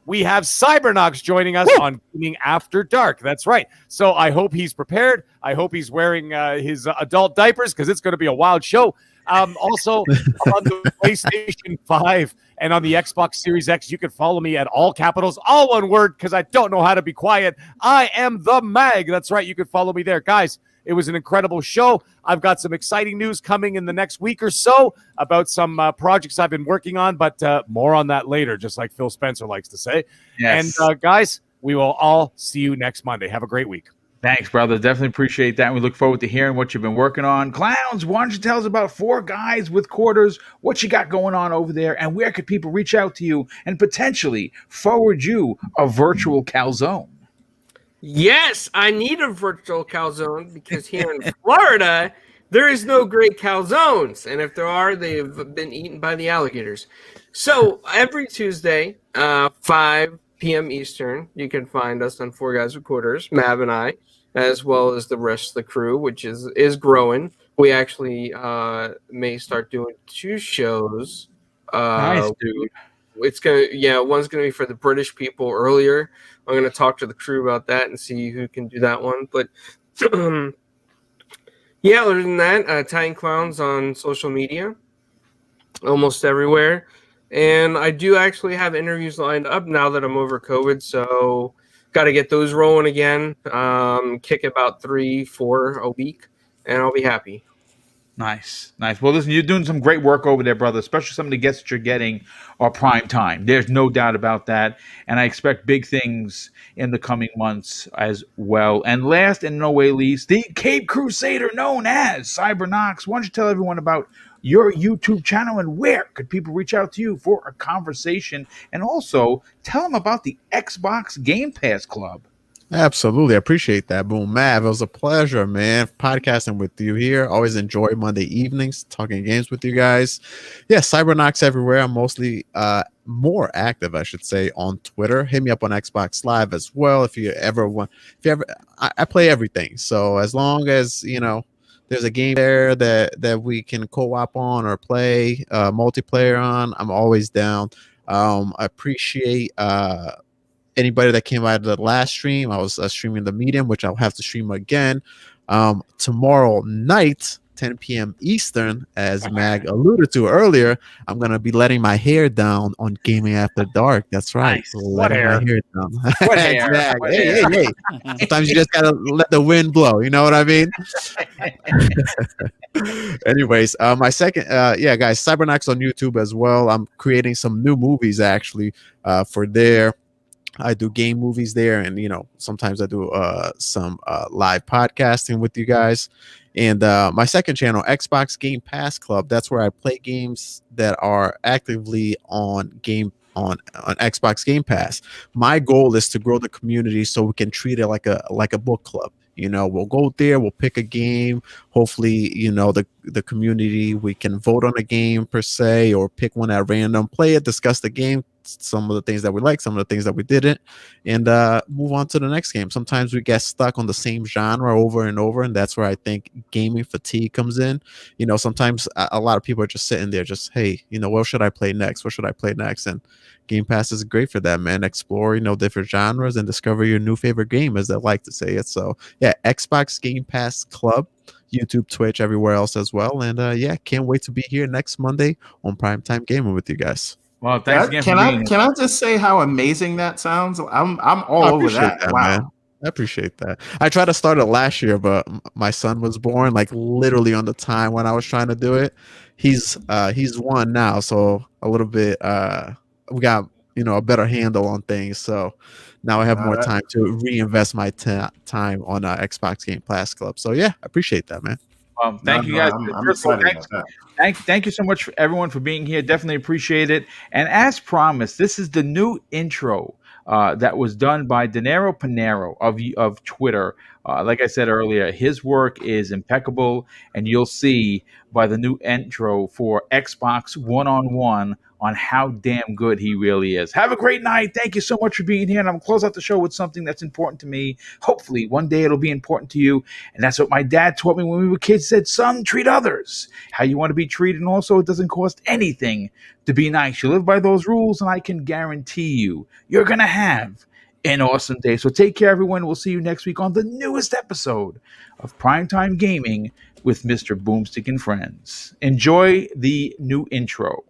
we have Cybernox joining us on Gaming After Dark. That's right. So I hope he's prepared. I hope he's wearing his adult diapers because it's going to be a wild show. Also, on the PlayStation 5 and on the Xbox Series X, you can follow me at all capitals, all one word, because I don't know how to be quiet. I am the Mag. That's right. You can follow me there. Guys, it was an incredible show. I've got some exciting news coming in the next week or so about some projects I've been working on, but more on that later, just like Phil Spencer likes to say. Yes. And guys, we will all see you next Monday. Have a great week. Thanks, brother. Definitely appreciate that. And we look forward to hearing what you've been working on. Clowns, why don't you tell us about 4 Guys with Quarters, what you got going on over there, and where could people reach out to you and potentially forward you a virtual calzone? Yes, I need a virtual calzone because here in Florida, there is no great calzones. And if there are, they've been eaten by the alligators. So every Tuesday, 5 p.m. Eastern, you can find us on 4 Guys with Quarters, Mav and I, as well as the rest of the crew, which is growing. We actually may start doing 2 shows. Nice, dude. One's gonna be for the British people earlier. I'm gonna talk to the crew about that and see who can do that one. But yeah, other than that, Italian Clowns on social media, almost everywhere. And I do actually have interviews lined up now that I'm over COVID, so got to get those rolling again. Kick about 3-4 a week, and I'll be happy. Nice. Well, listen, you're doing some great work over there, brother, especially some of the guests that you're getting are prime time. There's no doubt about that. And I expect big things in the coming months as well. And last and no way least, the Cape Crusader known as Cybernox. Why don't you tell everyone about your YouTube channel and where could people reach out to you for a conversation? And also tell them about the Xbox Game Pass Club. Absolutely. I appreciate that. Boom, Mav. It was a pleasure, man, podcasting with you here. Always enjoy Monday evenings, talking games with you guys. Yeah, Cybernox everywhere. I'm mostly more active, I should say, on Twitter. Hit me up on Xbox Live as well if you ever want. I play everything. So as long as, there's a game there that we can co-op on or play multiplayer on, I'm always down. I appreciate anybody that came out of the last stream. I was streaming the Medium, which I'll have to stream again tomorrow night, 10 p.m. Eastern, as Mag alluded to earlier. I'm going to be letting my hair down on Gaming After Dark. That's right. Nice. Letting my hair down. What hair? Exactly. What Hey, hair? hey. Sometimes you just got to let the wind blow. You know what I mean? Anyways, my second, guys, Cybernox on YouTube as well. I'm creating some new movies actually for there. I do game movies there, and sometimes I do some live podcasting with you guys. And my second channel, Xbox Game Pass Club, that's where I play games that are actively on Xbox Game Pass. My goal is to grow the community so we can treat it like a book club. We'll go there, we'll pick a game. Hopefully, the community, we can vote on a game per se, or pick one at random, play it, discuss the game, some of the things that we like, some of the things that we didn't, and move on to the next game. Sometimes we get stuck on the same genre over and over, and that's where I think gaming fatigue comes in. Sometimes a lot of people are just sitting there just, hey, what should I play next? What should I play next? And Game Pass is great for that, man. Explore, different genres and discover your new favorite game, as they like to say it. So yeah, Xbox Game Pass Club, YouTube, Twitch, everywhere else as well. And can't wait to be here next Monday on Primetime Gaming with you guys. Well, thanks again Can for being I just say how amazing that sounds? I'm all over that. Wow. Man. I appreciate that. I tried to start it last year, but my son was born like literally on the time when I was trying to do it. He's 1 now, so a little bit we got a better handle on things. So now I have more time to reinvest my time on Xbox Game Pass Club. So yeah, I appreciate that, man. Thank you guys. I'm excited about that. Thank you so much for everyone for being here. Definitely appreciate it. And as promised, this is the new intro that was done by Dinero Panero of Twitter. Like I said earlier, his work is impeccable, and you'll see by the new intro for Xbox One-on-One on how damn good he really is. Have a great night. Thank you so much for being here. And I'm going to close out the show with something that's important to me. Hopefully, one day it'll be important to you. And that's what my dad taught me when we were kids. He said, son, treat others how you want to be treated. And also, it doesn't cost anything to be nice. You live by those rules, and I can guarantee you're going to have an awesome day. So take care, everyone. We'll see you next week on the newest episode of Primetime Gaming with Mr. Boomstick and Friends. Enjoy the new intro.